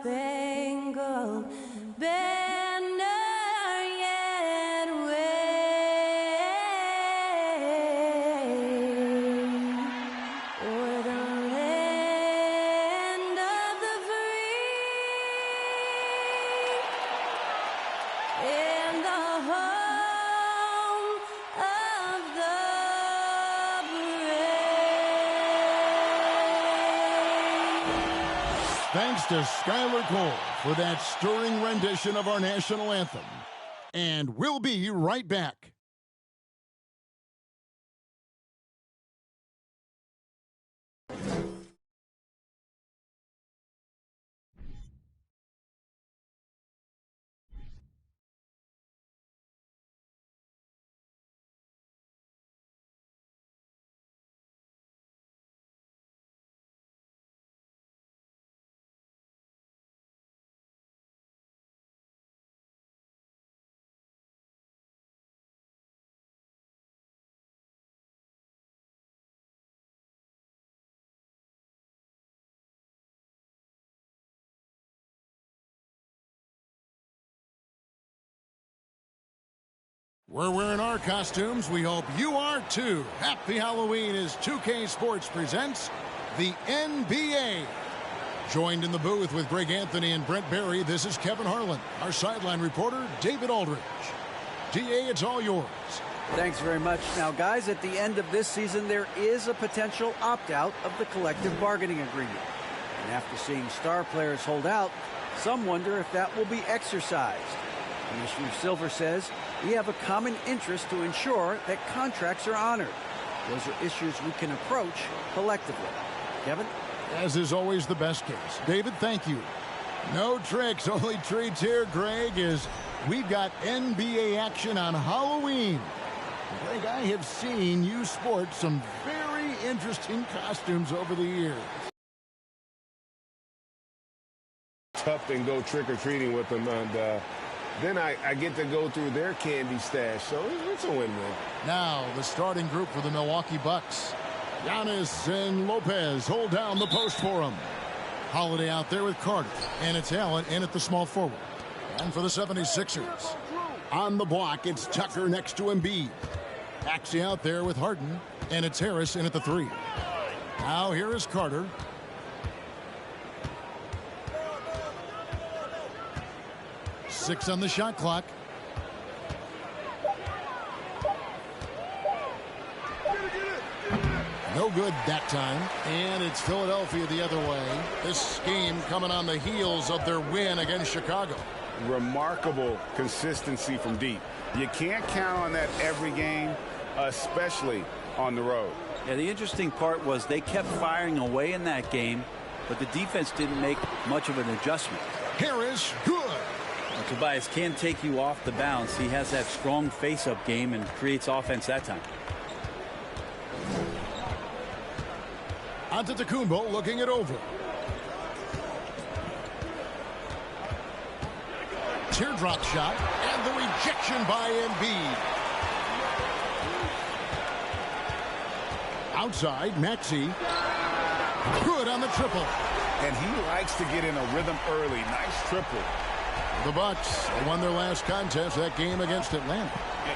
star-spangled banner yet wave o'er the land of the free and the home of the brave. Thanks to Skylar Cole for that stirring rendition of our national anthem. And we'll be right back. We're wearing our costumes. We hope you are too. Happy Halloween as 2K Sports presents the NBA. Joined in the booth with Greg Anthony and Brent Barry, this is Kevin Harlan. Our sideline reporter, David Aldridge. DA, it's all yours. Thanks very much. Now, guys, at the end of this season, there is a potential opt-out of the collective bargaining agreement. And after seeing star players hold out, some wonder if that will be exercised. Commissioner Silver says we have a common interest to ensure that contracts are honored. Those are issues we can approach collectively. Kevin? As is always the best case. David, thank you. No tricks, only treats here, Greg, as we've got NBA action on Halloween. Greg, I have seen you sport some very interesting costumes over the years. Tough and go trick-or-treating with them, and then I get to go through their candy stash, so it's a win-win. Now, the starting group for the Milwaukee Bucks. Giannis and Lopez hold down the post for him. Holiday out there with Carter, and it's Allen in at the small forward. And for the 76ers, on the block, it's Tucker next to Embiid. Maxey out there with Harden, and it's Harris in at the 3. Now here is Carter. Six on the shot clock. No good that time. And it's Philadelphia the other way. This game coming on the heels of their win against Chicago. Remarkable consistency from deep. You can't count on that every game, especially on the road. Yeah, the interesting part was they kept firing away in that game, but the defense didn't make much of an adjustment. Harris, good. Tobias can take you off the bounce. He has that strong face-up game and creates offense that time. Antetokounmpo looking it over. Teardrop shot, and the rejection by Embiid. Outside, Maxey. Good on the triple. And he likes to get in a rhythm early. Nice triple. The Bucks won their last contest, that game against Atlanta.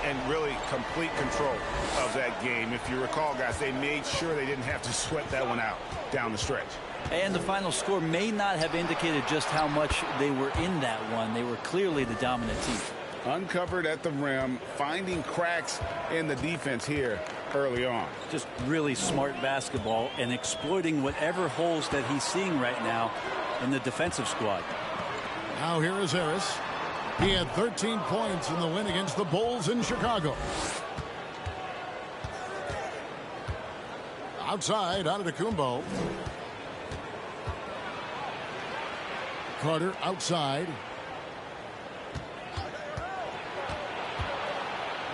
And really complete control of that game. If you recall, guys, they made sure they didn't have to sweat that one out down the stretch. And the final score may not have indicated just how much they were in that one. They were clearly the dominant team. Uncovered at the rim, finding cracks in the defense here early on. Just really smart basketball and exploiting whatever holes that he's seeing right now in the defensive squad. Now here is Harris. He had 13 points in the win against the Bulls in Chicago. Outside, Antetokounmpo. Carter outside.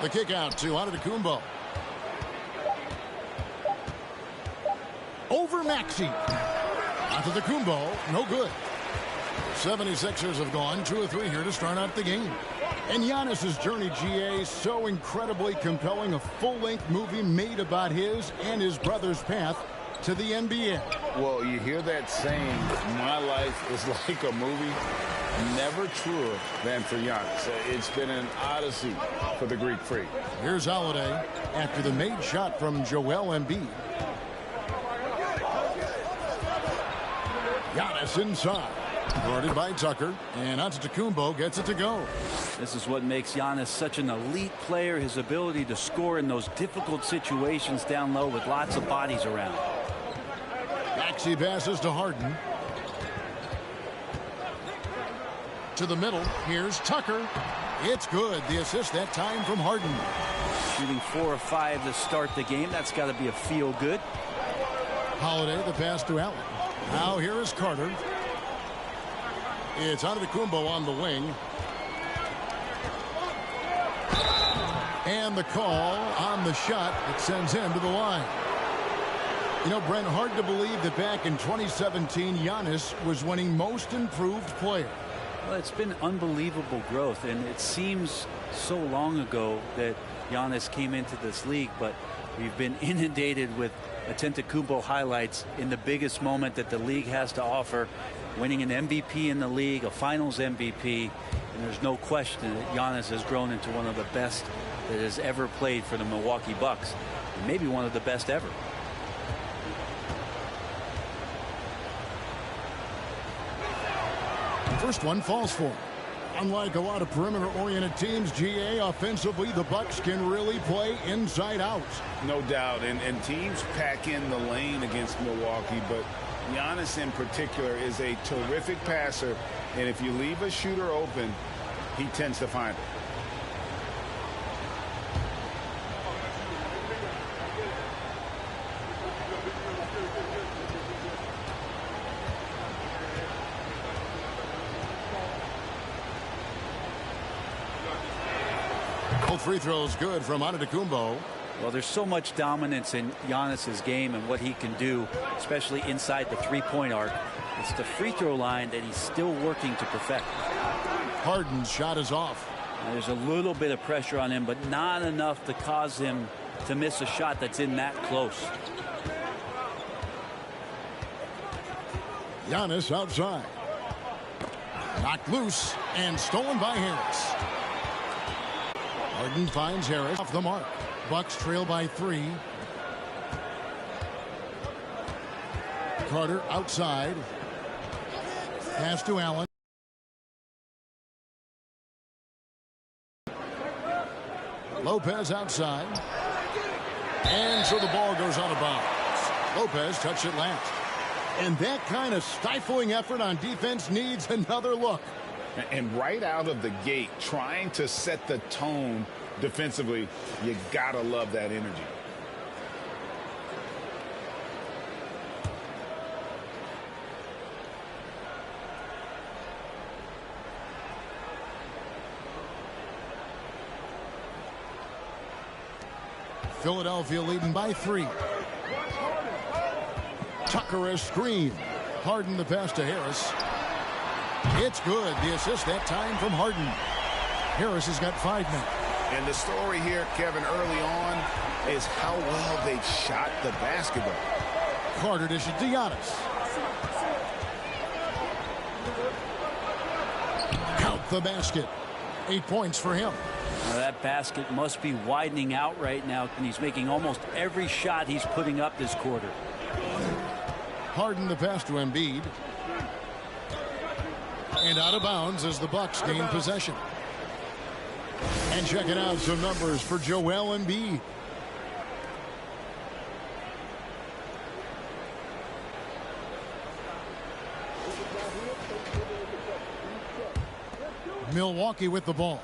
The kick out to Antetokounmpo. Over Maxey. Antetokounmpo, no good. 76ers have gone 2 of 3 here to start out the game. And Giannis's journey, GA, so incredibly compelling. A full-length movie made about his and his brother's path to the NBA. Well, you hear that saying, my life is like a movie. Never truer than for Giannis. It's been an odyssey for the Greek Freak. Here's Holiday after the made shot from Joel Embiid. Giannis inside. Guarded by Tucker. And Antetokounmpo gets it to go. This is what makes Giannis such an elite player. His ability to score in those difficult situations down low with lots of bodies around. Maxey passes to Harden. To the middle. Here's Tucker. It's good. The assist that time from Harden. Shooting 4 of 5 to start the game. That's got to be a feel good. Holiday, the pass to Allen. Now here is Carter. It's Antetokounmpo on the wing. And the call on the shot that sends him to the line. You know, Brent, hard to believe that back in 2017, Giannis was winning Most Improved Player. Well, it's been unbelievable growth, and it seems so long ago that Giannis came into this league, but we've been inundated with Antetokounmpo highlights in the biggest moment that the league has to offer, winning an MVP in the league, a finals MVP, and there's no question that Giannis has grown into one of the best that has ever played for the Milwaukee Bucks, and maybe one of the best ever. First one falls for him. Unlike a lot of perimeter-oriented teams, GA, offensively, the Bucks can really play inside out. No doubt. And teams pack in the lane against Milwaukee, but Giannis in particular is a terrific passer. And if you leave a shooter open, he tends to find it. Free throws good from Antetokounmpo. Well, there's so much dominance in Giannis's game and what he can do, especially inside the three-point arc. It's the free throw line that he's still working to perfect. Harden's shot is off. Now, there's a little bit of pressure on him, but not enough to cause him to miss a shot that's in that close. Giannis outside. Knocked loose and stolen by Harris. Harden finds Harris off the mark. Bucks trail by 3. Carter outside. Pass to Allen. Lopez outside. And so the ball goes out of bounds. Lopez touched it last. And that kind of stifling effort on defense needs another look. And right out of the gate, trying to set the tone defensively, you gotta love that energy. Philadelphia leading by 3. Tucker a screen. Harden the pass to Harris. It's good. The assist that time from Harden. Harris has got 5 now. And the story here, Kevin, early on is how well they've shot the basketball. Carter dishes to Giannis. Count the basket. 8 points for him. Now that basket must be widening out right now, and he's making almost every shot he's putting up this quarter. Harden the pass to Embiid. And out of bounds as the Bucks gain possession. And checking out some numbers for Joel Embiid. Milwaukee with the ball.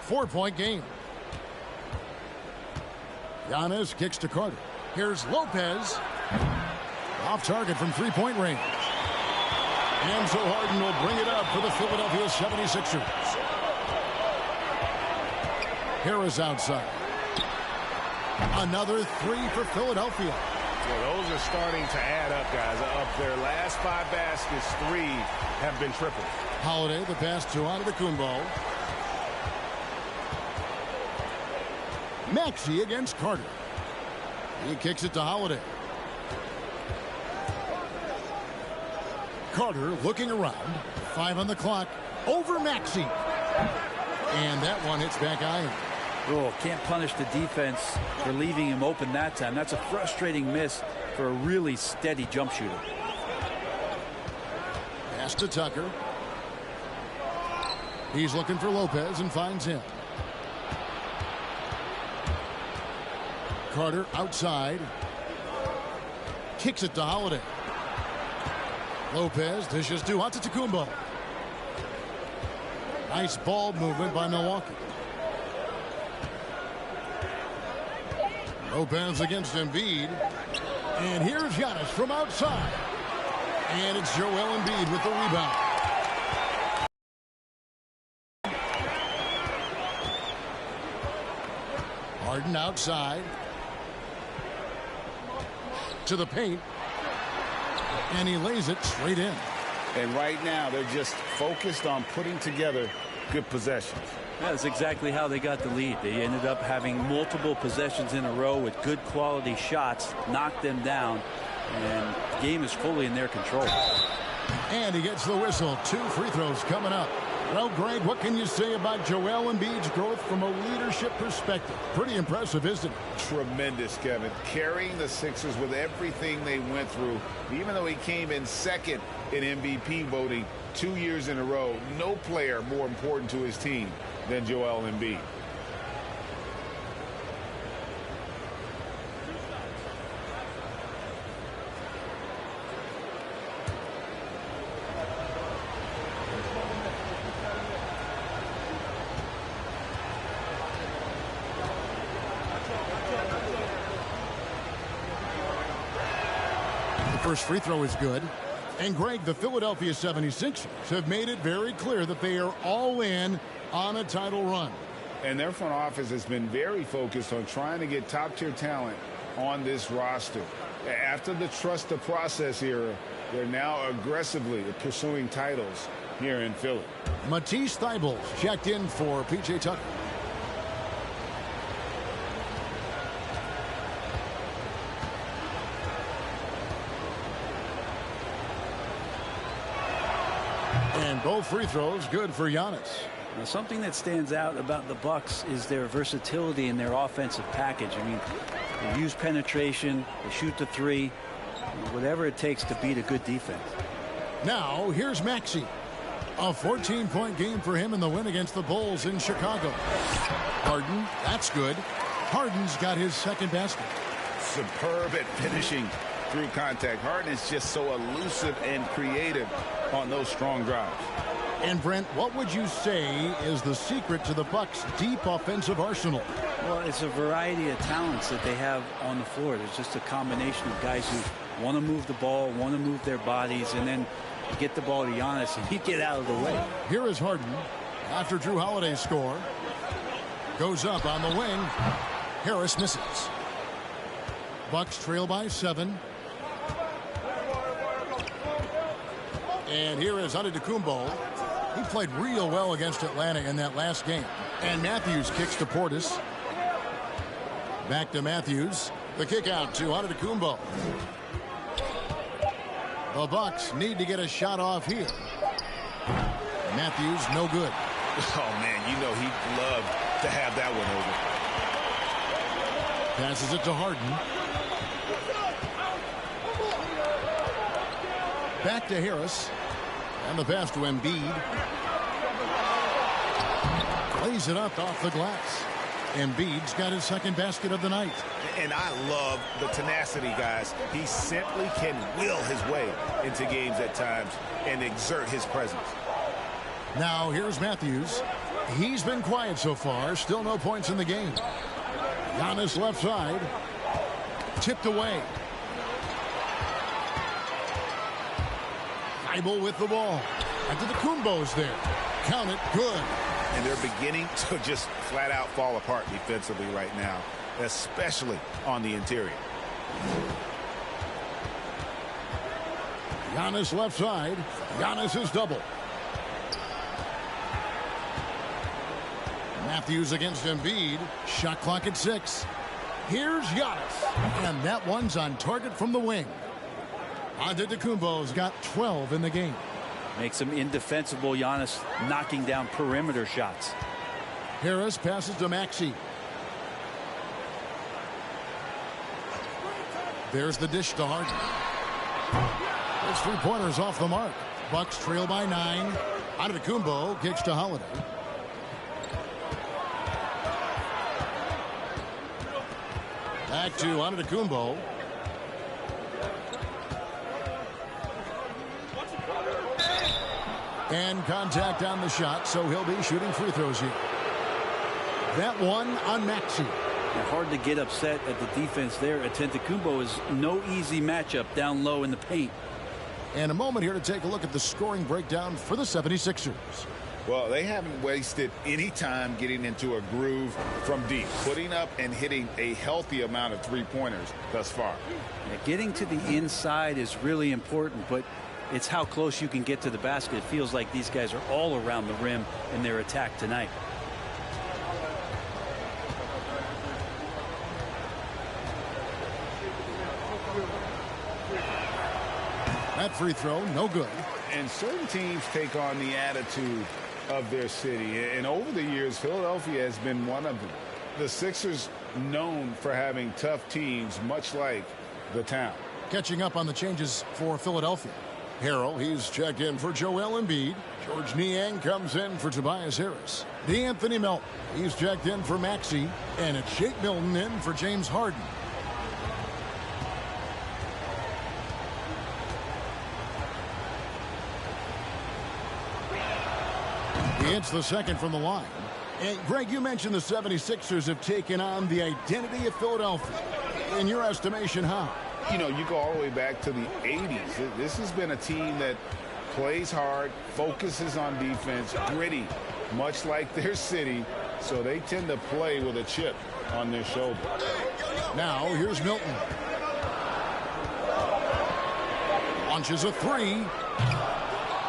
4-point game. Giannis kicks to Carter. Here's Lopez. Off target from 3-point range. And so Harden will bring it up for the Philadelphia 76ers. Harris outside. Another 3 for Philadelphia. Well, those are starting to add up, guys. Of their last 5 baskets, 3 have been triple. Holiday, the pass to Antetokounmpo. Maxey against Carter. He kicks it to Holiday. Carter looking around. 5 on the clock. Over Maxey. And that one hits back iron. Oh, can't punish the defense for leaving him open that time. That's a frustrating miss for a really steady jump shooter. Pass to Tucker. He's looking for Lopez and finds him. Carter outside. Kicks it to Holiday. Lopez dishes to Antetokounmpo. Nice ball movement by Milwaukee. Lopez against Embiid. And here's Giannis from outside. And it's Joel Embiid with the rebound. Harden outside. To the paint. And he lays it straight in. And right now, they're just focused on putting together good possessions. That's exactly how they got the lead. They ended up having multiple possessions in a row with good quality shots, knocked them down, and the game is fully in their control. And he gets the whistle. 2 free throws coming up. Well, Greg, what can you say about Joel Embiid's growth from a leadership perspective? Pretty impressive, isn't it? Tremendous, Kevin. Carrying the Sixers with everything they went through. Even though he came in second in MVP voting 2 years in a row, no player more important to his team than Joel Embiid. First free throw is good. And Greg, the Philadelphia 76ers have made it very clear that they are all in on a title run. And their front office has been very focused on trying to get top-tier talent on this roster. After the trust the process era, they're now aggressively pursuing titles here in Philly. Matisse Thybulle checked in for P.J. Tucker. And both free throws good for Giannis. Now, something that stands out about the Bucks is their versatility in their offensive package. I mean, they use penetration, they shoot the three, whatever it takes to beat a good defense. Now here's Maxey. A 14-point game for him in the win against the Bulls in Chicago. Harden, that's good. Harden's got his second basket. Superb at finishing through contact. Harden is just so elusive and creative on those strong drives. And Brent, what would you say is the secret to the Bucks' deep offensive arsenal? Well, it's a variety of talents that they have on the floor. There's just a combination of guys who want to move the ball, want to move their bodies, and then you get the ball to Giannis and you get out of the way. Here is Harden after Drew Holiday's score. Goes up on the wing. Harris misses. Bucks trail by 7. And here is Antetokounmpo. He played real well against Atlanta in that last game. And Matthews kicks to Portis. Back to Matthews. The kick out to Antetokounmpo. The Bucks need to get a shot off here. Matthews, no good. Oh, man, you know he'd love to have that one over. Passes it to Harden. Back to Harris. And the pass to Embiid. Plays it up off the glass. Embiid's got his second basket of the night. And I love the tenacity, guys. He simply can will his way into games at times and exert his presence. Now here's Matthews. He's been quiet so far. Still no points in the game. Giannis left side. Tipped away. Thybulle with the ball. Antetokounmpo's there. Count it. Good. And they're beginning to just flat out fall apart defensively right now, especially on the interior. Giannis left side. Giannis is double. Matthews against Embiid. Shot clock at 6. Here's Giannis. And that one's on target from the wing. Antetokounmpo's got 12 in the game. Makes him indefensible. Giannis knocking down perimeter shots. Harris passes to Maxey. There's the dish to Harden. His three-pointers off the mark. Bucks trail by 9. Antetokounmpo kicks to Holiday. Back to Antetokounmpo. And contact on the shot, so he'll be shooting free throws here. That one on Maxey. Hard to get upset at the defense there. Antetokounmpo is no easy matchup down low in the paint. And a moment here to take a look at the scoring breakdown for the 76ers. Well, they haven't wasted any time getting into a groove from deep, putting up and hitting a healthy amount of three-pointers thus far. Yeah, getting to the inside is really important, but it's how close you can get to the basket. It feels like these guys are all around the rim in their attack tonight. That free throw, no good. And certain teams take on the attitude of their city. And over the years, Philadelphia has been one of them. The Sixers known for having tough teams, much like the town. Catching up on the changes for Philadelphia. Harrell, he's checked in for Joel Embiid. George Niang comes in for Tobias Harris. D'Anthony Melton, he's checked in for Maxey. And it's Shake Milton in for James Harden. He hits the second from the line. And Greg, you mentioned the 76ers have taken on the identity of Philadelphia. In your estimation, how? You know, you go all the way back to the 80s. This has been a team that plays hard, focuses on defense, gritty, much like their city. So they tend to play with a chip on their shoulder. Now, here's Milton. Launches a three.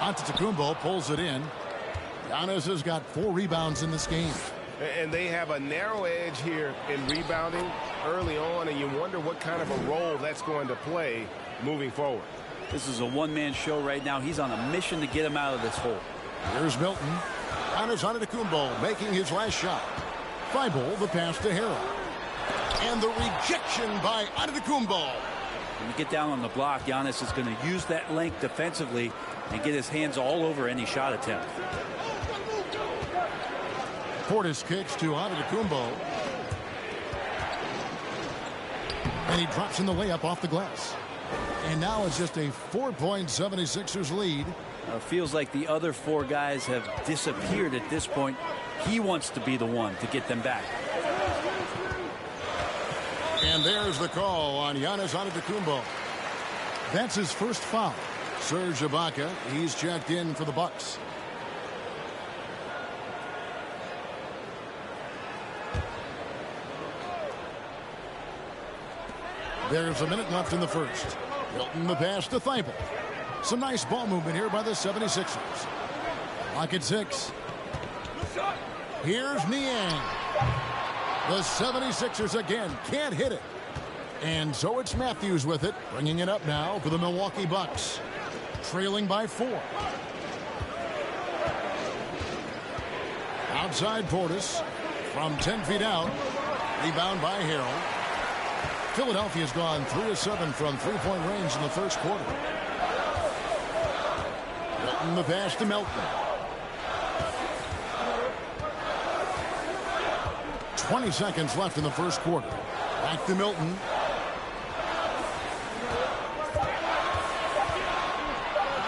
Antetokounmpo pulls it in. Giannis has got 4 rebounds in this game. And they have a narrow edge here in rebounding early on, and you wonder what kind of a role that's going to play moving forward. This is a one-man show right now. He's on a mission to get him out of this hole. Here's Milton. Giannis Antetokounmpo making his last shot. Thibault the pass to Harrell. And the rejection by Antetokounmpo. When you get down on the block, Giannis is going to use that length defensively and get his hands all over any shot attempt. Portis kicks to Antetokounmpo. And he drops in the layup off the glass. And now it's just a 4-point 76ers lead. Feels like the other 4 guys have disappeared at this point. He wants to be the one to get them back. And there's the call on Giannis Antetokounmpo. That's his first foul. Serge Ibaka, he's checked in for the Bucks. There's a minute left in the first. Milton the pass to Thibault. Some nice ball movement here by the 76ers. Clock at 6. Here's Niang. The 76ers again can't hit it. And so it's Matthews with it, bringing it up now for the Milwaukee Bucks. Trailing by 4. Outside Portis from 10 feet out. Rebound by Harrell. Philadelphia's gone 3 of 7 from three-point range in the first quarter. Milton the pass to Melton. 20 seconds left in the first quarter. Back to Milton.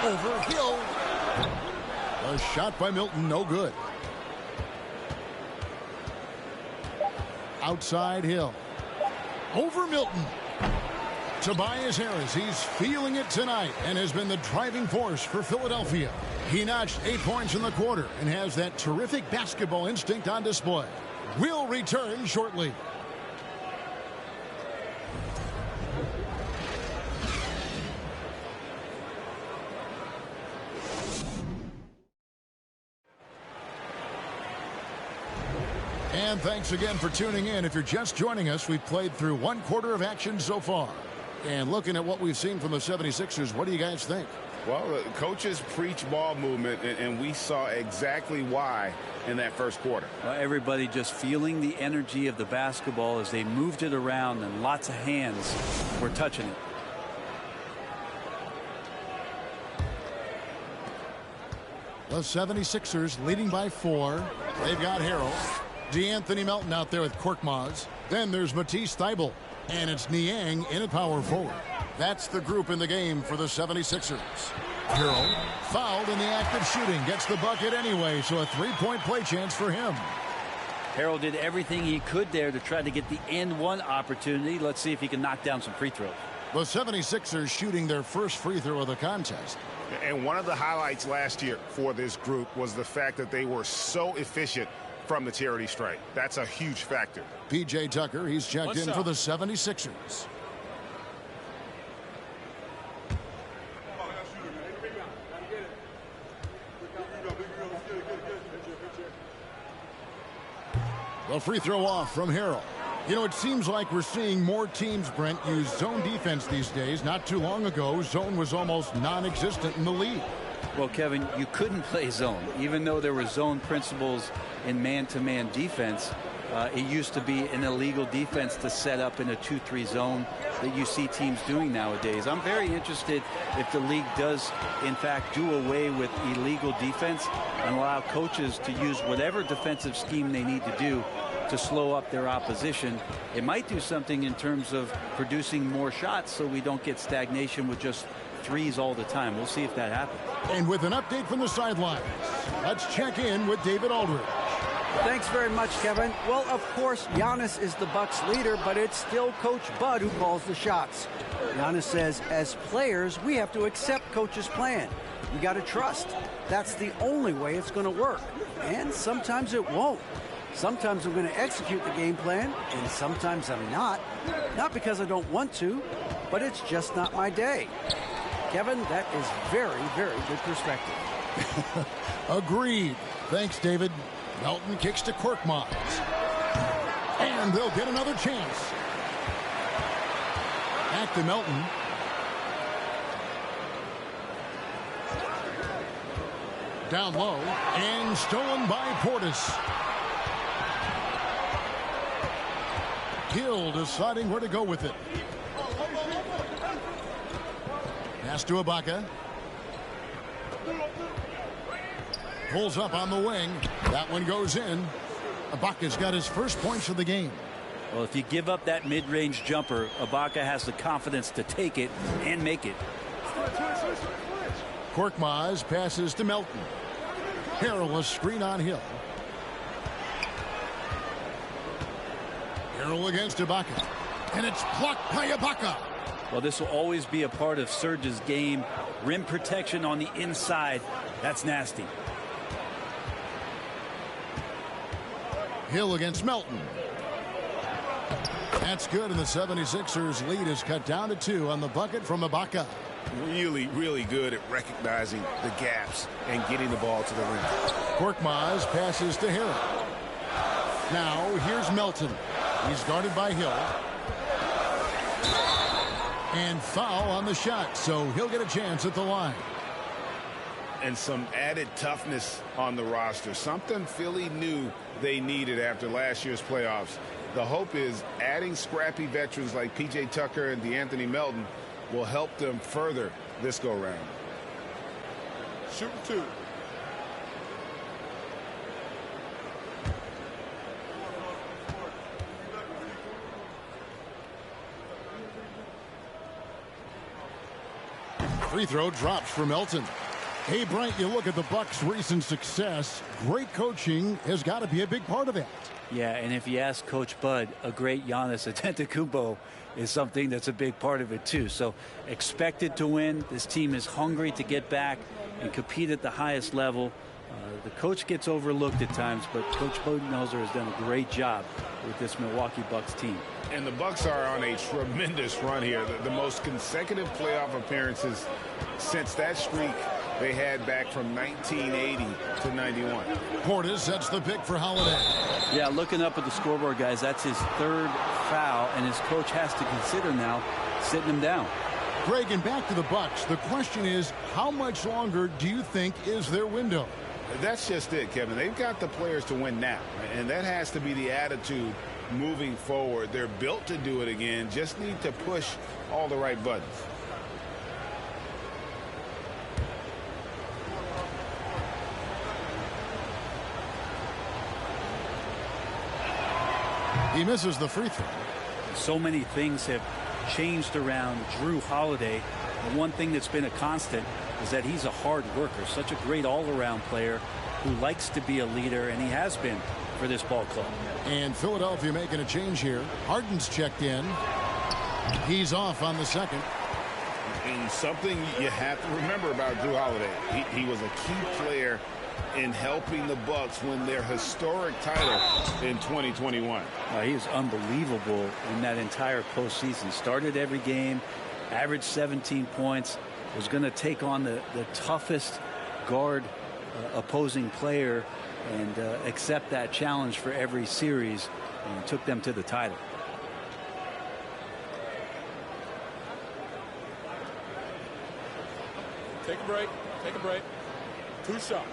Over Hill. A shot by Milton, no good. Outside Hill. Over Milton. Tobias Harris, he's feeling it tonight and has been the driving force for Philadelphia. He notched 8 points in the quarter and has that terrific basketball instinct on display. We'll return shortly. And thanks again for tuning in. If you're just joining us, we've played through 1 quarter of action so far. And looking at what we've seen from the 76ers, what do you guys think? Well, the coaches preach ball movement, and we saw exactly why in that first quarter. Everybody just feeling the energy of the basketball as they moved it around, and lots of hands were touching it. The 76ers leading by 4. They've got Harrell. DeAnthony Melton out there with Korkmaz. Then there's Matisse Thybulle. And it's Niang in at power forward. That's the group in the game for the 76ers. Harrell fouled in the act of shooting. Gets the bucket anyway, so a three-point play chance for him. Harrell did everything he could there to try to get the and one opportunity. Let's see if he can knock down some free throws. The 76ers shooting their first free throw of the contest. And one of the highlights last year for this group was the fact that they were so efficient from the charity stripe. That's a huge factor. P.J. Tucker, he's checked in for the 76ers. The free throw off from Harrell. You know, it seems like we're seeing more teams, Brent, use zone defense these days. Not too long ago, zone was almost non-existent in the league. Well, Kevin, you couldn't play zone. Even though there were zone principles in man-to-man defense, it used to be an illegal defense to set up in a 2-3 zone that you see teams doing nowadays. I'm very interested if the league does, in fact, do away with illegal defense and allow coaches to use whatever defensive scheme they need to do to slow up their opposition. It might do something in terms of producing more shots so we don't get stagnation with just threes all the time. We'll see if that happens. And with an update from the sidelines, let's check in with David Aldridge. Thanks very much, Kevin. Well, of course, Giannis is the Bucks leader, but it's still Coach Bud who calls the shots. Giannis says, as players, we have to accept Coach's plan. We got to trust. That's the only way it's going to work. And sometimes it won't. Sometimes I'm going to execute the game plan, and sometimes I'm not. Not because I don't want to, but it's just not my day. Kevin, that is very, very good perspective. Agreed. Thanks, David. Melton kicks to Korkmaz. And they'll get another chance. Back to Melton. Down low. And stolen by Portis. Hill deciding where to go with it. Pass to Ibaka. Pulls up on the wing. That one goes in. Ibaka's got his first points of the game. Well, if you give up that mid-range jumper, Ibaka has the confidence to take it and make it. Korkmaz passes to Melton. Harrell a screen on Hill. Harrell against Ibaka. And it's blocked by Ibaka. Well, this will always be a part of Serge's game. Rim protection on the inside. That's nasty. Hill against Melton. That's good, and the 76ers lead is cut down to 2 on the bucket from Ibaka. Really, really good at recognizing the gaps and getting the ball to the rim. Korkmaz passes to Harrell. Now here's Melton. He's guarded by Hill. And foul on the shot, so he'll get a chance at the line. And some added toughness on the roster. Something Philly knew they needed after last year's playoffs. The hope is adding scrappy veterans like P.J. Tucker and DeAnthony Melton will help them further this go-round. Shoot 2. Free throw drops for Melton. Hey, Bryant, you look at the Bucks' recent success. Great coaching has got to be a big part of it. Yeah, and if you ask Coach Bud, a great Giannis Antetokounmpo is something that's a big part of it too. So expected to win. This team is hungry to get back and compete at the highest level. The coach gets overlooked at times, but Coach Budenholzer has done a great job with this Milwaukee Bucks team. And the Bucks are on a tremendous run here. The most consecutive playoff appearances since that streak they had back from 1980 to 91. Portis sets the pick for Holiday. Yeah, looking up at the scoreboard, guys, that's his third foul, and his coach has to consider now sitting him down. Greg, and back to the Bucks. The question is, how much longer do you think is their window? That's just it, Kevin. They've got the players to win now, and that has to be the attitude moving forward. They're built to do it again, just need to push all the right buttons. He misses the free throw. So many things have changed around Drew Holiday. The one thing that's been a constant is that he's a hard worker, such a great all-around player who likes to be a leader, and he has been for this ball club. And Philadelphia making a change here. Harden's checked in. He's off on the second. And something you have to remember about Drew Holiday, he was a key player in helping the Bucks win their historic title in 2021. He was unbelievable in that entire postseason. Started every game, averaged 17 points, was going to take on the toughest guard opposing player and accept that challenge for every series, and took them to the title. Take a break. Take a break. 2 shots.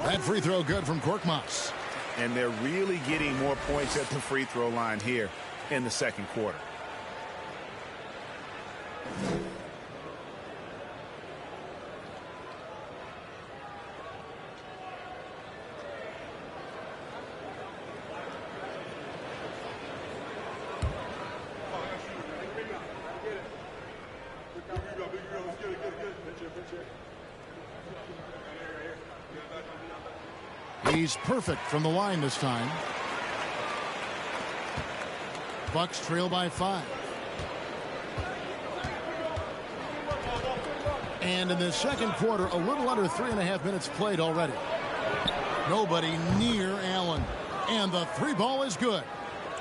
That free throw good from Korkmaz. And they're really getting more points at the free throw line here in the second quarter. He's perfect from the line this time. Bucks trail by 5. And in the second quarter, a little under 3.5 minutes played already. Nobody near Allen. And the 3 ball is good.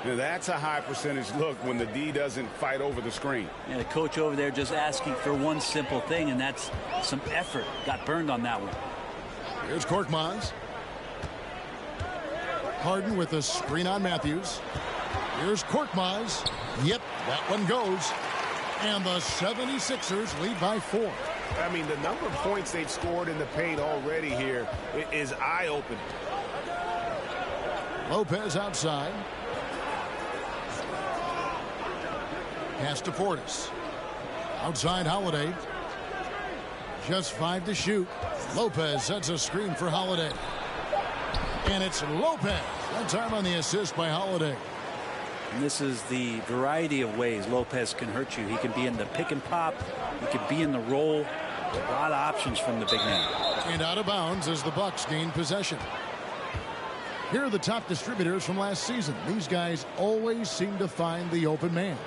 Now that's a high percentage look when the D doesn't fight over the screen. And the coach over there just asking for one simple thing, and that's some effort. Got burned on that one. Here's Korkmaz. Harden with a screen on Matthews. Here's Korkmaz. Yep, that one goes. And the 76ers lead by 4. I mean, the number of points they've scored in the paint already here is eye-opening. Lopez outside. Pass to Portis. Outside Holiday. Just 5 to shoot. Lopez sets a screen for Holiday. And it's Lopez. That time on the assist by Holiday. And this is the variety of ways Lopez can hurt you. He can be in the pick and pop. He can be in the roll. A lot of options from the big man. And out of bounds as the Bucks gain possession. Here are the top distributors from last season. These guys always seem to find the open man.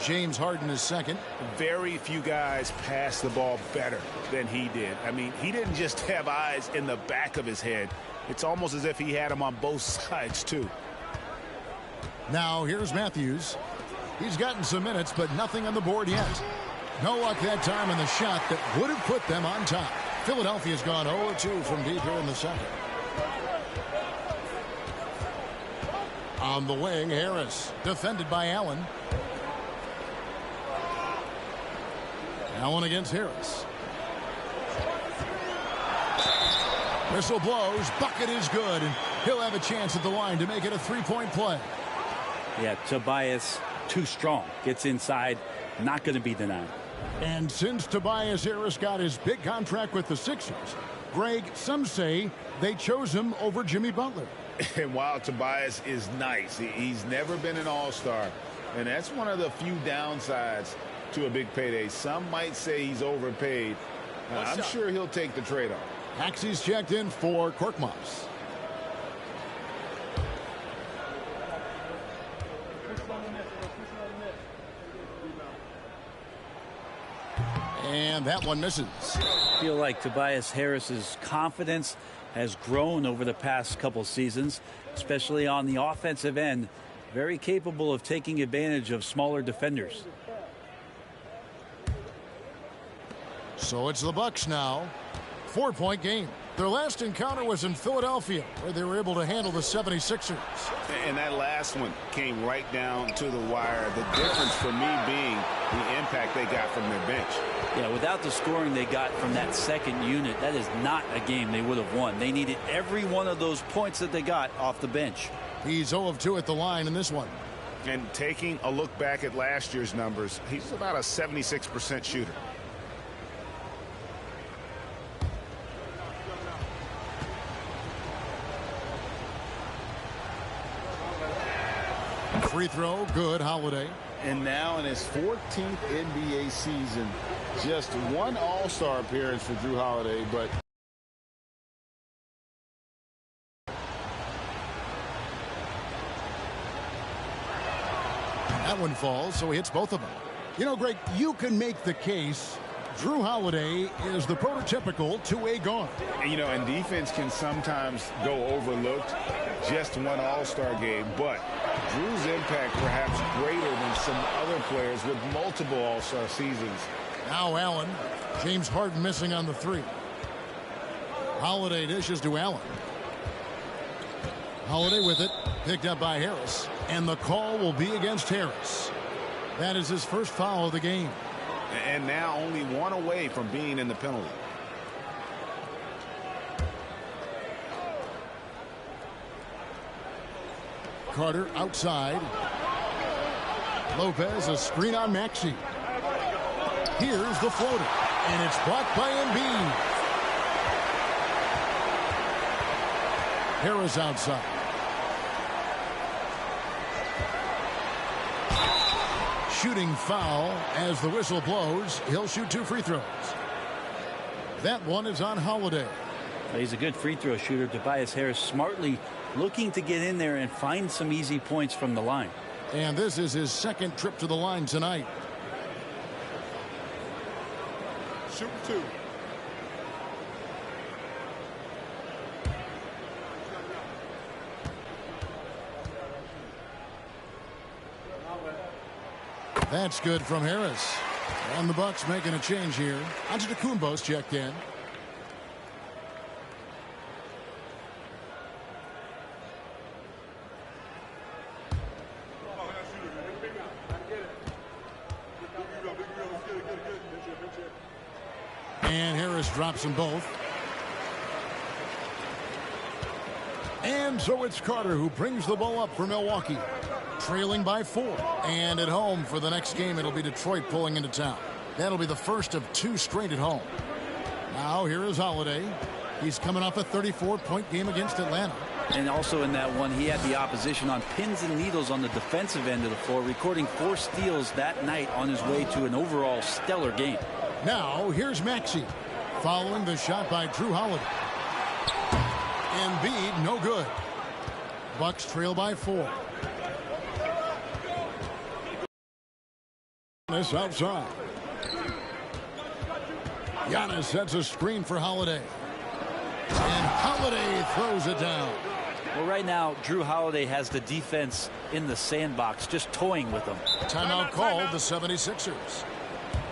James Harden is second. Very few guys pass the ball better than he did. I mean, he didn't just have eyes in the back of his head. It's almost as if he had them on both sides, too. Now, here's Matthews. He's gotten some minutes, but nothing on the board yet. No luck that time in the shot that would have put them on top. Philadelphia's gone 0-2 from deep here in the second. On the wing, Harris, defended by Allen. Allen against Harris. Whistle blows. Bucket is good. And he'll have a chance at the line to make it a 3-point play. Yeah, Tobias too strong. Gets inside. Not going to be denied. And since Tobias Harris got his big contract with the Sixers, Greg, some say they chose him over Jimmy Butler. And while Tobias is nice, he's never been an all-star. And that's one of the few downsides to a big payday. Some might say he's overpaid. I'm sure he'll take the trade-off. Maxey's checked in for Korkmaz. And that one misses. I feel like Tobias Harris's confidence has grown over the past couple seasons, especially on the offensive end. Very capable of taking advantage of smaller defenders. So it's the Bucks now. 4-point game. Their last encounter was in Philadelphia, where they were able to handle the 76ers. And that last one came right down to the wire. The difference for me being the impact they got from their bench. Yeah, without the scoring they got from that second unit, that is not a game they would have won. They needed every one of those points that they got off the bench. He's 0 of 2 at the line in this one. And taking a look back at last year's numbers, he's about a 76% shooter. Free throw, good, Holiday. And now in his 14th NBA season, just one All-Star appearance for Drew Holiday, but that one falls, so he hits both of them. You know, Greg, you can make the case Drew Holiday is the prototypical two-way guard. And, you know, and defense can sometimes go overlooked. Just one All-Star game, but Drew's impact perhaps greater than some other players with multiple All-Star seasons. Now Allen. James Harden missing on the three. Holiday dishes to Allen. Holiday with it, picked up by Harris, and the call will be against Harris. That is his first foul of the game. And now only one away from being in the penalty. Carter outside. Lopez, a screen on Maxey. Here's the floater, and it's blocked by Embiid. Harris outside. Shooting foul as the whistle blows. He'll shoot 2 free throws. That one is on Holiday. He's a good free throw shooter. Tobias Harris smartly looking to get in there and find some easy points from the line. And this is his second trip to the line tonight. Shoot 2. That's good from Harris. And the Bucks making a change here. Antetokounmpo's checked in. And Harris drops them both. And so it's Carter who brings the ball up for Milwaukee. Trailing by 4. And at home for the next game, it'll be Detroit pulling into town. That'll be the first of 2 straight at home. Now here is Holiday. He's coming off a 34-point game against Atlanta. And also in that one, he had the opposition on pins and needles on the defensive end of the floor, recording 4 steals that night on his way to an overall stellar game. Now here's Maxey. Following the shot by Drew Holiday. Embiid, no good. Bucks trail by 4. This outside. Giannis sets a screen for Holiday. And Holiday throws it down. Well, right now, Drew Holiday has the defense in the sandbox, just toying with them. Timeout called the 76ers.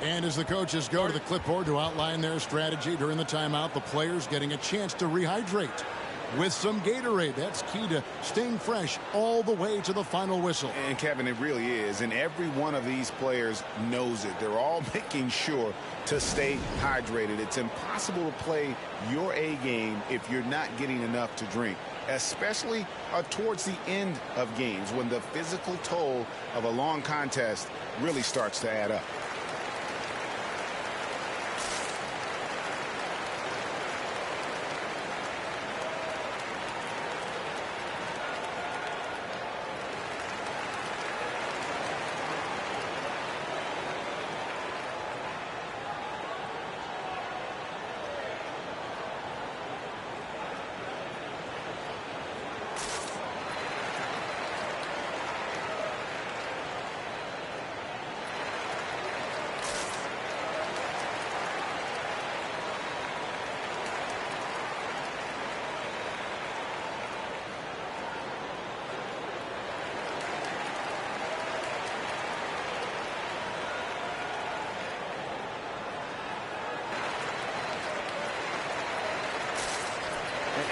And as the coaches go to the clipboard to outline their strategy during the timeout, the players getting a chance to rehydrate with some Gatorade. That's key to staying fresh all the way to the final whistle. And Kevin, it really is. And every one of these players knows it. They're all making sure to stay hydrated. It's impossible to play your A game if you're not getting enough to drink, especially towards the end of games when the physical toll of a long contest really starts to add up.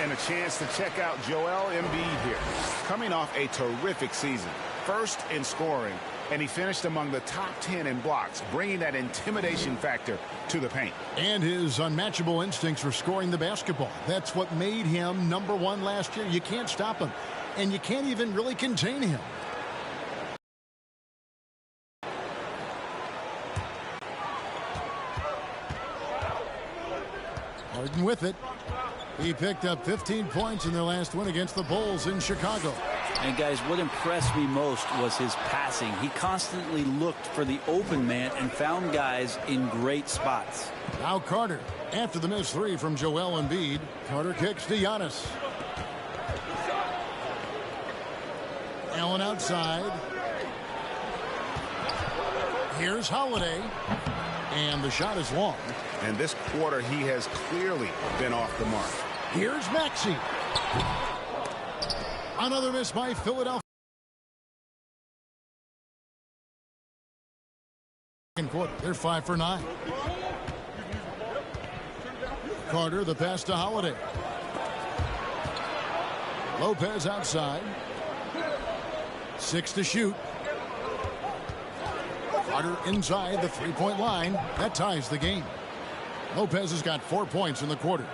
and a chance to check out Joel Embiid here. Coming off a terrific season. First in scoring, and he finished among the top 10 in blocks, bringing that intimidation factor to the paint. And his unmatchable instincts for scoring the basketball. That's what made him #1 last year. You can't stop him, and you can't even really contain him. Harden with it. He picked up 15 points in their last win against the Bulls in Chicago. And guys, what impressed me most was his passing. He constantly looked for the open man and found guys in great spots. Now Carter, after the missed three from Joel Embiid, Carter kicks to Giannis. Allen outside. Here's Holiday. And the shot is long. And this quarter, he has clearly been off the mark. Here's Maxey. Another miss by Philadelphia. Second quarter, they're 5 for 9. Carter, the pass to Holiday. Lopez outside. 6 to shoot. Carter inside the three-point line. That ties the game. Lopez has got 4 points in the quarter.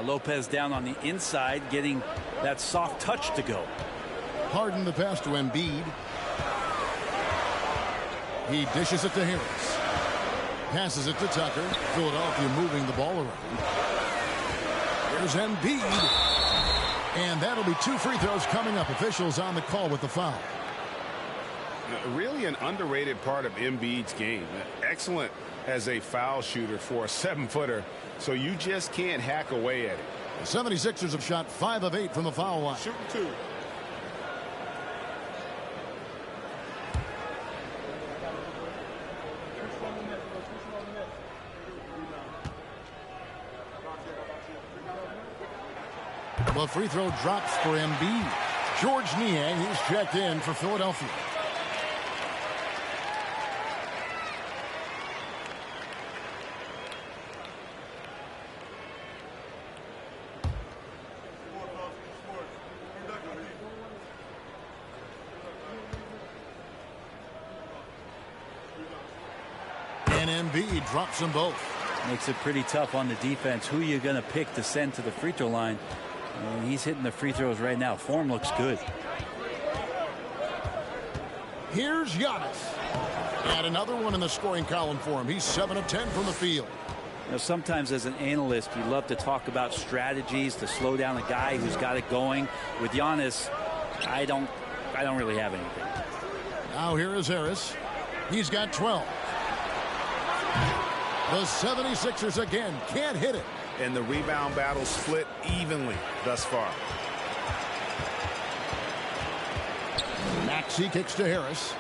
Lopez down on the inside, getting that soft touch to go. Harden the pass to Embiid. He dishes it to Harris. Passes it to Tucker. Philadelphia moving the ball around. Here's Embiid. And that'll be 2 free throws coming up. Officials on the call with the foul. Really an underrated part of Embiid's game. Excellent as a foul shooter for a 7-footer, so you just can't hack away at it. The 76ers have shot 5 of 8 from the foul line. Shooting 2. The free throw drops for Embiid. George Niang, he's checked in for Philadelphia. And Embiid drops them both. Makes it pretty tough on the defense. Who you going to pick to send to the free throw line? He's hitting the free throws right now. Form looks good. Here's Giannis. And another one in the scoring column for him. He's 7 of 10 from the field. You know, sometimes as an analyst, you love to talk about strategies to slow down a guy who's got it going. With Giannis, I don't really have anything. Now here is Harris. He's got 12. The 76ers again can't hit it. And the rebound battle split evenly thus far. Maxey kicks to Harris.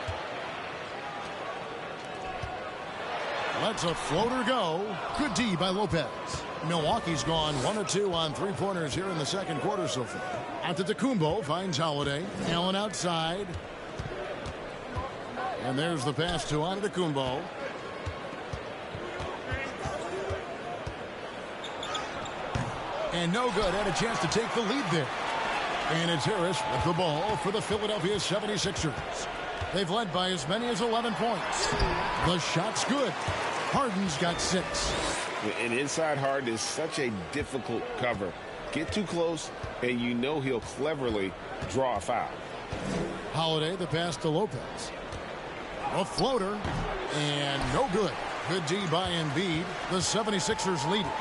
Lets a floater go. Good D by Lopez. Milwaukee's gone 1 of 2 on three-pointers here in the second quarter so far. Antetokounmpo finds Holiday. Allen outside. And there's the pass to Antetokounmpo. And no good. Had a chance to take the lead there. And it's Harris with the ball for the Philadelphia 76ers. They've led by as many as 11 points. The shot's good. Harden's got 6. And inside Harden is such a difficult cover. Get too close, and you know he'll cleverly draw a foul. Holiday, the pass to Lopez. A floater, and no good. Good D by Embiid. The 76ers leading.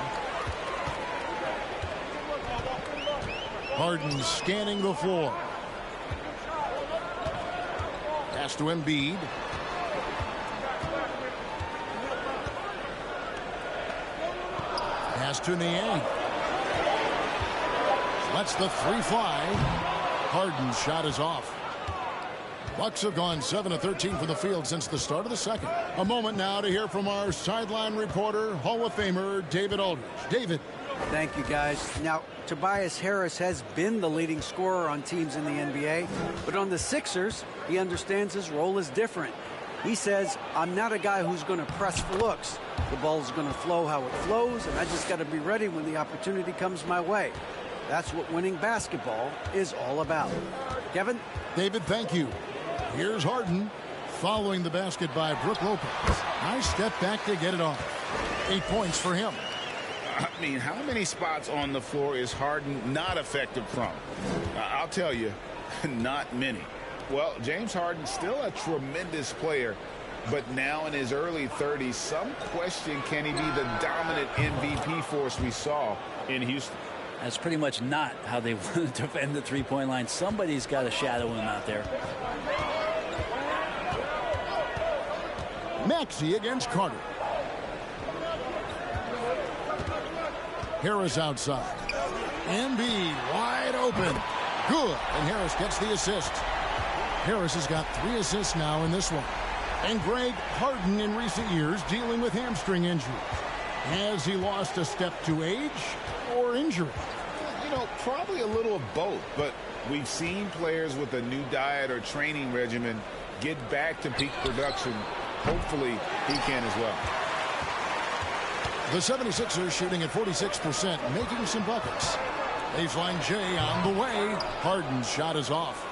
Harden scanning the floor. Pass to Embiid. Pass to Niang. Lets the 3 fly. Harden's shot is off. Bucks have gone 7 of 13 from the field since the start of the second. A moment now to hear from our sideline reporter, Hall of Famer David Aldridge. David. Thank you, guys. Now, Tobias Harris has been the leading scorer on teams in the NBA, but on the Sixers, he understands his role is different. He says, I'm not a guy who's going to press for looks. The ball's going to flow how it flows, and I just got to be ready when the opportunity comes my way. That's what winning basketball is all about. Kevin? David, thank you. Here's Harden following the basket by Brook Lopez. Nice step back to get it off. 8 points for him. I mean, how many spots on the floor is Harden not effective from? I'll tell you, not many. Well, James Harden's still a tremendous player, but now in his early 30s, some question, can he be the dominant MVP force we saw in Houston? That's pretty much not how they want to defend the three-point line. Somebody's got to shadow him out there. Maxey against Carter. Harris outside. Embiid wide open. Good. And Harris gets the assist. Harris has got 3 assists now in this one. And Greg, Harden in recent years dealing with hamstring injury. Has he lost a step to age or injury? You know, probably a little of both, but we've seen players with a new diet or training regimen get back to peak production. Hopefully he can as well. The 76ers shooting at 46%, making some buckets. Baseline J on the way. Harden's shot is off.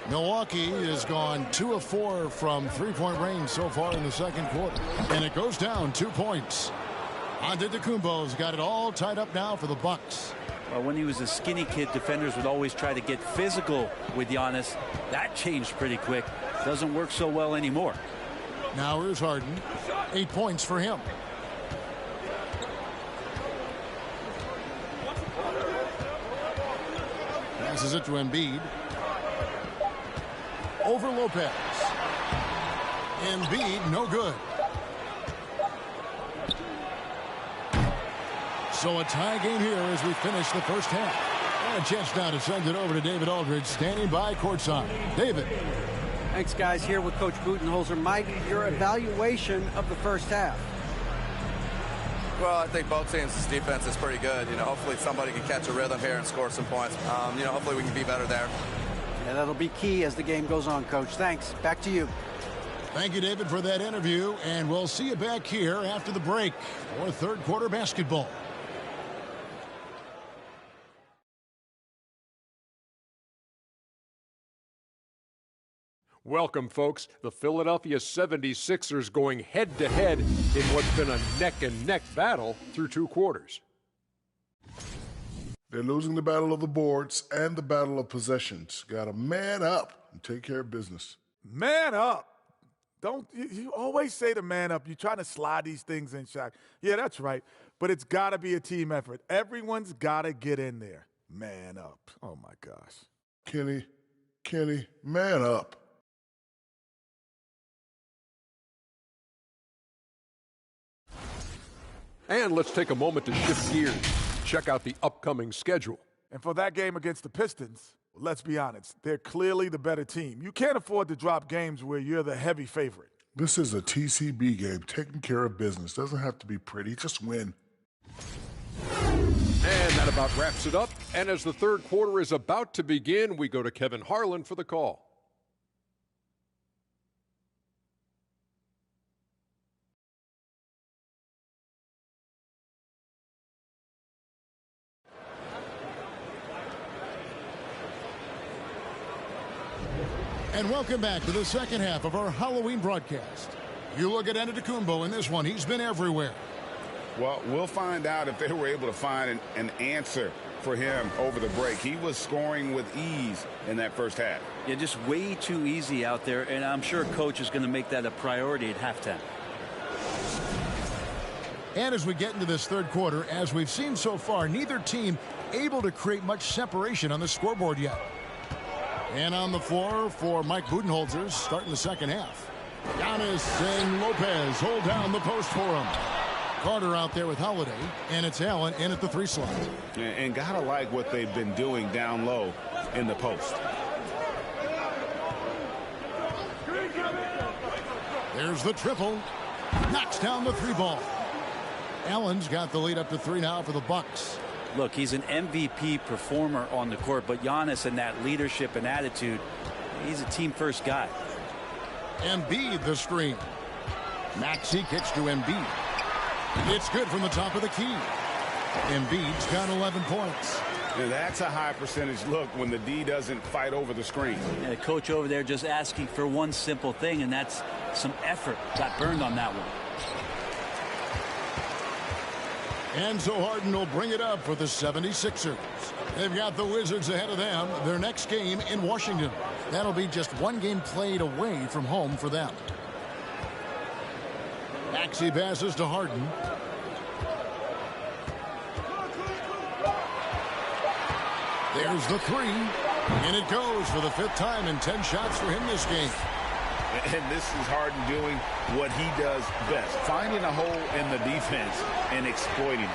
Milwaukee has gone 2 of 4 from three-point range so far in the second quarter. And it goes down 2 points. Antetokounmpo's got it all tied up now for the Bucks. Well, when he was a skinny kid, defenders would always try to get physical with Giannis. That changed pretty quick. Doesn't work so well anymore. Now here's Harden. 8 points for him. Passes it to Embiid. Over Lopez. Embiid, no good. So a tie game here as we finish the first half. And a chance now to send it over to David Aldridge, standing by courtside. David. Thanks, guys. Here with Coach Budenholzer. Mike, your evaluation of the first half. Well, I think both teams' defense is pretty good. You know, hopefully somebody can catch a rhythm here and score some points. You know, hopefully we can be better there. Yeah, that'll be key as the game goes on, Coach. Thanks. Back to you. Thank you, David, for that interview. And we'll see you back here after the break for third quarter basketball. Welcome, folks. The Philadelphia 76ers going head-to-head in what's been a neck-and-neck battle through 2 quarters. They're losing the battle of the boards and the battle of possessions. Got to man up and take care of business. Man up. Don't you always say to man up. You're trying to slide these things in, Shaq. Yeah, that's right. But it's got to be a team effort. Everyone's got to get in there. Man up. Oh, my gosh. Kenny, man up. And let's take a moment to shift gears. Check out the upcoming schedule. And for that game against the Pistons, let's be honest, they're clearly the better team. You can't afford to drop games where you're the heavy favorite. This is a TCB game, taking care of business. Doesn't have to be pretty, just win. And that about wraps it up. And as the third quarter is about to begin, we go to Kevin Harlan for the call. And welcome back to the second half of our Halloween broadcast. You look at Antetokounmpo in this one. He's been everywhere. Well, we'll find out if they were able to find an answer for him over the break. He was scoring with ease in that first half. Yeah, just way too easy out there, and I'm sure Coach is going to make that a priority at halftime. And as we get into this third quarter, as we've seen so far, neither team able to create much separation on the scoreboard yet. And on the floor for Mike Budenholzer, starting the second half. Giannis and Lopez hold down the post for him. Carter out there with Holiday, and it's Allen in at the 3 slot. And gotta like what they've been doing down low in the post. There's the triple. Knocks down the 3 ball. Allen's got the lead up to 3 now for the Bucks. Look, he's an MVP performer on the court, but Giannis and that leadership and attitude, he's a team-first guy. Embiid the screen. Maxey kicks to Embiid. It's good from the top of the key. Embiid's got 11 points. And that's a high percentage look when the D doesn't fight over the screen. And the coach over there just asking for one simple thing, and that's some effort. Got burned on that one. And so Harden will bring it up for the 76ers. They've got the Wizards ahead of them. Their next game in Washington. That'll be just one game played away from home for them. Maxey passes to Harden. There's the three. And it goes for the 5th time in 10 shots for him this game. And this is Harden doing what he does best. Finding a hole in the defense and exploiting it.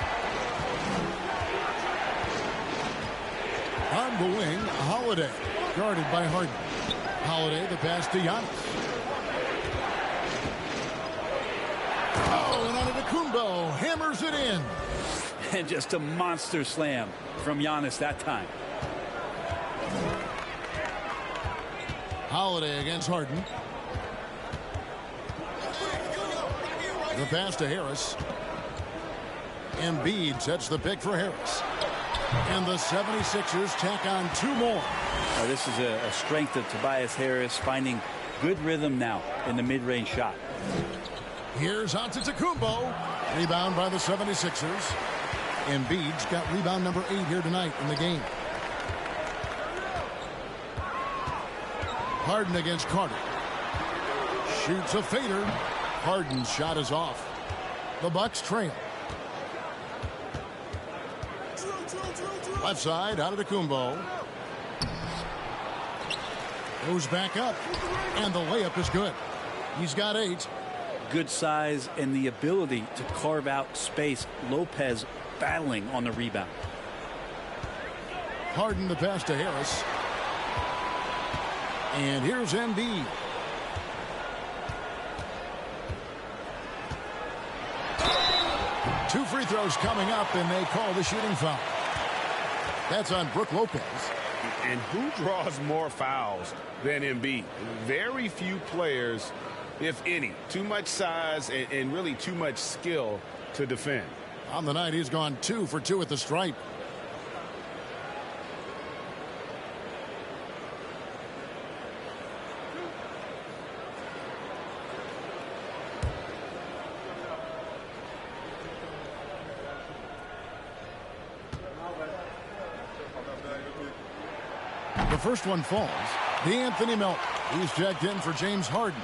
On the wing, Holiday. Guarded by Harden. Holiday, the pass to Giannis. Oh, and Antetokounmpo hammers it in. And just a monster slam from Giannis that time. Holiday against Harden. The pass to Harris. Embiid sets the pick for Harris. And the 76ers tack on 2 more. This is a strength of Tobias Harris, finding good rhythm now in the mid-range shot. Here's Antetokounmpo. Rebound by the 76ers. Embiid's got rebound number 8 here tonight in the game. Harden against Carter. Shoots a fader. Harden's shot is off. The Bucks trail. Left side, Antetokounmpo. Goes back up. And the layup is good. He's got 8. Good size and the ability to carve out space. Lopez battling on the rebound. Harden the pass to Harris. And here's Embiid. Two free throws coming up, and they call the shooting foul. That's on Brook Lopez. And who draws more fouls than Embiid? Very few players, if any. Too much size and really too much skill to defend. On the night, he's gone 2 for 2 at the stripe. The first one falls. D'Anthony Melton. He's checked in for James Harden.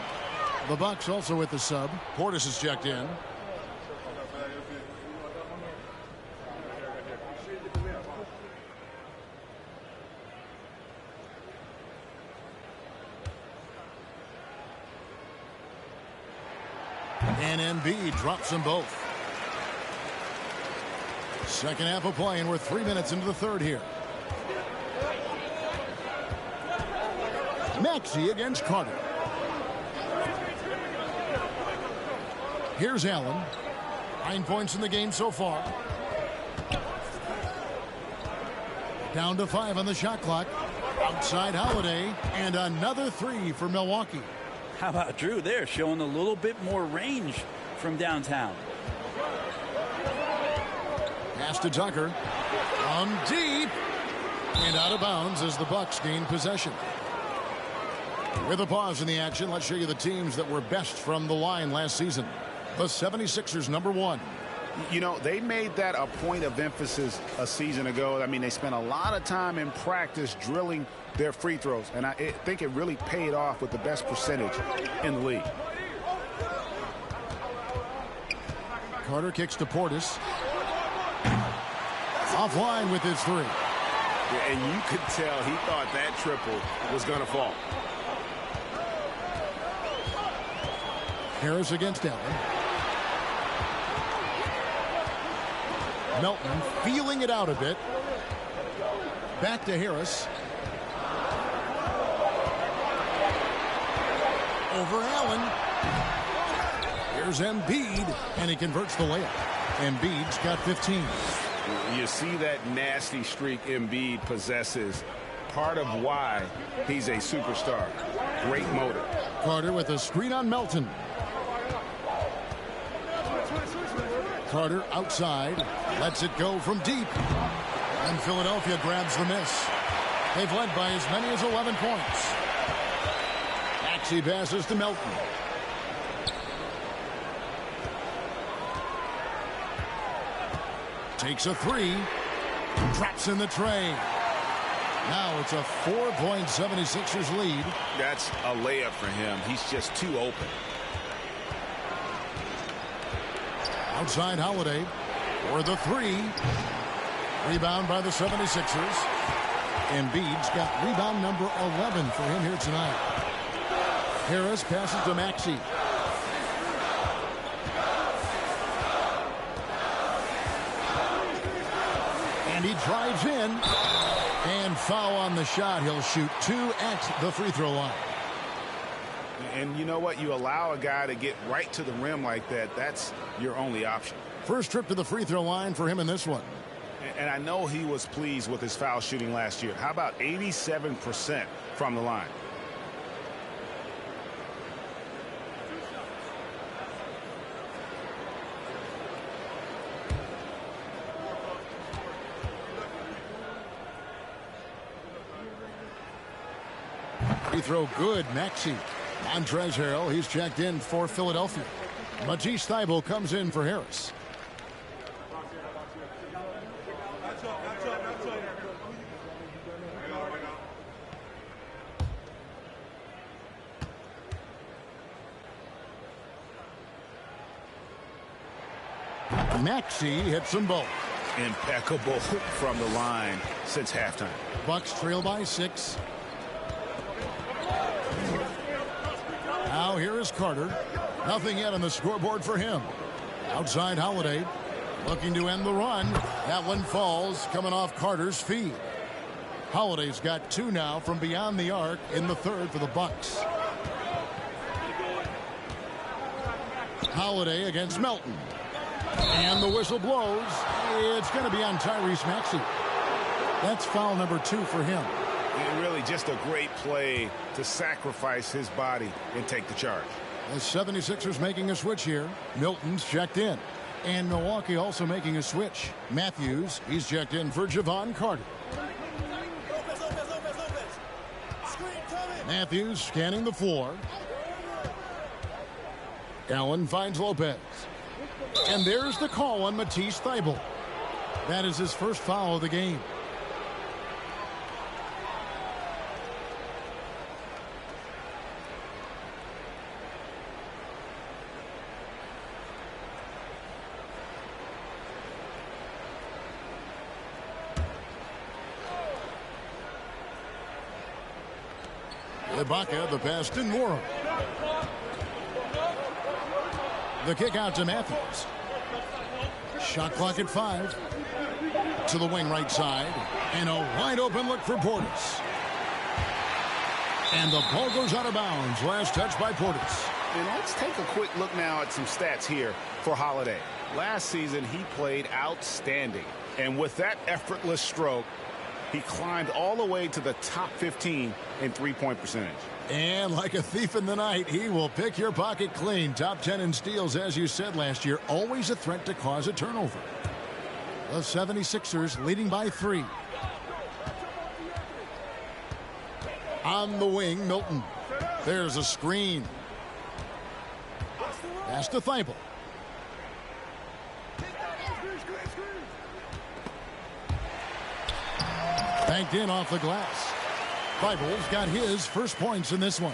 The Bucks also with the sub. Portis is checked in. And Embiid drops them both. Second half of play, and we're 3 minutes into the third here. Maxey against Carter. Here's Allen. 9 points in the game so far. Down to 5 on the shot clock. Outside Holiday. And another 3 for Milwaukee. How about Drew there, showing a little bit more range from downtown. Pass to Tucker. From deep. And out of bounds as the Bucks gain possession. With a pause in the action, let's show you the teams that were best from the line last season. The 76ers, number 1. You know, they made that a point of emphasis a season ago. I mean, they spent a lot of time in practice drilling their free throws, and I think it really paid off with the best percentage in the league. Carter kicks to Portis. Offline with his 3. And you could tell he thought that triple was going to fall. Harris against Allen. Melton feeling it out a bit. Back to Harris. Over Allen. Here's Embiid, and he converts the layup. Embiid's got 15. You see that nasty streak Embiid possesses. Part of why he's a superstar. Great motor. Carter with a screen on Melton. Carter outside. Lets it go from deep. And Philadelphia grabs the miss. They've led by as many as 11 points. Maxey passes to Melton. Takes a three. Drops in the tray. Now it's a 4-point 76ers lead. That's a layup for him. He's just too open. Outside Holiday for the three. Rebound by the 76ers. Embiid's got rebound number 11 for him here tonight. Harris passes to Maxey. And he drives in. And foul on the shot. He'll shoot 2 at the free throw line. And you know what? You allow a guy to get right to the rim like that. That's your only option. First trip to the free throw line for him in this one. And I know he was pleased with his foul shooting last year. How about 87% from the line? Free throw good. Maxey. Montrezl Harrell, he's checked in for Philadelphia. Matisse Thybulle comes in for Harris. Maxey hits them both. Impeccable from the line since halftime. Bucks trail by 6. Now here is Carter. Nothing yet on the scoreboard for him. Outside Holiday. Looking to end the run. That one falls, coming off Carter's feet. Holiday's got 2 now from beyond the arc in the third for the Bucks. Holiday against Melton. And the whistle blows. It's going to be on Tyrese Maxey. That's foul number 2 for him. And really just a great play to sacrifice his body and take the charge. The 76ers making a switch here. Milton's checked in. And Milwaukee also making a switch. Matthews, he's checked in for Javon Carter. Matthews scanning the floor. Allen finds Lopez. And there's the call on Matisse Thybulle. That is his first foul of the game. Ibaka, the pass to Nora. The kick out to Matthews. Shot clock at 5. To the wing right side. And a wide open look for Portis. And the ball goes out of bounds. Last touch by Portis. And let's take a quick look now at some stats here for Holiday. Last season, he played outstanding. And with that effortless stroke, he climbed all the way to the top 15 in three-point percentage. And like a thief in the night, he will pick your pocket clean. Top 10 in steals, as you said last year. Always a threat to cause a turnover. The 76ers leading by 3. On the wing, Milton. There's a screen. Pass to Thybulle. Banked in off the glass. Thybulle's got his first points in this one.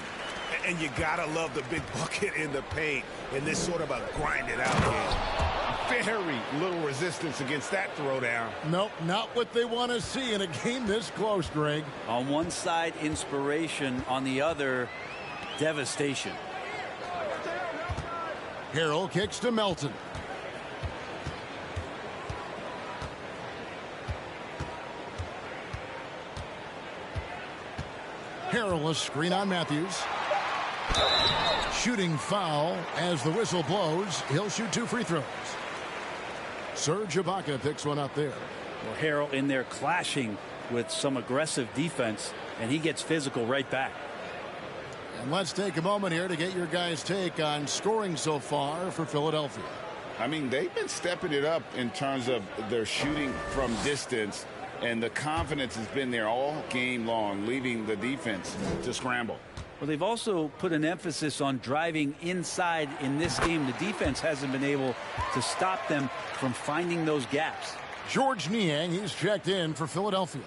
And you gotta love the big bucket in the paint in this sort of a grind-it out game. Very little resistance against that throwdown. Nope, not what they want to see in a game this close, Greg. On one side, inspiration. On the other, devastation. Harrell kicks to Melton. Harrell, a screen on Matthews. Shooting foul as the whistle blows. He'll shoot 2 free throws. Serge Ibaka picks one up there. Well, Harrell in there clashing with some aggressive defense, and he gets physical right back. And let's take a moment here to get your guys' take on scoring so far for Philadelphia. I mean, they've been stepping it up in terms of their shooting from distance. And the confidence has been there all game long, leaving the defense to scramble. Well, they've also put an emphasis on driving inside in this game. The defense hasn't been able to stop them from finding those gaps. George Niang, he's checked in for Philadelphia.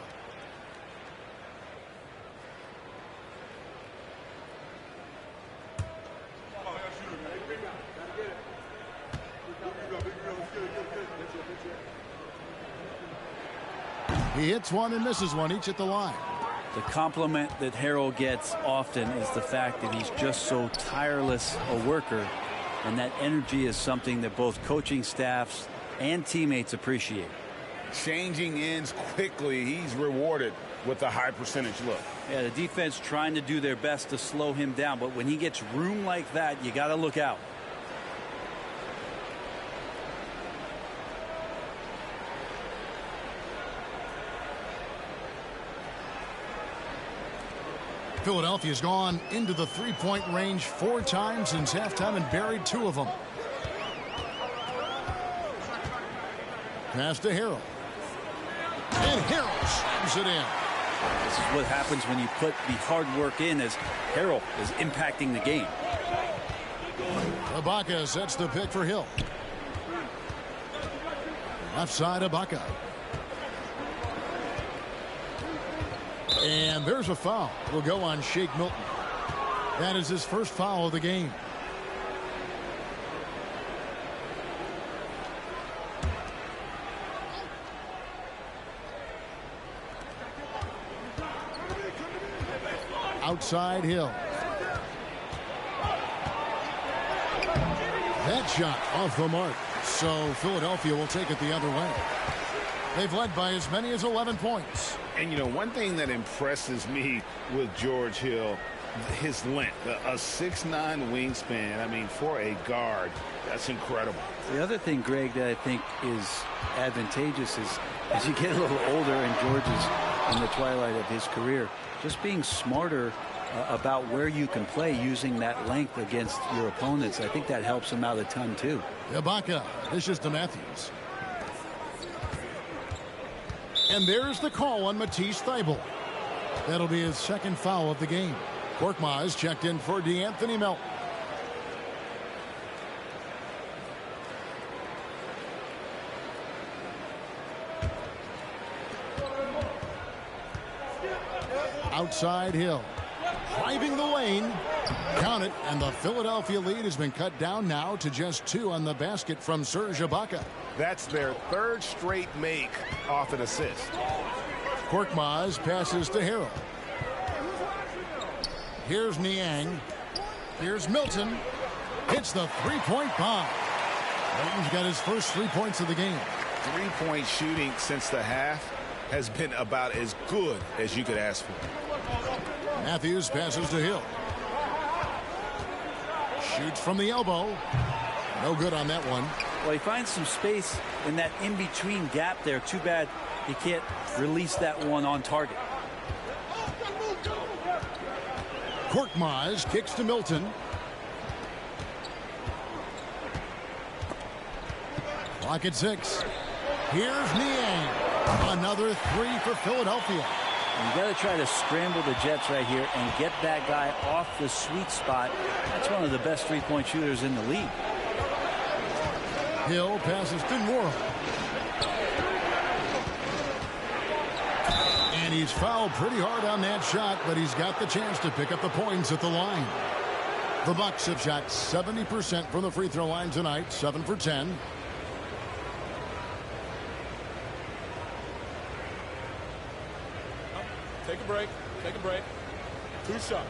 He hits one and misses one, each at the line. The compliment that Harrell gets often is the fact that he's just so tireless a worker, and that energy is something that both coaching staffs and teammates appreciate. Changing ends quickly, he's rewarded with a high percentage look. Yeah, the defense trying to do their best to slow him down, but when he gets room like that, you got to look out. Philadelphia's gone into the three-point range 4 times since halftime and buried 2 of them. Pass to Harrell. And Harrell slams it in. This is what happens when you put the hard work in, as Harrell is impacting the game. Ibaka sets the pick for Hill. Left side, Ibaka. And there's a foul. Will go on Shake Milton. That is his first foul of the game. Outside Hill. That shot off the mark. So Philadelphia will take it the other way. They've led by as many as 11 points. And, you know, one thing that impresses me with George Hill, his length, a 6'9" wingspan. I mean, for a guard, that's incredible. The other thing, Greg, that I think is advantageous is as you get a little older, and George is in the twilight of his career, just being smarter about where you can play using that length against your opponents. I think that helps him out a ton, too. Ibaka dishes to Matthews. And there's the call on Matisse Thybulle. That'll be his second foul of the game. Korkmaz checked in for DeAnthony Melton. Outside Hill. Driving the lane. Count it, and the Philadelphia lead has been cut down now to just 2 on the basket from Serge Ibaka. That's their 3rd straight make off an assist. Korkmaz passes to Harrell. Here's Niang. Here's Milton. Hits the three-point bomb. Milton's got his first 3 points of the game. 3-point shooting since the half has been about as good as you could ask for. Matthews passes to Hill. Shoots from the elbow. No good on that one. Well, he finds some space in that in-between gap there. Too bad he can't release that one on target. Korkmaz kicks to Milton. Clock at 6. Here's Niang. Another 3 for Philadelphia. You got to try to scramble the Jets right here and get that guy off the sweet spot. That's one of the best three-point shooters in the league. Hill passes to Moore. And he's fouled pretty hard on that shot, but he's got the chance to pick up the points at the line. The Bucks have shot 70% from the free throw line tonight, 7 for 10. Take a break. Take a break. 2 shots.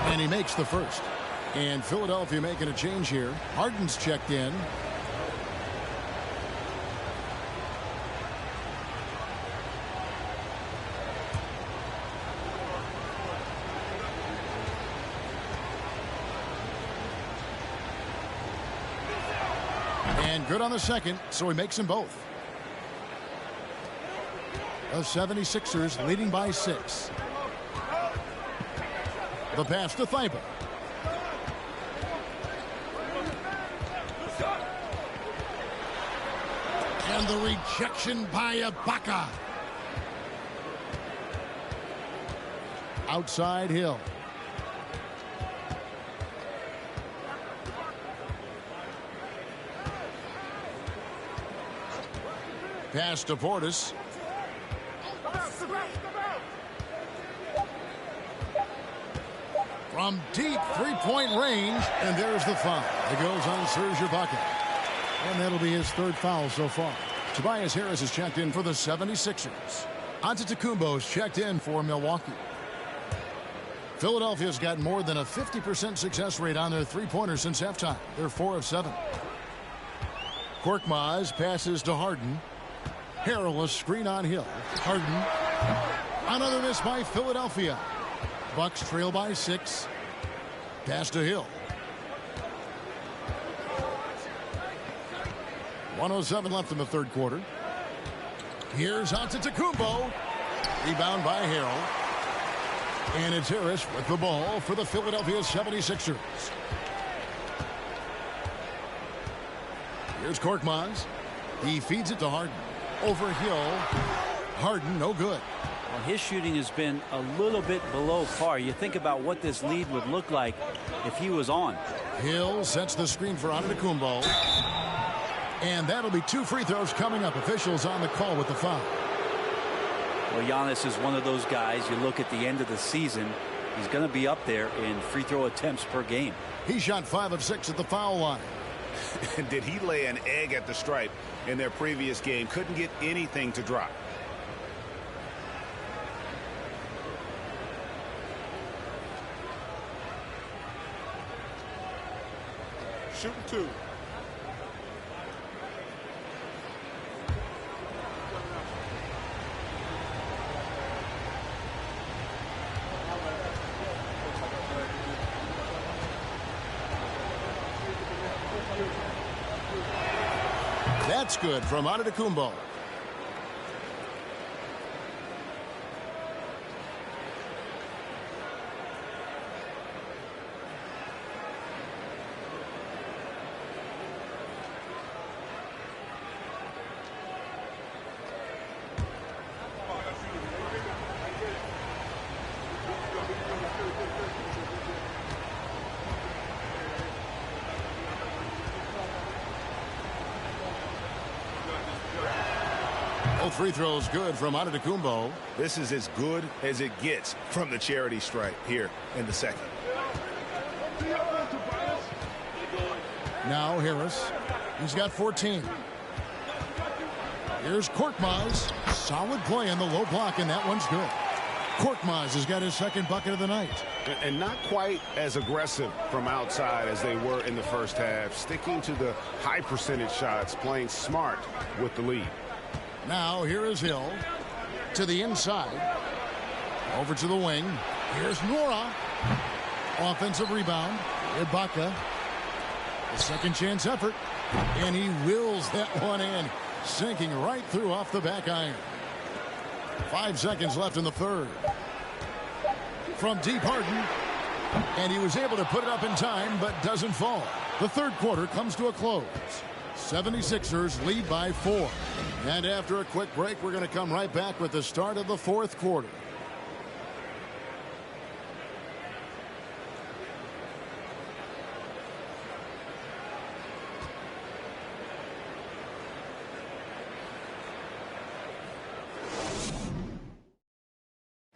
And he makes the first. And Philadelphia making a change here. Harden's checked in. And good on the second, so he makes them both. The 76ers leading by 6. The pass to Thibault. And the rejection by Ibaka. Outside Hill. Pass to Portis. From deep three-point range, and there's the foul. It goes on Serge Ibaka. And that'll be his third foul so far. Tobias Harris is checked in for the 76ers. Antetokounmpo's checked in for Milwaukee. Philadelphia's got more than a 50% success rate on their three-pointers since halftime. They're 4 of 7. Korkmaz passes to Harden. Harrell, a screen on Hill. Harden. Another miss by Philadelphia. Bucks trail by 6. Pass to Hill. 1:07 left in the third quarter. Here's Antetokounmpo. Rebound by Harrell. And it's Harris with the ball for the Philadelphia 76ers. Here's Korkmaz. He feeds it to Harden. Over Hill. Harden, no good. Well, his shooting has been a little bit below par. You think about what this lead would look like if he was on. Hill sets the screen for Antetokounmpo. And that'll be 2 free throws coming up. Officials on the call with the foul. Well, Giannis is one of those guys. You look at the end of the season, he's going to be up there in free throw attempts per game. He shot 5 of 6 at the foul line. Did he lay an egg at the stripe in their previous game? Couldn't get anything to drop. Shooting 2. That's good from Antetokounmpo. Both free throws good from Antetokounmpo. This is as good as it gets from the charity stripe here in the second. Now Harris. He's got 14. Here's Korkmaz. Solid play in the low block, and that one's good. Korkmaz has got his second bucket of the night. And not quite as aggressive from outside as they were in the first half. Sticking to the high percentage shots, playing smart with the lead. Now here is Hill to the inside. Over to the wing. Here's Nora. Offensive rebound. Ibaka. A second chance effort. And he wills that one in. Sinking right through off the back iron. 5 seconds left in the third. From deep Harden. And he was able to put it up in time, but doesn't fall. The third quarter comes to a close. 76ers lead by 4. And after a quick break, we're going to come right back with the start of the fourth quarter.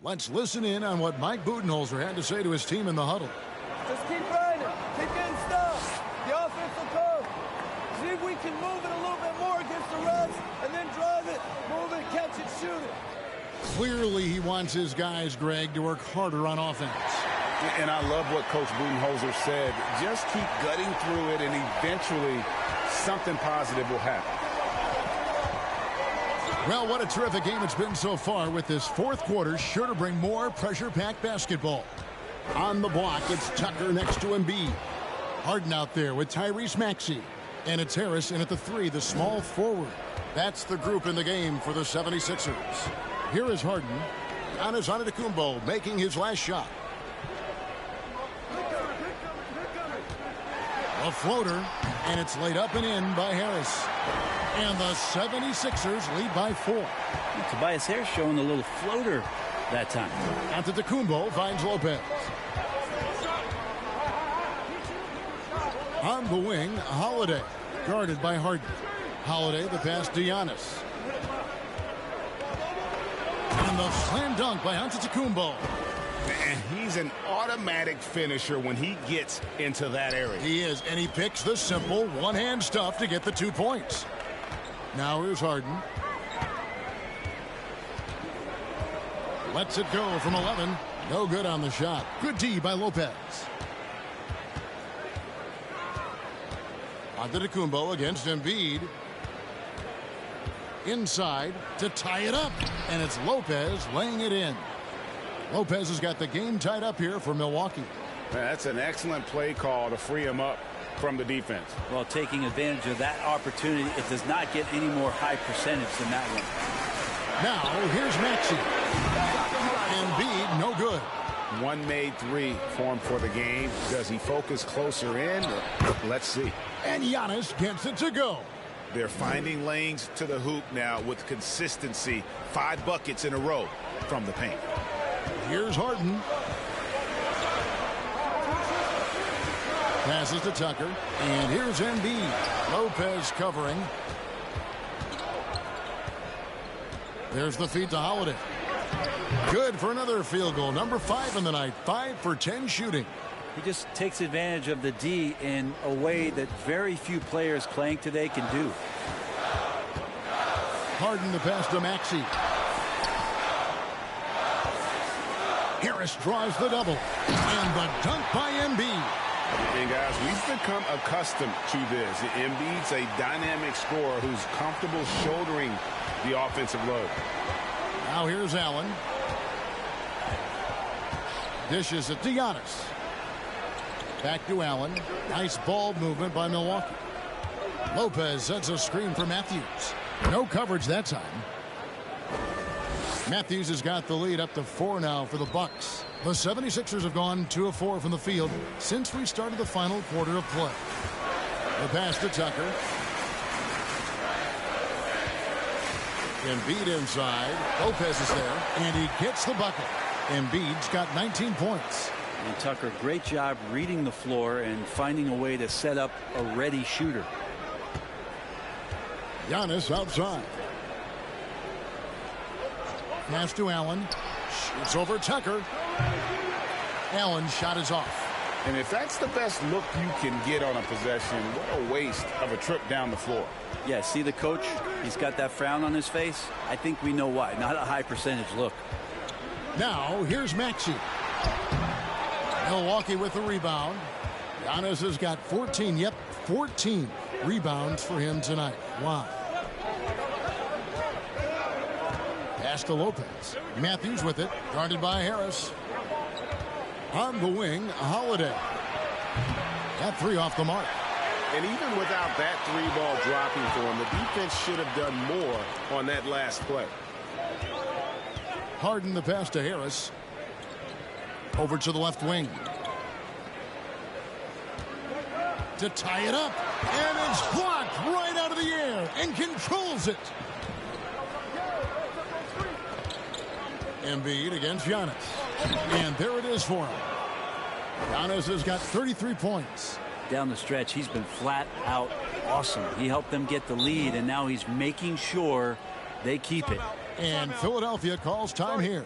Let's listen in on what Mike Budenholzer had to say to his team in the huddle. Just keep grinding. Keep getting stuff. The offense will come. See if we can move it a little bit more against the refs and then drive it, move it, catch it, shoot it. Clearly he wants his guys, Greg, to work harder on offense. And I love what Coach Budenholzer said. Just keep gutting through it, and eventually something positive will happen. Well, what a terrific game it's been so far, with this fourth quarter sure to bring more pressure-packed basketball. On the block, it's Tucker next to Embiid. Harden out there with Tyrese Maxey. And it's Harris in at the 3, the small forward. That's the group in the game for the 76ers. Here is Harden. Giannis Antetokounmpo making his last shot. A floater, and it's laid up and in by Harris. And the 76ers lead by 4. Tobias Harris showing a little floater that time. Antetokounmpo finds Lopez. On the wing, Holiday, guarded by Harden. Holiday, the pass to Giannis. And the slam dunk by Antetokounmpo. And he's an automatic finisher when he gets into that area. He is, and he picks the simple one-hand stuff to get the 2 points. Now here's Harden. Lets it go from 11. No good on the shot. Good D by Lopez. Antetokounmpo against Embiid. Inside to tie it up. And it's Lopez laying it in. Lopez has got the game tied up here for Milwaukee. That's an excellent play call to free him up from the defense. Well, taking advantage of that opportunity, it does not get any more high percentage than that one. Now, here's Maxey. Embiid, no good. One made 3 for him for the game. Does he focus closer in? Let's see. And Giannis gets it to go. They're finding lanes to the hoop now with consistency. 5 buckets in a row from the paint. Here's Harden. Passes to Tucker. And here's Embiid. Lopez covering. There's the feed to Holiday. Good for another field goal. Number 5 in the night. 5 for 10 shooting. He just takes advantage of the D in a way that very few players playing today can do. Harden the pass to Maxey. Harris draws the double. And the dunk by Embiid. And guys, we've become accustomed to this. Embiid's a dynamic scorer who's comfortable shouldering the offensive load. Now here's Allen. Dishes it to Giannis. Back to Allen. Nice ball movement by Milwaukee. Lopez sets a screen for Matthews. No coverage that time. Matthews has got the lead up to 4 now for the Bucks. The 76ers have gone 2 of 4 from the field since we started the final quarter of play. The pass to Tucker. Embiid inside. Lopez is there, and he gets the bucket. Embiid's got 19 points. And Tucker, great job reading the floor and finding a way to set up a ready shooter. Giannis outside. Pass to Allen. Shoots over Tucker. Allen's shot is off. And if that's the best look you can get on a possession, what a waste of a trip down the floor. Yeah, see the coach? He's got that frown on his face. I think we know why. Not a high percentage look. Now, here's Maxey. Milwaukee with the rebound. Giannis has got 14. Yep, 14 rebounds for him tonight. Wow. Pass to Lopez. Matthews with it. Guarded by Harris. On the wing, Holiday. Got 3 off the mark. And even without that 3-ball dropping for him, the defense should have done more on that last play. Harden the pass to Harris. Over to the left wing. To tie it up. And it's blocked right out of the air and controls it. Embiid against Giannis. And there it is for him. Giannis has got 33 points. Down the stretch, he's been flat out awesome. He helped them get the lead, and now he's making sure they keep it. And Philadelphia calls time here.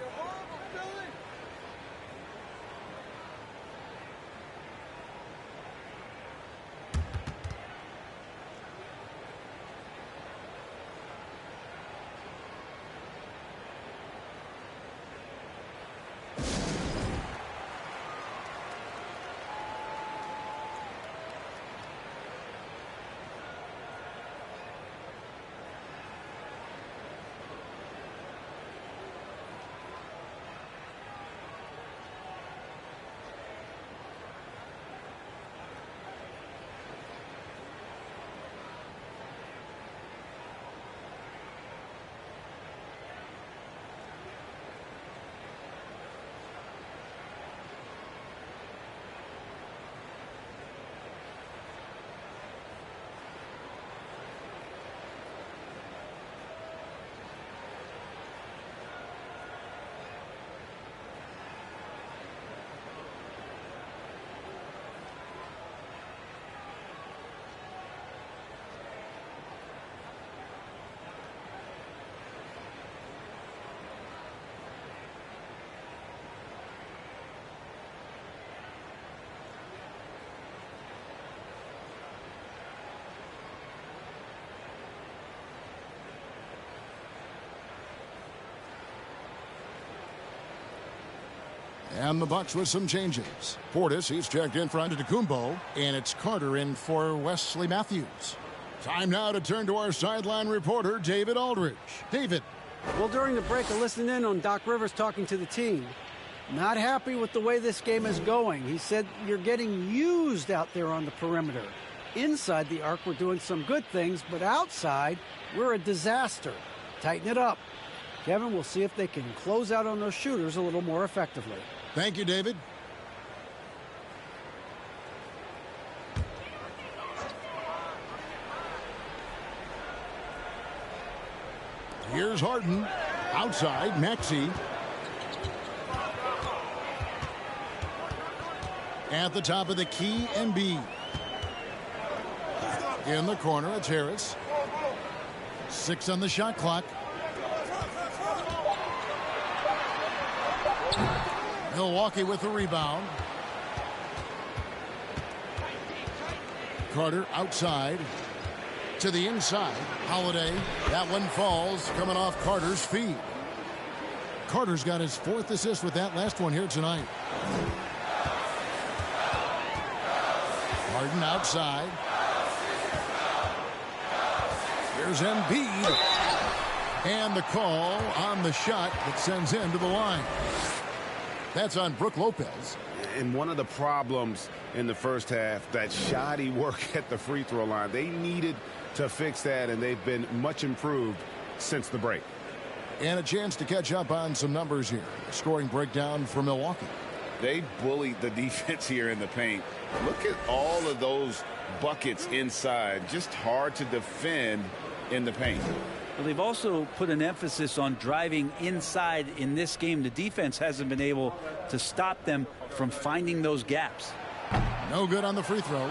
And the Bucks with some changes. Portis, he's checked in for Antetokounmpo, and it's Carter in for Wesley Matthews. Time now to turn to our sideline reporter, David Aldridge. David. Well, during the break, I listened in on Doc Rivers talking to the team. Not happy with the way this game is going. He said, you're getting used out there on the perimeter. Inside the arc, we're doing some good things, but outside, we're a disaster. Tighten it up. Kevin, we'll see if they can close out on those shooters a little more effectively. Thank you, David. Here's Harden. Outside, Maxey. At the top of the key, Embiid. In the corner, it's Harris. 6 on the shot clock. Milwaukee with the rebound. Carter outside. To the inside. Holiday. That one falls, coming off Carter's feet. Carter's got his 4th assist with that last one here tonight. Harden outside. Here's Embiid. And the call on the shot that sends him to the line. That's on Brook Lopez. And one of the problems in the first half, that shoddy work at the free throw line. They needed to fix that, and they've been much improved since the break. And a chance to catch up on some numbers here. Scoring breakdown for Milwaukee. They bullied the defense here in the paint. Look at all of those buckets inside. Just hard to defend in the paint. Well, they've also put an emphasis on driving inside in this game. The defense hasn't been able to stop them from finding those gaps. No good on the free throw.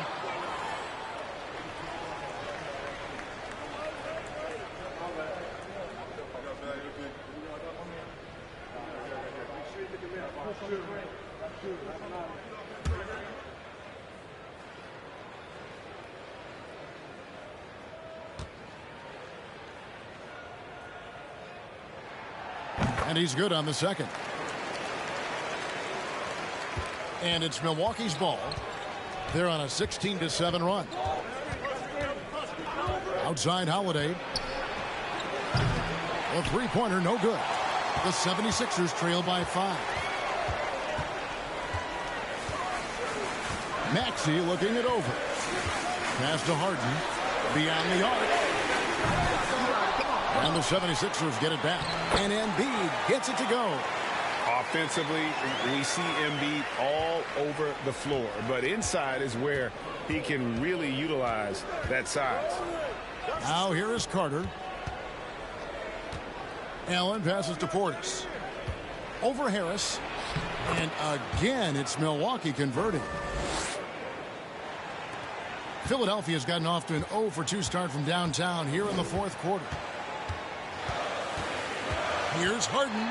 And he's good on the second. And it's Milwaukee's ball. They're on a 16-7 run. Outside Holiday. A three-pointer, no good. The 76ers trail by 5. Maxey looking it over. Pass to Harden. Beyond the arc. And the 76ers get it back. And Embiid gets it to go. Offensively, we see Embiid all over the floor. But inside is where he can really utilize that size. Now here is Carter. Allen passes to Portis. Over Harris. And again, it's Milwaukee converting. Philadelphia's gotten off to an 0-for-2 start from downtown here in the 4th quarter. Here's Harden.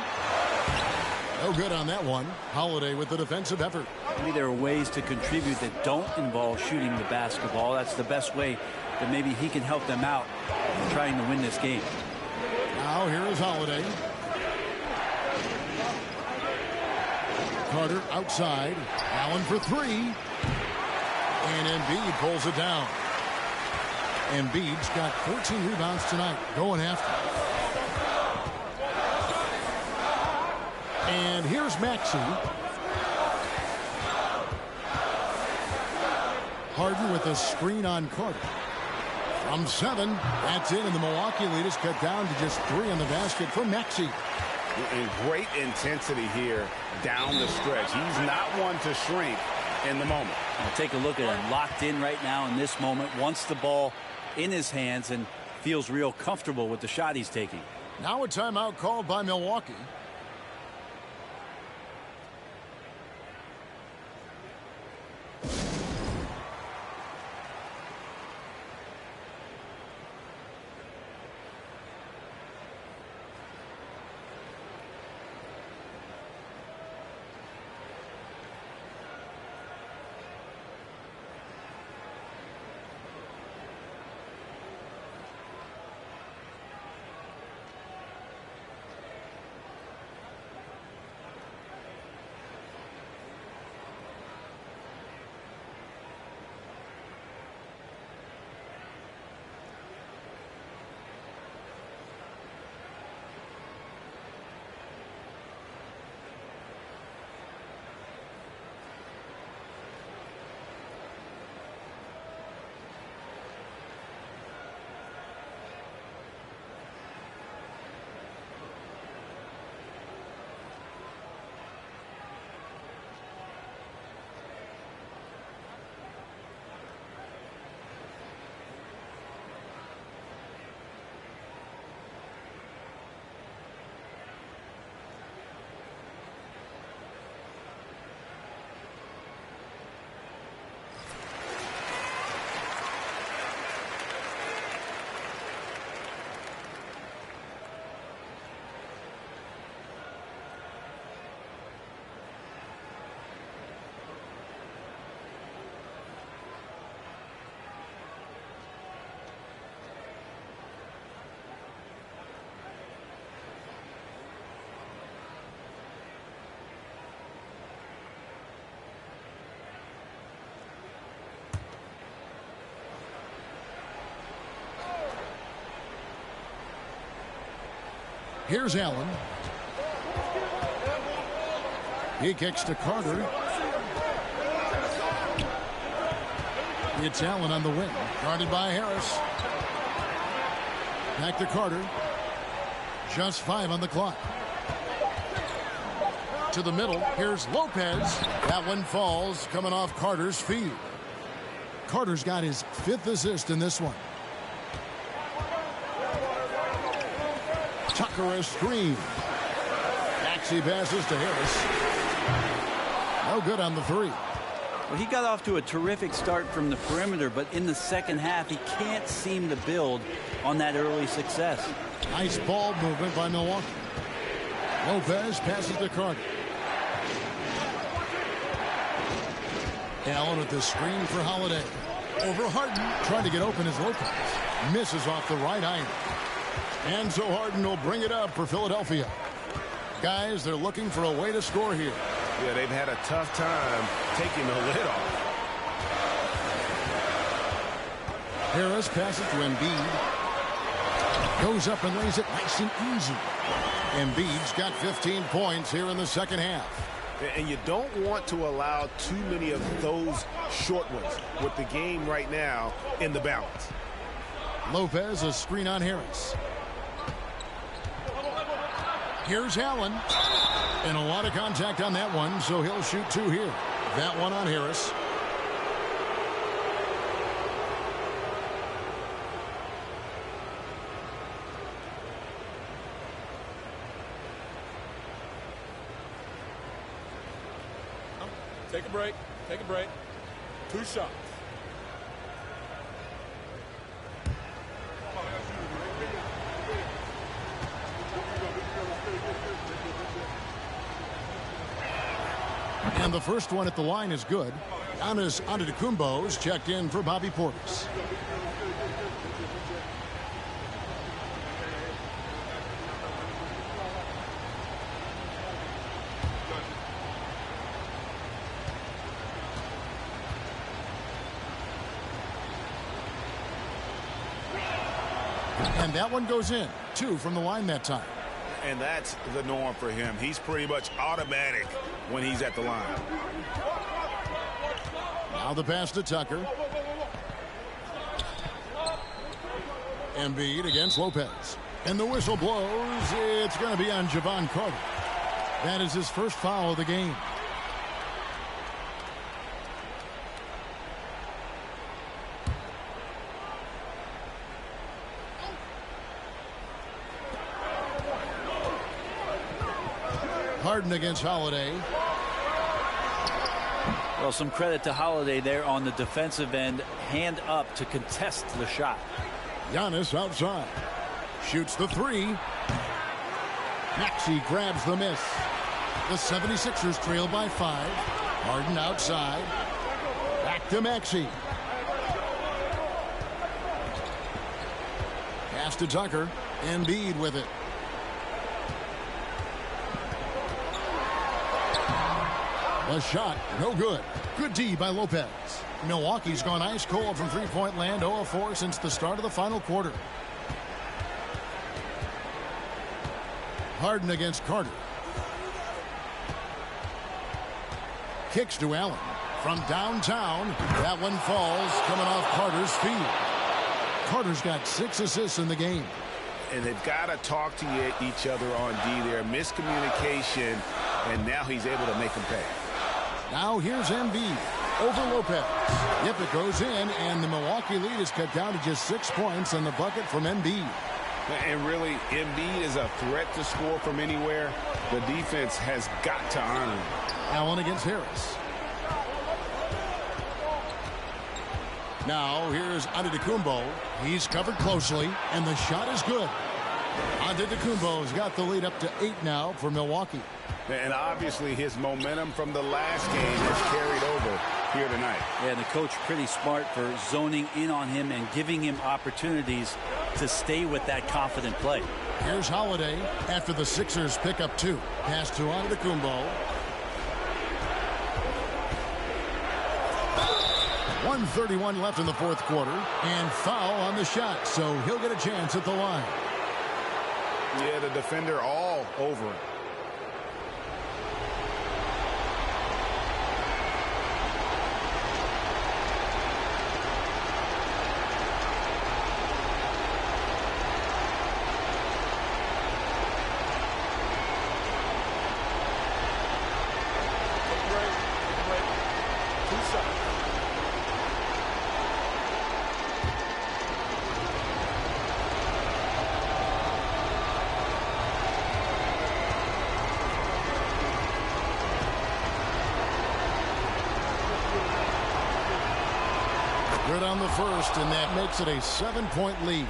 No good on that one. Holiday with the defensive effort. Maybe there are ways to contribute that don't involve shooting the basketball. That's the best way that maybe he can help them out in trying to win this game. Now here is Holiday. Carter outside. Allen for 3. And Embiid pulls it down. Embiid's got 14 rebounds tonight. Going after. And here's Maxey. Harden with a screen on Carter. From 7, that's in, and the Milwaukee lead is cut down to just 3 on the basket from Maxey. And great intensity here down the stretch. He's not one to shrink in the moment. Now take a look at him, locked in right now in this moment, wants the ball in his hands and feels real comfortable with the shot he's taking. Now a timeout called by Milwaukee. Here's Allen. He kicks to Carter. It's Allen on the wing. Guarded by Harris. Back to Carter. Just 5 on the clock. To the middle. Here's Lopez. That one falls coming off Carter's feet. Carter's got his 5th assist in this one. Tucker a screen. Maxey passes to Harris. No good on the 3. Well, he got off to a terrific start from the perimeter, but in the second half, he can't seem to build on that early success. Nice ball movement by Milwaukee. Lopez passes to Carter. Allen with the screen for Holiday. Over Harden. Trying to get open as Lopez. Misses off the right iron. And so Harden will bring it up for Philadelphia. Guys, they're looking for a way to score here. Yeah, they've had a tough time taking the lid off. Harris passes to Embiid. Goes up and lays it nice and easy. Embiid's got 15 points here in the second half. And you don't want to allow too many of those short ones with the game right now in the balance. Lopez, a screen on Harris. Here's Allen. And a lot of contact on that one, so he'll shoot 2 here. That one on Harris. Take a break. Take a break. 2 shots. And the first one at the line is good. Giannis Antetokounmpo's checked in for Bobby Portis. And that one goes in. 2 from the line that time. And that's the norm for him. He's pretty much automatic when he's at the line. Now the pass to Tucker. Embiid against Lopez. And the whistle blows. It's going to be on Javon Carter. That is his first foul of the game. Harden against Holiday. Well, some credit to Holiday there on the defensive end. Hand up to contest the shot. Giannis outside. Shoots the 3. Maxey grabs the miss. The 76ers trail by 5. Harden outside. Back to Maxey. Pass to Tucker. Embiid with it. A shot, no good. Good D by Lopez. Milwaukee's gone ice cold from three-point land, 0 of 4 since the start of the final quarter. Harden against Carter. Kicks to Allen. From downtown, that one falls, coming off Carter's feet. Carter's got 6 assists in the game. And they've got to talk to each other on D there. Miscommunication, and now he's able to make them pay. Now here's Embiid over Lopez. Yep, it goes in, and the Milwaukee lead is cut down to just 6 points on the bucket from Embiid. And really, Embiid is a threat to score from anywhere. The defense has got to honor him. Allen against Harris. Now here's Antetokounmpo. He's covered closely, and the shot is good. Antetokounmpo's got the lead up to 8 now for Milwaukee. And obviously his momentum from the last game has carried over here tonight. Yeah, and the coach pretty smart for zoning in on him and giving him opportunities to stay with that confident play. Here's Holiday after the Sixers pick up 2. Pass to Antetokounmpo. 1:31 left in the fourth quarter, and foul on the shot, so he'll get a chance at the line. Yeah, the defender all over him. Good on the first, and that makes it a 7-point lead.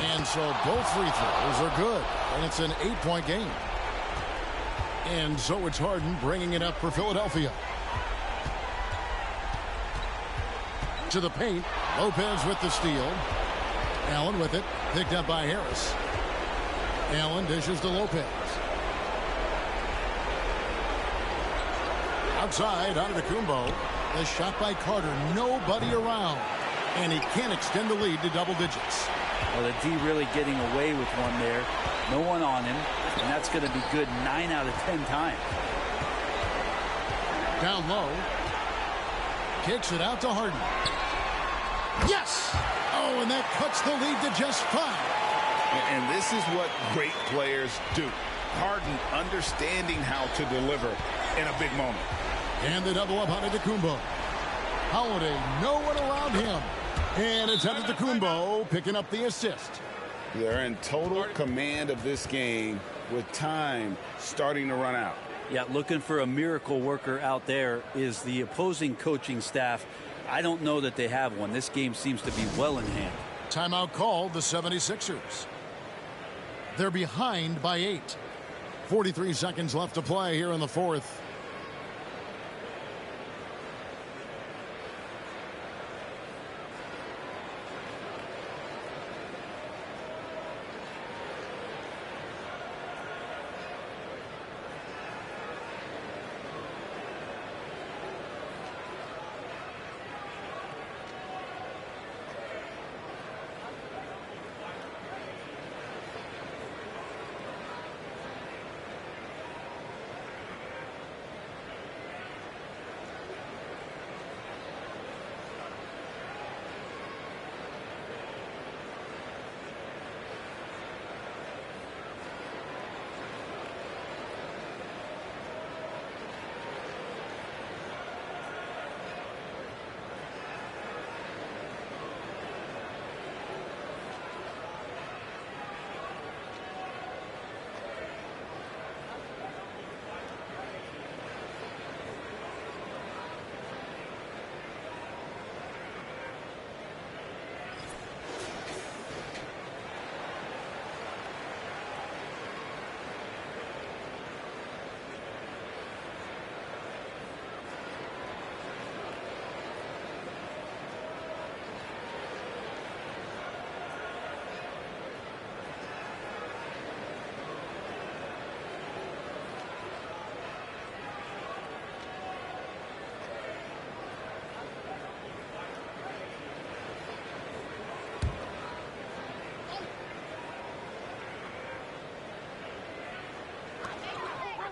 And so both free throws are good, and it's an 8-point game. And so it's Harden bringing it up for Philadelphia. To the paint, Lopez with the steal. Allen with it, picked up by Harris. Allen dishes to Lopez. Outside, Antetokounmpo. The shot by Carter, nobody around. And he can't extend the lead to double digits. Well, the D really getting away with one there. No one on him, and that's going to be good 9 out of 10 times. Down low. Kicks it out to Harden. Yes! Oh, and that cuts the lead to just 5. And this is what great players do. Harden understanding how to deliver in a big moment. And the double up on Antetokounmpo. Holiday, no one around him. And it's Antetokounmpo picking up the assist. They're in total command of this game with time starting to run out. Yeah, looking for a miracle worker out there is the opposing coaching staff. I don't know that they have one. This game seems to be well in hand. Timeout called the 76ers. They're behind by 8. 43 seconds left to play here in the fourth.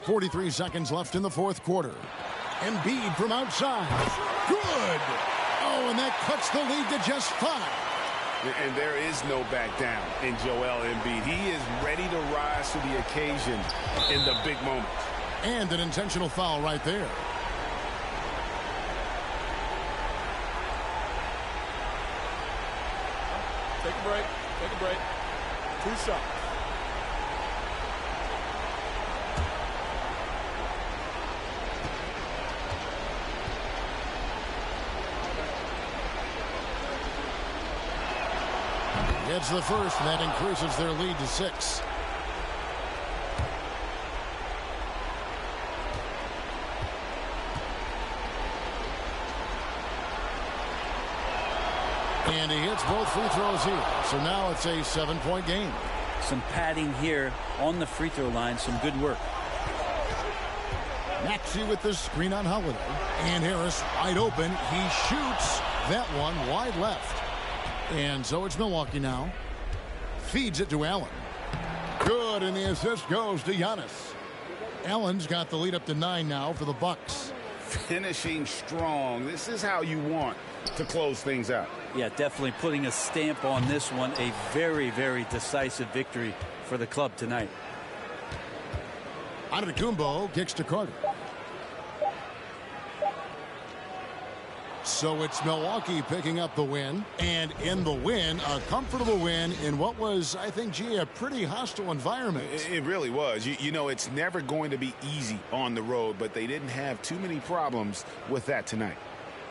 .43 seconds left in the fourth quarter. Embiid from outside. Good! Oh, and that cuts the lead to just 5. And there is no back down in Joel Embiid. He is ready to rise to the occasion in the big moments. And an intentional foul right there. Take a break. Take a break. 2 shots. Gets the first, and that increases their lead to 6. And he hits both free throws here. So now it's a 7-point game. Some padding here on the free throw line. Some good work. Maxey with the screen on Holiday. And Harris wide open. He shoots that one wide left. And so it's Milwaukee now. Feeds it to Allen. Good, and the assist goes to Giannis. Allen's got the lead up to 9 now for the Bucks. Finishing strong. This is how you want to close things out. Yeah, definitely putting a stamp on this one. A very, very decisive victory for the club tonight. Antetokounmpo kicks to Carter. So it's Milwaukee picking up the win, and in the win, a comfortable win in what was, I think, G, a pretty hostile environment. It really was. You know, it's never going to be easy on the road, but they didn't have too many problems with that tonight.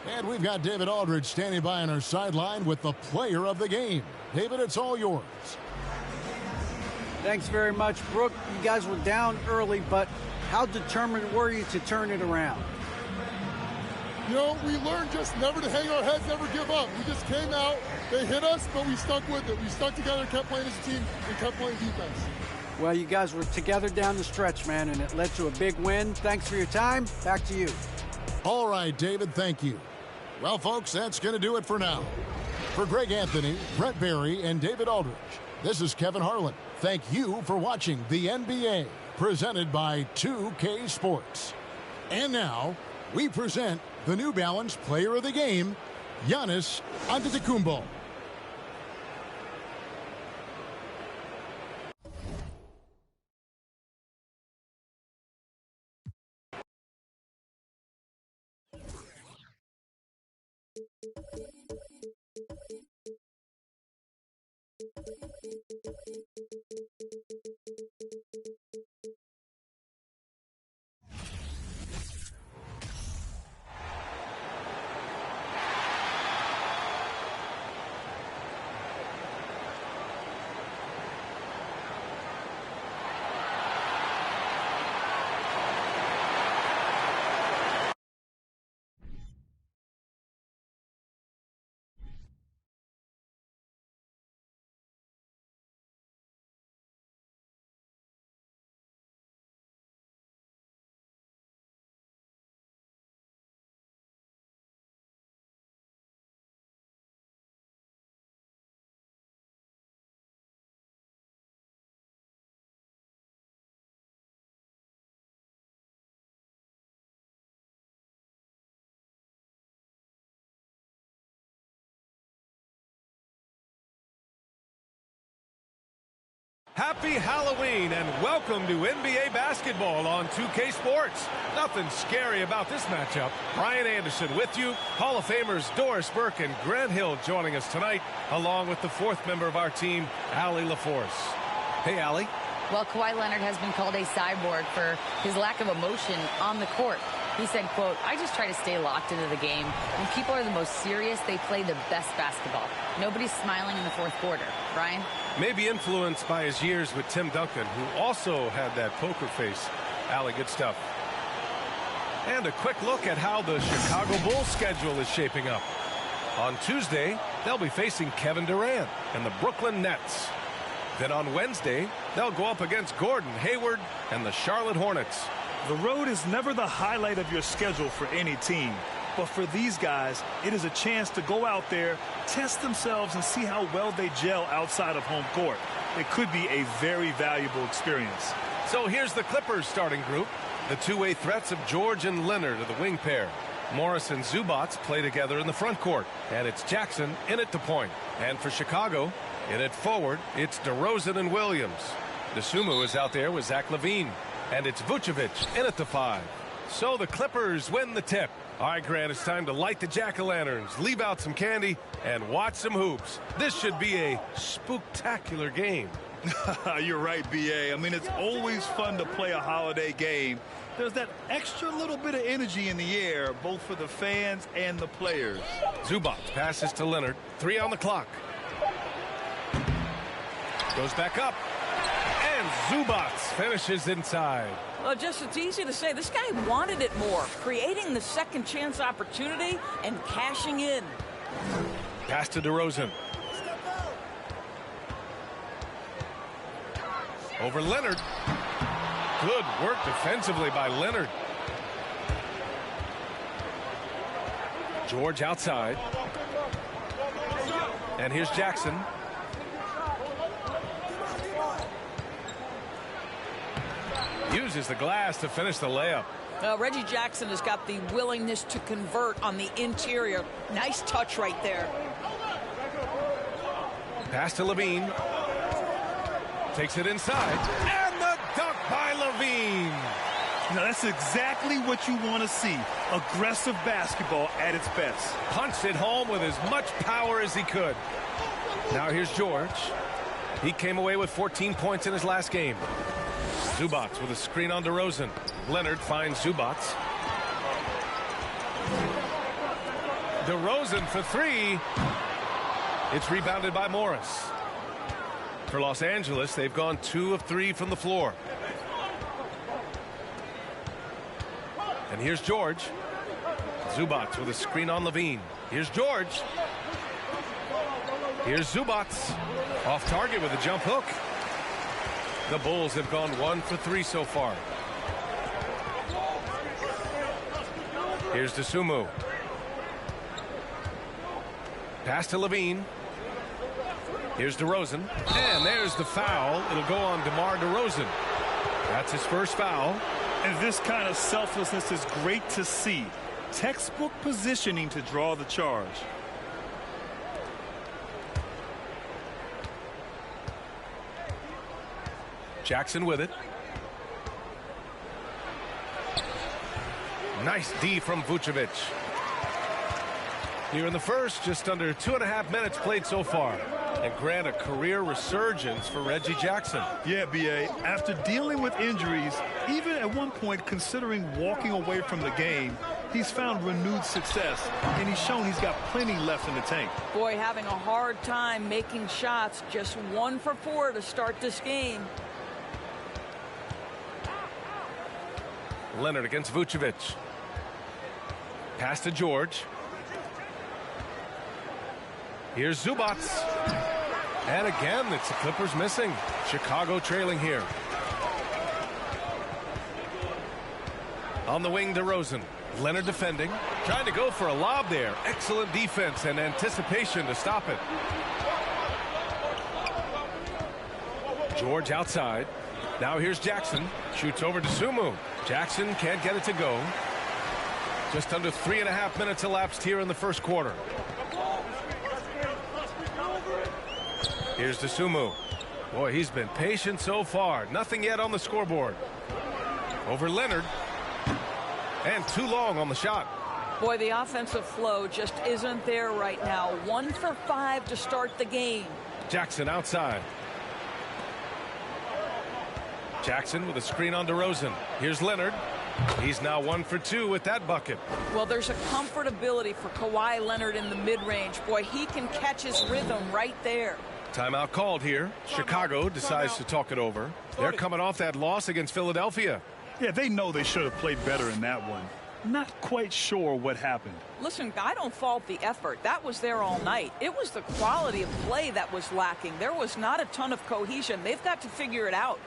And we've got David Aldridge standing by on our sideline with the player of the game. David, it's all yours. Thanks very much, Brooke. You guys were down early, but how determined were you to turn it around? You know, we learned just never to hang our heads, never give up. We just came out, they hit us, but we stuck with it. We stuck together, kept playing as a team, and kept playing defense. Well, you guys were together down the stretch, man, and it led to a big win. Thanks for your time. Back to you. All right, David, thank you. Well, folks, that's going to do it for now. For Greg Anthony, Brett Barry, and David Aldridge, this is Kevin Harlan. Thank you for watching the NBA, presented by 2K Sports. And now, we present the New Balance Player of the Game, Giannis Antetokounmpo. Happy Halloween and welcome to NBA basketball on 2K Sports. Nothing scary about this matchup. Brian Anderson with you. Hall of Famers Doris Burke and Grant Hill joining us tonight, along with the fourth member of our team, Allie LaForce. Hey, Allie. Well, Kawhi Leonard has been called a cyborg for his lack of emotion on the court. He said, quote, "I just try to stay locked into the game. When people are the most serious, they play the best basketball. Nobody's smiling in the fourth quarter." Brian? Maybe influenced by his years with Tim Duncan, who also had that poker face. Allie, good stuff. And a quick look at how the Chicago Bulls schedule is shaping up. On Tuesday, they'll be facing Kevin Durant and the Brooklyn Nets. Then on Wednesday, they'll go up against Gordon Hayward and the Charlotte Hornets. The road is never the highlight of your schedule for any team. But for these guys, it is a chance to go out there, test themselves, and see how well they gel outside of home court. It could be a very valuable experience. So here's the Clippers starting group. The two-way threats of George and Leonard are the wing pair. Morris and Zubats play together in the front court. And it's Jackson in at the point. And for Chicago, in at forward, it's DeRozan and Williams. DeSumo is out there with Zach LaVine. And it's Vucevic in at the 5. So the Clippers win the tip. All right, Grant, it's time to light the jack-o'-lanterns, leave out some candy, and watch some hoops. This should be a spooktacular game. You're right, B.A. I mean, it's always fun to play a holiday game. There's that extra little bit of energy in the air, both for the fans and the players. Zubats passes to Leonard. 3 on the clock. Goes back up. And Zubats finishes inside. Well, just it's easy to say. This guy wanted it more, creating the second chance opportunity and cashing in. Pass to DeRozan. Over Leonard. Good work defensively by Leonard. George outside. And here's Jackson. Uses the glass to finish the layup. Reggie Jackson has got the willingness to convert on the interior. Nice touch right there. Pass to Levine. Takes it inside. And the dunk by Levine. Now that's exactly what you want to see. Aggressive basketball at its best. Punched it home with as much power as he could. Now here's George. He came away with 14 points in his last game. Zubats with a screen on DeRozan. Leonard finds Zubats. DeRozan for three. It's rebounded by Morris. For Los Angeles, they've gone 2 of 3 from the floor. And here's George. Zubats with a screen on Levine. Here's George. Here's Zubats. Off target with a jump hook. The Bulls have gone 1 for 3 so far. Here's DeSumo. Pass to Levine. Here's DeRozan. And there's the foul. It'll go on DeMar DeRozan. That's his first foul. And this kind of selflessness is great to see. Textbook positioning to draw the charge. Jackson with it. Nice D from Vucevic. Here in the first, just under 2.5 minutes played so far. And grant a career resurgence for Reggie Jackson. Yeah, B.A. After dealing with injuries, even at one point considering walking away from the game, he's found renewed success, and he's shown he's got plenty left in the tank. Boy, having a hard time making shots. Just 1 for 4 to start this game. Leonard against Vucevic. Pass to George. Here's Zubats. And again, it's the Clippers missing. Chicago trailing here. On the wing, DeRozan. Leonard defending. Trying to go for a lob there. Excellent defense and anticipation to stop it. George outside. Now here's Jackson. Shoots over to Sumu. Jackson can't get it to go. Just under 3.5 minutes elapsed here in the first quarter. Here's DeSumo. Boy, he's been patient so far. Nothing yet on the scoreboard. Over Leonard. And too long on the shot. Boy, the offensive flow just isn't there right now. 1 for 5 to start the game. Jackson outside. Jackson with a screen on DeRozan. Here's Leonard. He's now 1 for 2 with that bucket. Well, there's a comfortability for Kawhi Leonard in the mid-range. Boy, he can catch his rhythm right there. Timeout called here. Chicago decides to talk it over. They're coming off that loss against Philadelphia. Yeah, they know they should have played better in that one. Not quite sure what happened. Listen, I don't fault the effort. That was there all night. It was the quality of play that was lacking. There was not a ton of cohesion. They've got to figure it out.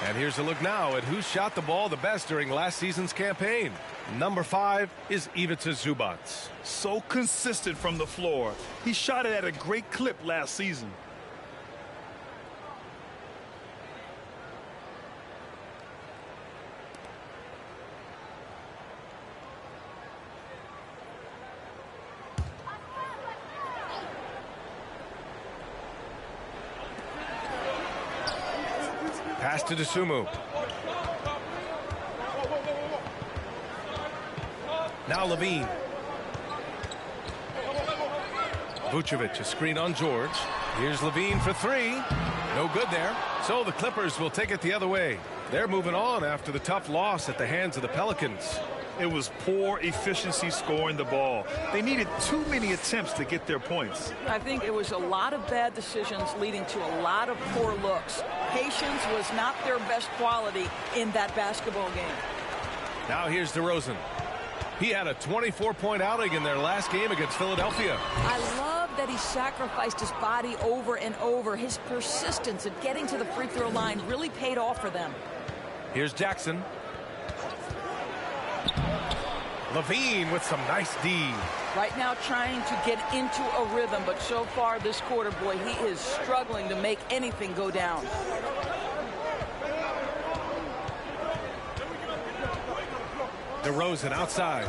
And here's a look now at who shot the ball the best during last season's campaign. Number 5 is Ivica Zubac. So consistent from the floor. He shot it at a great clip last season. Pass to Dosunmu. Now Levine. Vucevic, a screen on George. Here's Levine for 3. No good there. So the Clippers will take it the other way. They're moving on after the tough loss at the hands of the Pelicans. It was poor efficiency scoring the ball. They needed too many attempts to get their points. I think it was a lot of bad decisions leading to a lot of poor looks. Patience was not their best quality in that basketball game. Now here's DeRozan. He had a 24-point outing in their last game against Philadelphia. I love that he sacrificed his body over and over. His persistence at getting to the free throw line really paid off for them. Here's Jackson. Levine with some nice D. Right now trying to get into a rhythm, but so far this quarter, boy, he is struggling to make anything go down. DeRozan outside.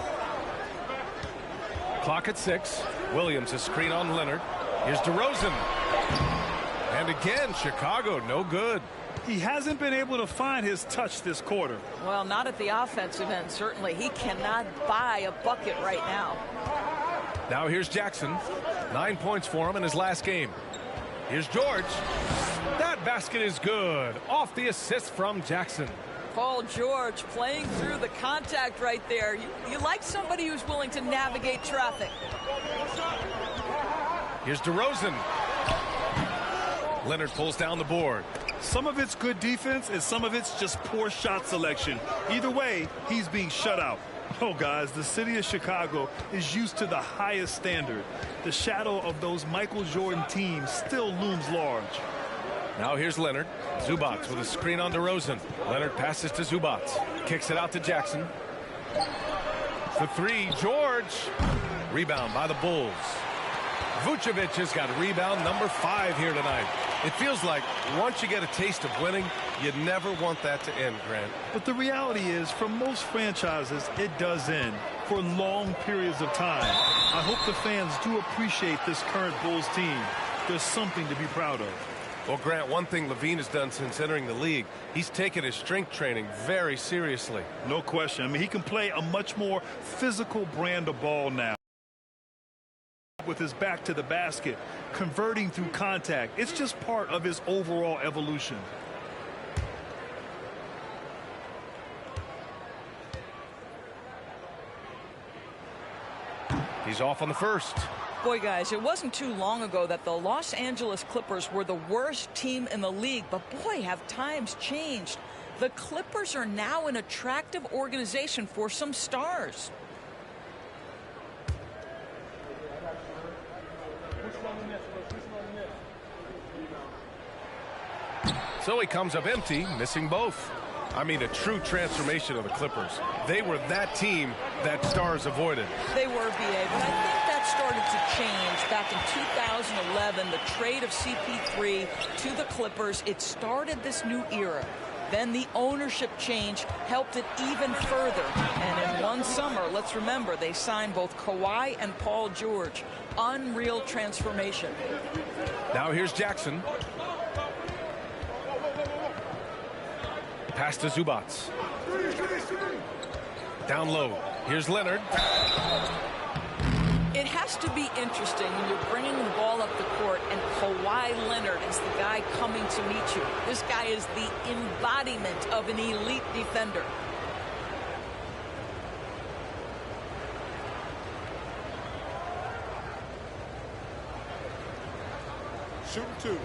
Clock at 6. Williams a screen on Leonard. Here's DeRozan. And again, Chicago no good. He hasn't been able to find his touch this quarter. Well, not at the offensive end, certainly. He cannot buy a bucket right now. Now here's Jackson. 9 points for him in his last game. Here's George. That basket is good. Off the assist from Jackson. Paul George playing through the contact right there. You like somebody who's willing to navigate traffic. Here's DeRozan. Leonard pulls down the board. Some of it's good defense and some of it's just poor shot selection. Either way, he's being shut out. Oh, guys, the city of Chicago is used to the highest standard. The shadow of those Michael Jordan teams still looms large. Now here's Leonard. Zubac with a screen on DeRozan. Leonard passes to Zubac. Kicks it out to Jackson. For 3, George. Rebound by the Bulls. Vucevic has got rebound number 5 here tonight. It feels like once you get a taste of winning, you never want that to end, Grant. But the reality is, for most franchises, it does end for long periods of time. I hope the fans do appreciate this current Bulls team. There's something to be proud of. Well, Grant, one thing Levine has done since entering the league, he's taken his strength training very seriously. No question. I mean, he can play a much more physical brand of ball now. With his back to the basket, converting through contact. It's just part of his overall evolution. He's off on the first. Boy, guys, it wasn't too long ago that the Los Angeles Clippers were the worst team in the league, but boy, have times changed. The Clippers are now an attractive organization for some stars. So he comes up empty, missing both. I mean, a true transformation of the Clippers. They were that team that stars avoided. They were, B.A., but I think that started to change back in 2011, the trade of CP3 to the Clippers. It started this new era. Then the ownership change helped it even further. And in one summer, let's remember, they signed both Kawhi and Paul George. Unreal transformation. Now here's Jackson. Pass to Zubac. Down low. Here's Leonard. It has to be interesting when you're bringing the ball up the court and Kawhi Leonard is the guy coming to meet you. This guy is the embodiment of an elite defender. Shooting 2.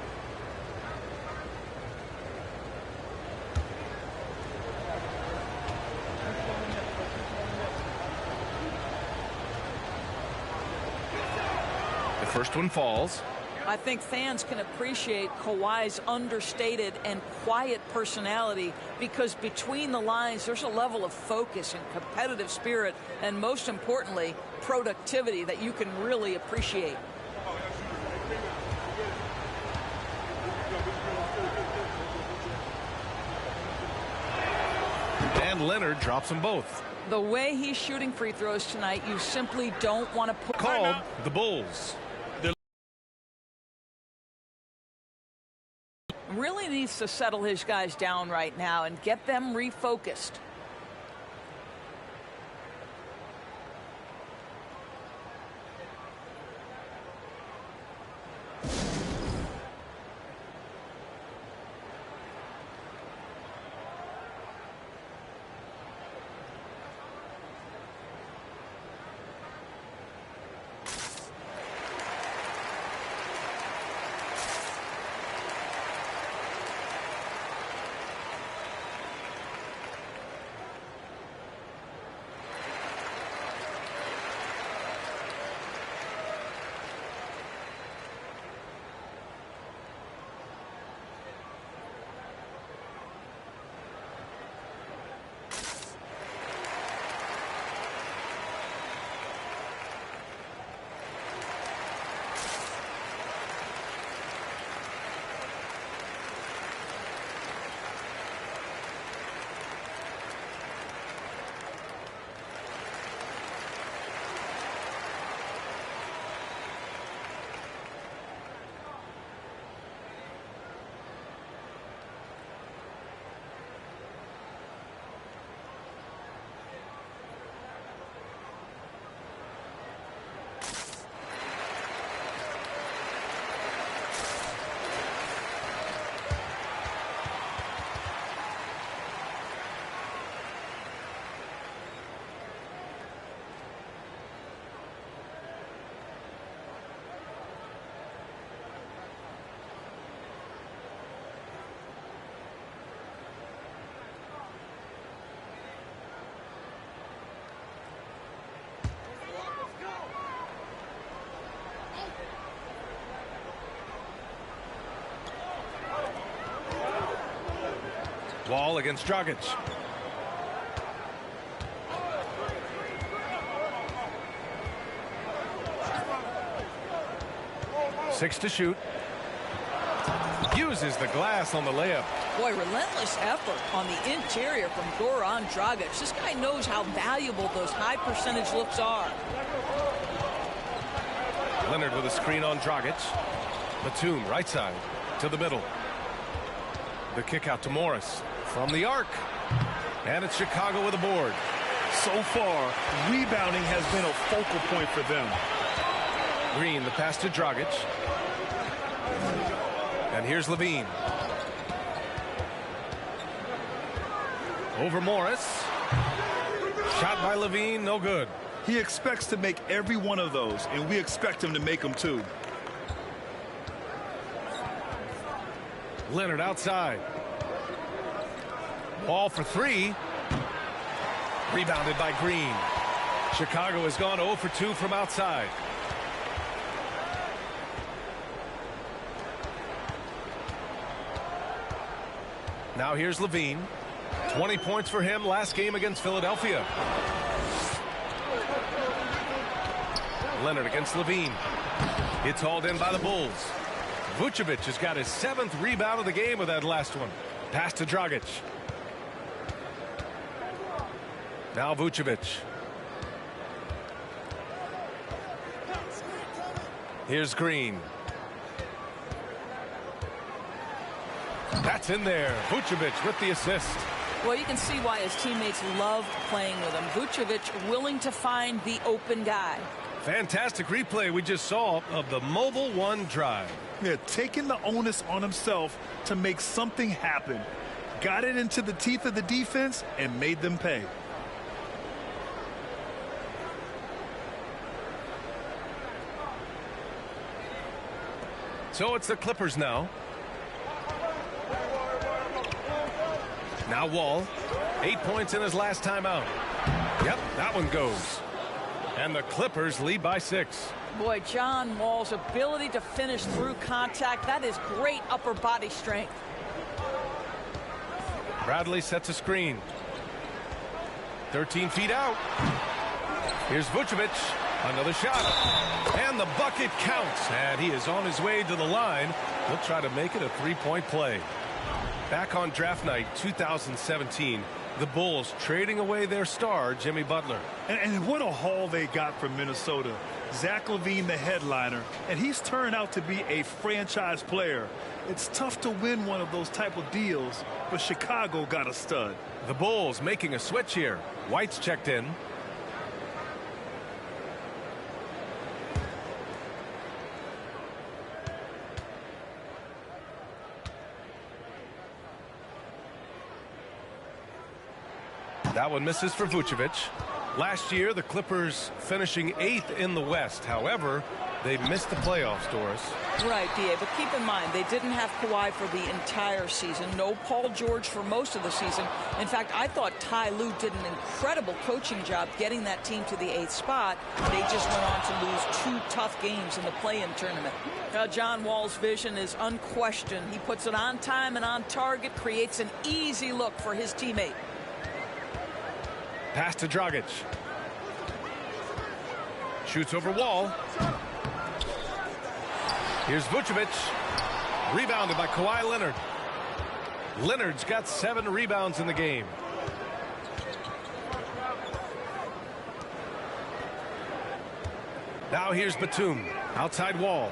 The first one falls. I think fans can appreciate Kawhi's understated and quiet personality because between the lines there's a level of focus and competitive spirit and most importantly productivity that you can really appreciate. And Leonard drops them both. The way he's shooting free throws tonight, you simply don't want to put called the Bulls. Really needs to settle his guys down right now and get them refocused. Wall against Dragic. Six to shoot. Uses the glass on the layup. Boy, relentless effort on the interior from Goran Dragic. This guy knows how valuable those high percentage looks are. Leonard with a screen on Dragic. Batum right side to the middle. The kick out to Morris from the arc. And it's Chicago with a board. So far, rebounding has been a focal point for them. Green, the pass to Dragic. And here's Levine. Over Morris. Shot by Levine, no good. He expects to make every one of those, and we expect him to make them too. Leonard outside. Ball for three. Rebounded by Green. Chicago has gone 0 for 2 from outside. Now here's Levine. 20 points for him last game against Philadelphia. Leonard against Levine. It's hauled in by the Bulls. Vucevic has got his 7th rebound of the game with that last one. Pass to Dragic. Now Vucevic. Here's Green. That's in there. Vucevic with the assist. Well, you can see why his teammates love playing with him. Vucevic willing to find the open guy. Fantastic replay we just saw of the mobile one drive. Yeah, taking the onus on himself to make something happen. Got it into the teeth of the defense and made them pay. So it's the Clippers now. Now Wall. 8 points in his last time out. Yep, that one goes. And the Clippers lead by 6. Boy, John Wall's ability to finish through contact, that is great upper body strength. Bradley sets a screen. 13 feet out. Here's Vucevic. Another shot. And the bucket counts. And he is on his way to the line. He'll try to make it a three-point play. Back on draft night 2017, the Bulls trading away their star, Jimmy Butler. And what a haul they got from Minnesota. Zach LaVine, the headliner, and he's turned out to be a franchise player. It's tough to win one of those type of deals, but Chicago got a stud. The Bulls making a switch here. White's checked in. That one misses for Vucevic. Last year, the Clippers finishing 8th in the West. However, they missed the playoffs, Doris. Right, D.A., but keep in mind, they didn't have Kawhi for the entire season. No Paul George for most of the season. In fact, I thought Ty Lue did an incredible coaching job getting that team to the 8th spot. They just went on to lose 2 tough games in the play-in tournament. John Wall's vision is unquestioned. He puts it on time and on target, creates an easy look for his teammate. Pass to Dragic. Shoots over Wall. Here's Vucevic. Rebounded by Kawhi Leonard. Leonard's got 7 rebounds in the game. Now here's Batum. Outside Wall.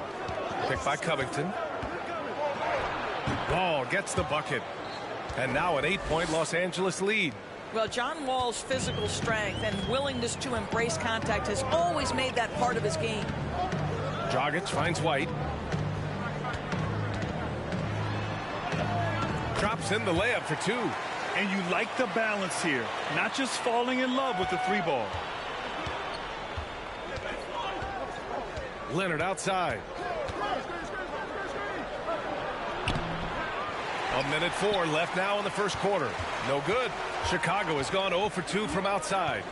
Picked by Covington. Wall gets the bucket. And now an 8-point Los Angeles lead. Well, John Wall's physical strength and willingness to embrace contact has always made that part of his game. Dragic finds White. Drops in the layup for 2. And you like the balance here. Not just falling in love with the 3-ball. Leonard outside. A minute 4 left now in the first quarter. No good. Chicago has gone 0 for 2 from outside.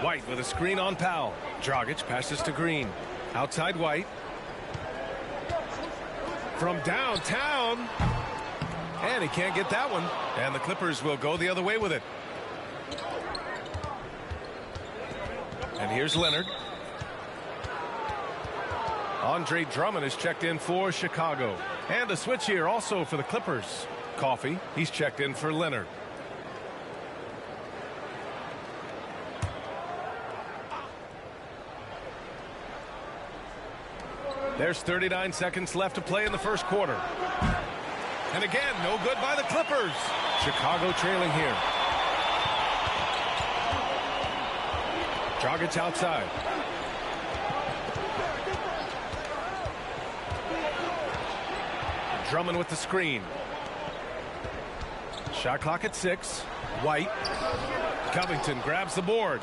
White with a screen on Powell. Dragic passes to Green. Outside White. From downtown. And he can't get that one. And the Clippers will go the other way with it. And here's Leonard. Andre Drummond is checked in for Chicago. And a switch here also for the Clippers. Coffey, he's checked in for Leonard. There's 39 seconds left to play in the first quarter. And again, no good by the Clippers. Chicago trailing here. Dragic outside. Drummond with the screen. Shot clock at 6. White. Covington grabs the board.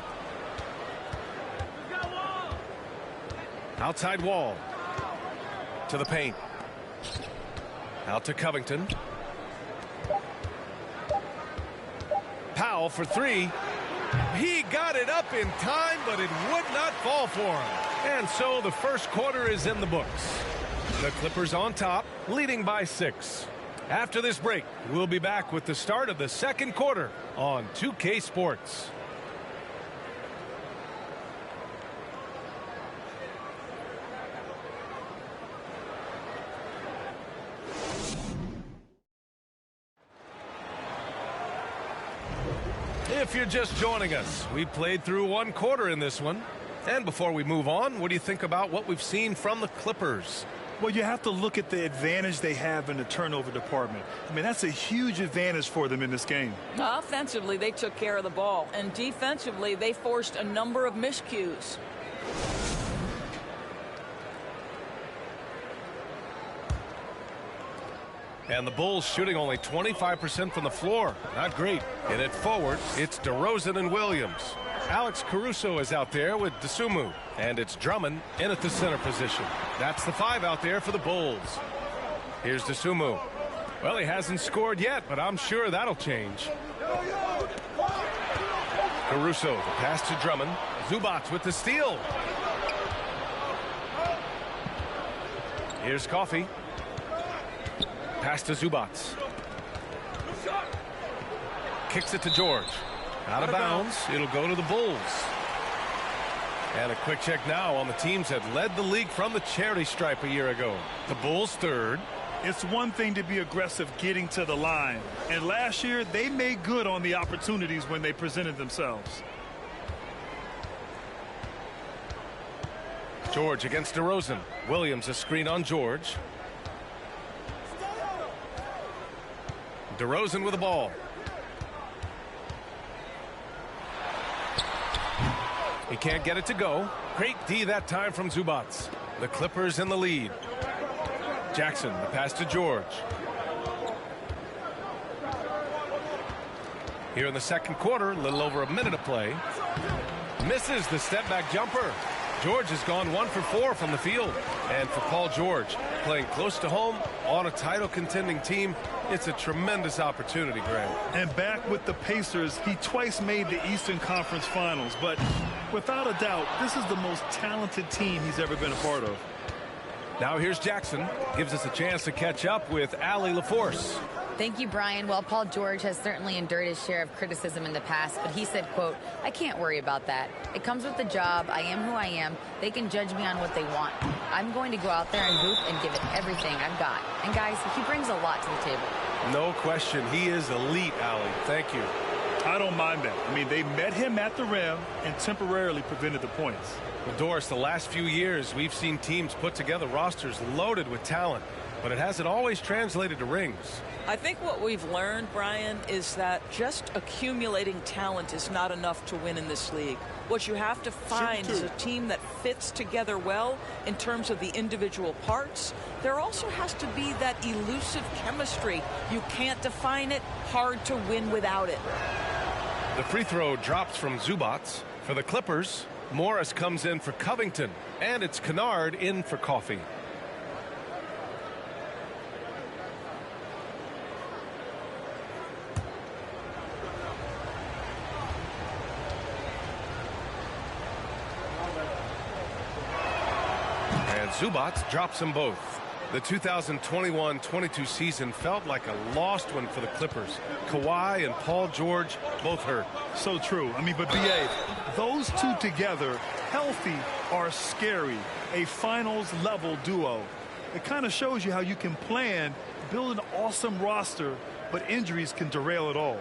Outside Wall. To the paint. Out to Covington. Powell for 3. He got it up in time, but it would not fall for him. And so the first quarter is in the books. The Clippers on top, leading by 6. After this break, we'll be back with the start of the second quarter on 2K Sports. If you're just joining us, we played through one quarter in this one. And before we move on, what do you think about what we've seen from the Clippers? Well, you have to look at the advantage they have in the turnover department. I mean, that's a huge advantage for them in this game. Offensively, they took care of the ball. And defensively, they forced a number of miscues. And the Bulls shooting only 25% from the floor. Not great. In it forward, it's DeRozan and Williams. Alex Caruso is out there with Dosunmu. And it's Drummond in at the center position. That's the 5 out there for the Bulls. Here's Dosunmu. Well, he hasn't scored yet, but I'm sure that'll change. Caruso, the pass to Drummond. Zubac with the steal. Here's Coffey. Pass to Zubac. Kicks it to George. Out of bounds. It'll go to the Bulls. And a quick check now on the teams that led the league from the charity stripe a year ago. The Bulls third. It's one thing to be aggressive getting to the line. And last year, they made good on the opportunities when they presented themselves. George against DeRozan. Williams a screen on George. DeRozan with the ball. He can't get it to go. Great D that time from Zubac. The Clippers in the lead. Jackson, the pass to George. Here in the second quarter, a little over a minute of play. Misses the step back jumper. George has gone 1 for 4 from the field. And for Paul George, playing close to home on a title contending team, it's a tremendous opportunity, Greg. And back with the Pacers, he twice made the Eastern Conference Finals. But without a doubt, this is the most talented team he's ever been a part of. Now here's Jackson. Gives us a chance to catch up with Allie LaForce. Thank you, Brian. Well, Paul George has certainly endured his share of criticism in the past, but he said, quote, "I can't worry about that. It comes with the job. I am who I am. They can judge me on what they want. I'm going to go out there and hoop and give it everything I've got." And guys, he brings a lot to the table. No question. He is elite, Allie. Thank you. I don't mind that. I mean, they met him at the rim and temporarily prevented the points. Well, Doris, the last few years, we've seen teams put together rosters loaded with talent, but it hasn't always translated to rings. I think what we've learned, Brian, is that just accumulating talent is not enough to win in this league. What you have to find is a team that fits together well in terms of the individual parts. There also has to be that elusive chemistry. You can't define it, hard to win without it. The free throw drops from Zubac. For the Clippers, Morris comes in for Covington, and it's Kennard in for Coffey. And Zubac drops them both. The 2021-22 season felt like a lost one for the Clippers. Kawhi and Paul George both hurt. So true. I mean, but B.A., those two together, healthy, are scary. A finals-level duo. It kind of shows you how you can plan, build an awesome roster, but injuries can derail it all.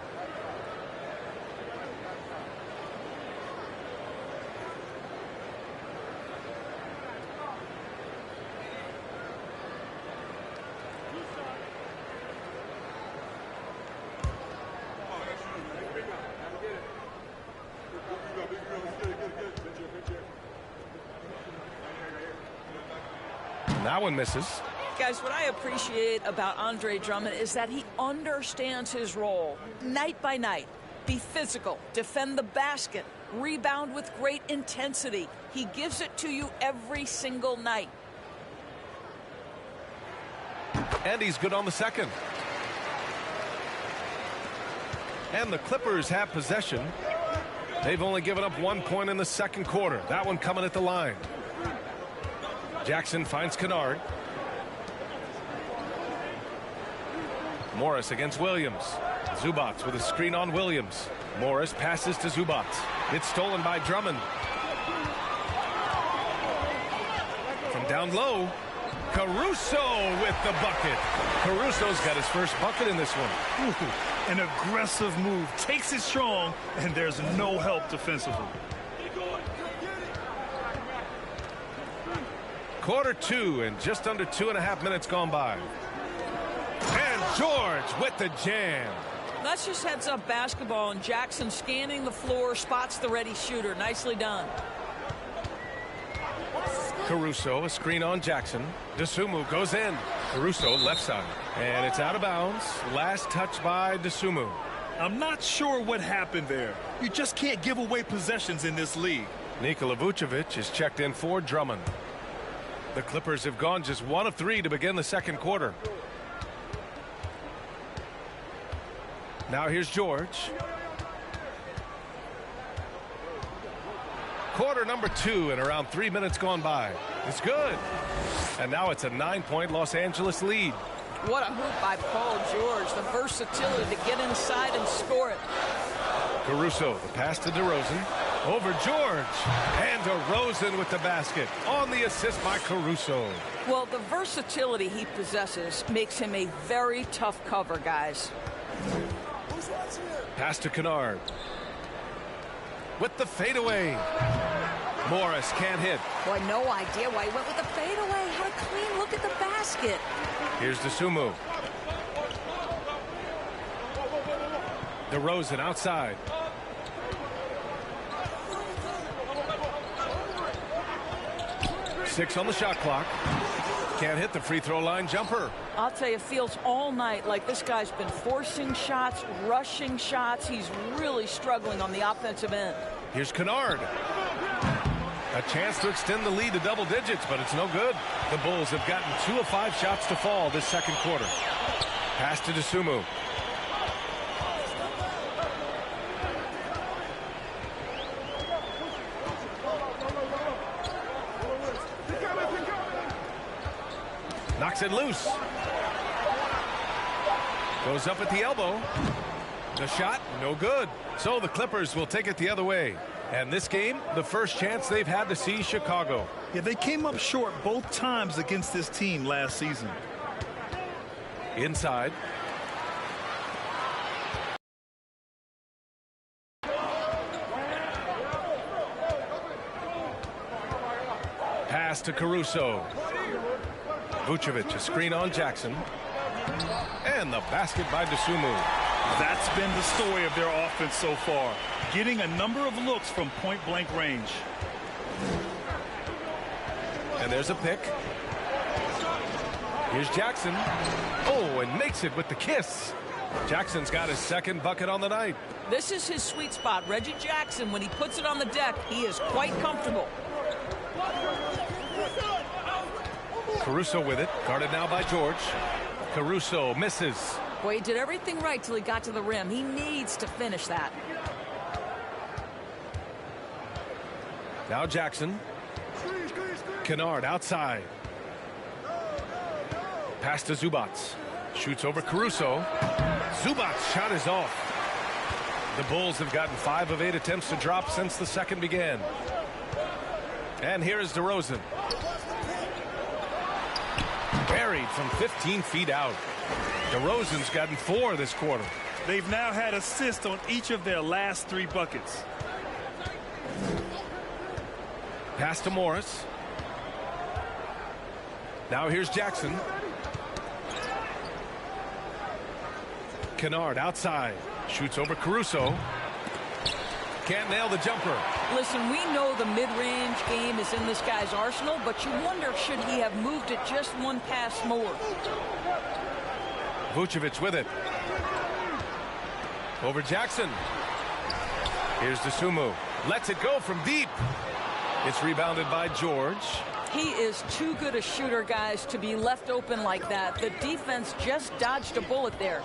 That one misses. Guys, what I appreciate about Andre Drummond is that he understands his role night by night. Be physical, defend the basket, rebound with great intensity. He gives it to you every single night. And he's good on the second. And the Clippers have possession. They've only given up 1 point in the second quarter. That one coming at the line. Jackson finds Kennard. Morris against Williams. Zubac with a screen on Williams. Morris passes to Zubac. It's stolen by Drummond. From down low, Caruso with the bucket. Caruso's got his first bucket in this one. Ooh, an aggressive move. Takes it strong, and there's no help defensively. Quarter two and just under 2.5 minutes gone by. And George with the jam. That's just heads-up basketball, and Jackson scanning the floor, spots the ready shooter. Nicely done. Caruso, a screen on Jackson. DeSumo goes in. Caruso, left side. And it's out of bounds. Last touch by DeSumo. I'm not sure what happened there. You just can't give away possessions in this league. Nikola Vucevic is checked in for Drummond. The Clippers have gone just 1 of 3 to begin the second quarter. Now here's George. Quarter number 2 and around 3 minutes gone by. It's good. And now it's a 9-point Los Angeles lead. What a hoop by Paul George. The versatility to get inside and score it. Caruso, the pass to DeRozan. Over George. And DeRozan with the basket. On the assist by Caruso. Well, the versatility he possesses makes him a very tough cover, guys. Pass to Kennard. With the fadeaway. Morris can't hit. Boy, no idea why he went with the fadeaway. Had a clean look at the basket. Here's DeSumo. DeRozan outside. Six on the shot clock. Can't hit the free throw line jumper. I'll tell you, it feels all night like this guy's been forcing shots, rushing shots. He's really struggling on the offensive end. Here's Kennard. A chance to extend the lead to double digits, but it's no good. The Bulls have gotten 2 of 5 shots to fall this second quarter. Pass to DeSumo. Knocks it loose. Goes up at the elbow. The shot, no good. So the Clippers will take it the other way. And this game, the first chance they've had to see Chicago. Yeah, they came up short both times against this team last season. Inside. Pass to Caruso. Vucevic, a screen on Jackson. And the basket by DeSumo. That's been the story of their offense so far. Getting a number of looks from point-blank range. And there's a pick. Here's Jackson. Oh, and makes it with the kiss. Jackson's got his second bucket on the night. This is his sweet spot. Reggie Jackson, when he puts it on the deck, he is quite comfortable. Caruso with it. Guarded now by George. Caruso misses. Boy, he did everything right till he got to the rim. He needs to finish that. Now Jackson. Kennard outside. Pass to Zubats. Shoots over Caruso. Zubats' shot is off. The Bulls have gotten 5 of 8 attempts to drop since the second began. And here is DeRozan. Buried from 15 feet out. DeRozan's gotten 4 this quarter. They've now had assists on each of their last 3 buckets. Pass to Morris. Now here's Jackson. Kennard outside. Shoots over Caruso. Can't nail the jumper. Listen, we know the mid-range game is in this guy's arsenal, but you wonder, should he have moved it just one pass more? Vucevic with it. Over Jackson. Here's DeSumo. Lets it go from deep. It's rebounded by George. He is too good a shooter, guys, to be left open like that. The defense just dodged a bullet there.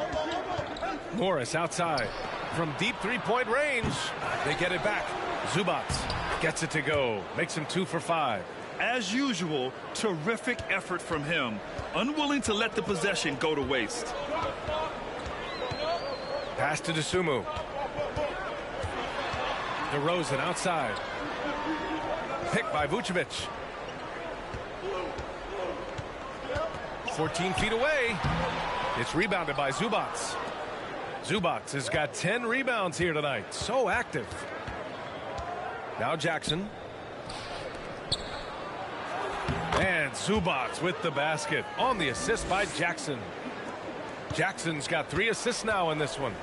Morris outside. From deep three-point range. They get it back. Zubats gets it to go. Makes him 2 for 5. As usual, terrific effort from him. Unwilling to let the possession go to waste. Pass to DeSumo. DeRozan outside. Picked by Vucevic. 14 feet away. It's rebounded by Zubats. Zubats has got 10 rebounds here tonight. So active. Now Jackson. And Zubats with the basket on the assist by Jackson. Jackson's got 3 assists now in this one.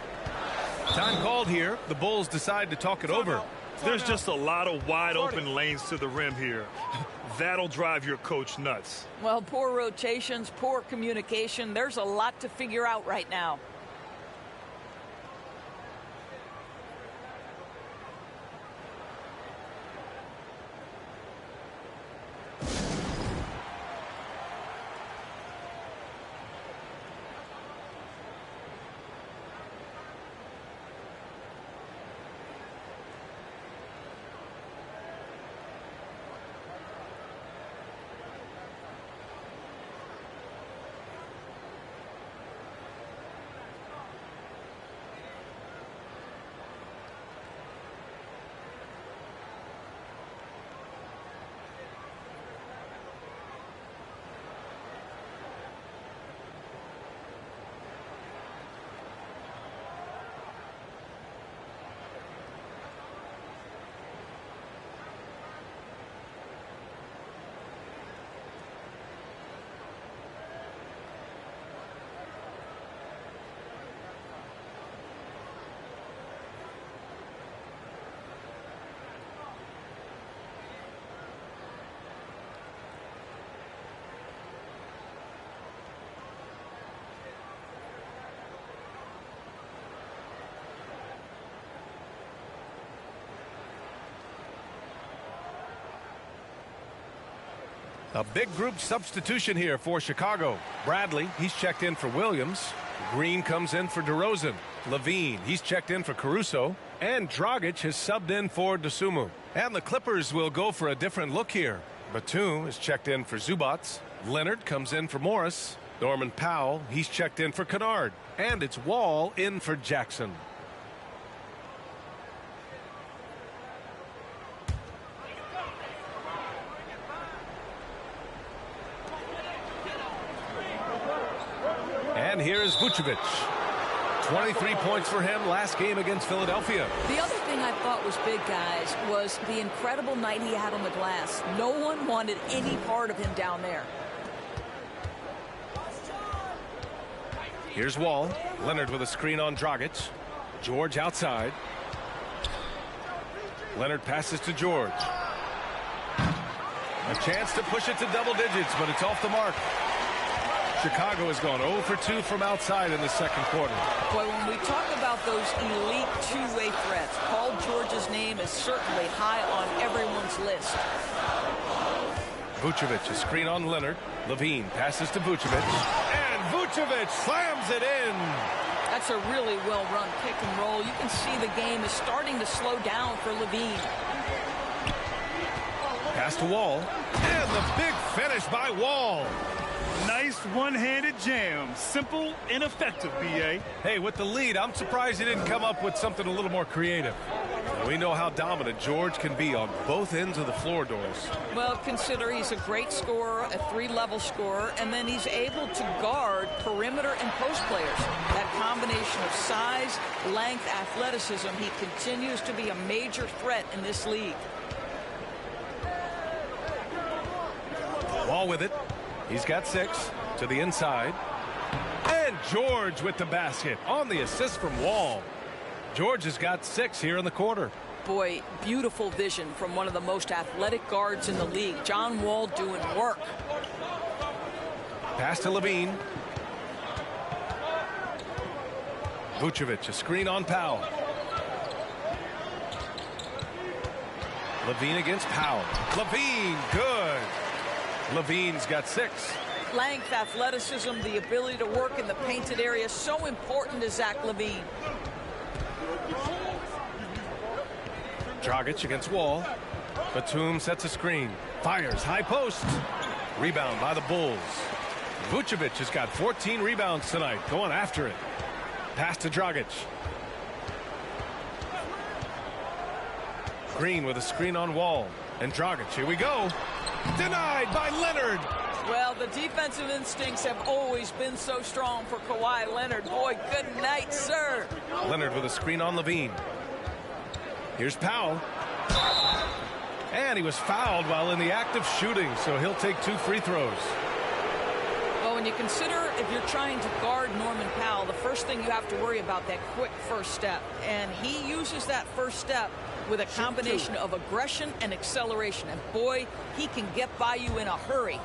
Time called here. The Bulls decide to talk it over. There's just a lot of wide open lanes to the rim here. That'll drive your coach nuts. Well, poor rotations, poor communication. There's a lot to figure out right now. A big group substitution here for Chicago. Bradley, he's checked in for Williams. Green comes in for DeRozan. Levine, he's checked in for Caruso. And Dragic has subbed in for Dosunmu. And the Clippers will go for a different look here. Batum is checked in for Zubac. Leonard comes in for Morris. Norman Powell, he's checked in for Kennard. And it's Wall in for Jackson. And here is Vucevic. 23 points for him last game against Philadelphia. The other thing I thought was big, guys, was the incredible night he had on the glass. No one wanted any part of him down there. Here's Wall. Leonard with a screen on Dragic. George outside. Leonard passes to George. A chance to push it to double digits, but it's off the mark. Chicago has gone 0 for 2 from outside in the second quarter. Boy, when we talk about those elite two-way threats, Paul George's name is certainly high on everyone's list. Vucevic, a screen on Leonard. Levine passes to Vucevic. And Vucevic slams it in. That's a really well-run pick and roll. You can see the game is starting to slow down for Levine. Pass to Wall. And the big finish by Wall. Nice one-handed jam. Simple and effective, B.A. Hey, with the lead, I'm surprised he didn't come up with something a little more creative. We know how dominant George can be on both ends of the floor, Doris. Well, consider he's a great scorer, a three-level scorer, and then he's able to guard perimeter and post players. That combination of size, length, athleticism, he continues to be a major threat in this league. Wall with it. He's got 6 to the inside. And George with the basket on the assist from Wall. George has got 6 here in the quarter. Boy, beautiful vision from one of the most athletic guards in the league. John Wall doing work. Pass to Levine. Vucevic, a screen on Powell. Levine against Powell. Levine, good. Levine's got 6. Length, athleticism, the ability to work in the painted area, so important to Zach Levine. Dragic against Wall. Batum sets a screen. Fires, high post. Rebound by the Bulls. Vucevic has got 14 rebounds tonight, going after it. Pass to Dragic. Green with a screen on Wall. And Dragic, here we go. Denied by Leonard. Well, the defensive instincts have always been so strong for Kawhi Leonard. Boy, good night, sir. Leonard with a screen on Levine. Here's Powell. And he was fouled while in the act of shooting, so he'll take 2 free throws. Well, when you consider if you're trying to guard Norman Powell, the first thing you have to worry about that quick first step. And he uses that first step with a combination of aggression and acceleration. And boy, he can get by you in a hurry.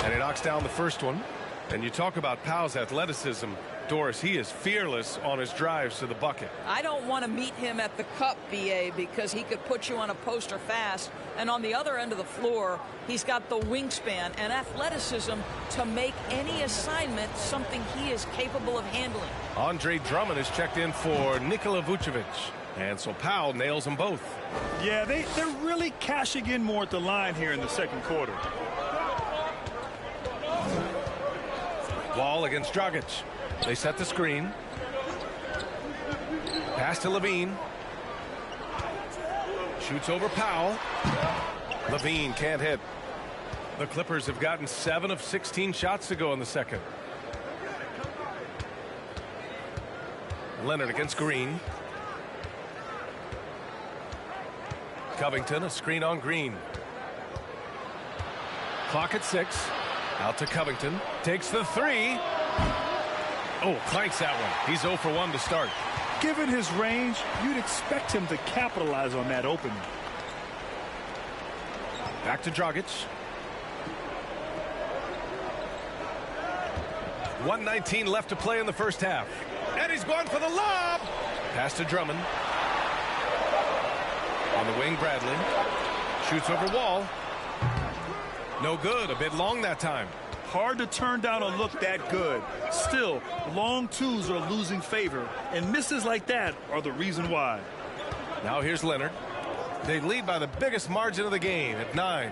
And he knocks down the first one. And you talk about Powell's athleticism. Doris, he is fearless on his drives to the bucket. I don't want to meet him at the cup, BA, because he could put you on a poster fast. And on the other end of the floor, he's got the wingspan and athleticism to make any assignment something he is capable of handling. Andre Drummond is checked in for Nikola Vucevic. And so Powell nails them both. Yeah, they're really cashing in more at the line here in the second quarter. Wall against Dragic. They set the screen. Pass to Levine. Shoots over Powell. Levine can't hit. The Clippers have gotten 7 of 16 shots to go in the second. Leonard against Green. Covington, a screen on Green. Clock at 6. Out to Covington. Takes the 3. Oh, clanks that one. He's 0 for 1 to start. Given his range, you'd expect him to capitalize on that opening. Back to Dragic. 1:19 left to play in the first half. And he's going for the lob. Pass to Drummond. On the wing, Bradley. Shoots over Wall. No good. A bit long that time. Hard to turn down a look that good. Still, long twos are losing favor, and misses like that are the reason why. Now here's Leonard. They lead by the biggest margin of the game at 9.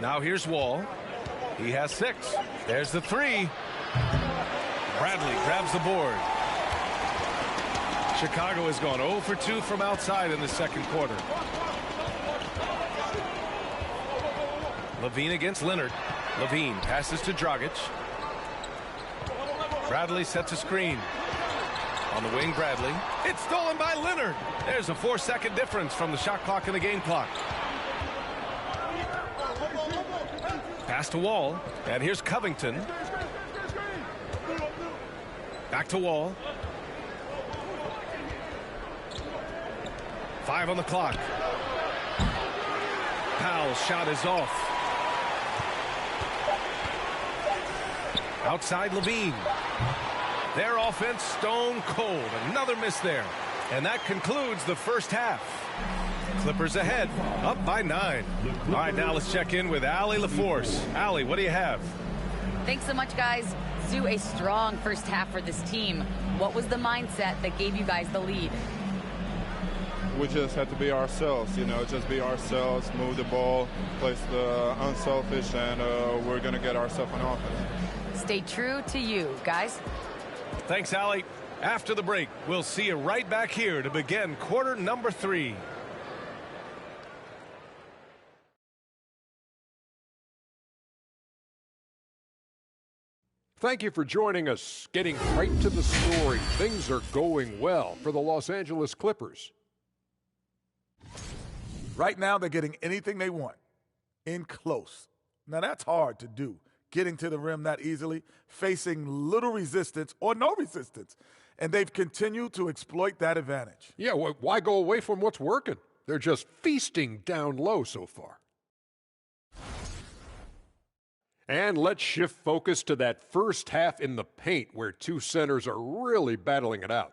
Now here's Wall. He has 6. There's the 3. Bradley grabs the board. Chicago has gone 0 for 2 from outside in the second quarter. Levine against Leonard. Levine passes to Dragic. Bradley sets a screen. On the wing, Bradley. It's stolen by Leonard. There's a 4-second difference from the shot clock and the game clock. Pass to Wall. And here's Covington. Back to Wall. 5 on the clock. Powell's shot is off. Outside Levine. Their offense stone cold. Another miss there. And that concludes the first half. Clippers ahead, up by 9. All right, now let's check in with Allie LaForce. Allie, what do you have? Thanks so much, guys. Zoo, a strong first half for this team. What was the mindset that gave you guys the lead? We just had to be ourselves, just be ourselves, move the ball, play the unselfish, and we're going to get ourselves an offense. Stay true to you, guys. Thanks, Allie. After the break, we'll see you right back here to begin quarter number 3. Thank you for joining us. Getting right to the story. Things are going well for the Los Angeles Clippers. Right now, they're getting anything they want in close. Now, that's hard to do, getting to the rim that easily, facing little resistance or no resistance. And they've continued to exploit that advantage. Yeah, why go away from what's working? They're just feasting down low so far. And let's shift focus to that first half in the paint where two centers are really battling it out.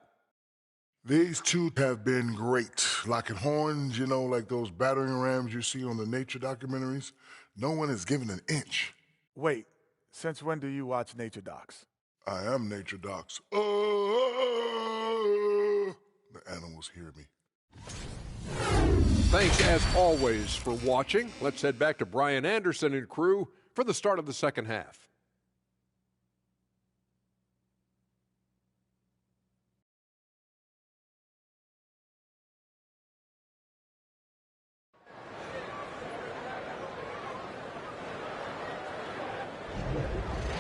These two have been great. Locking horns, like those battering rams you see on the nature documentaries. No one is given an inch. Wait, since when do you watch nature docs? I am nature docs. The animals hear me. Thanks, as always, for watching. Let's head back to Brian Anderson and crew for the start of the second half.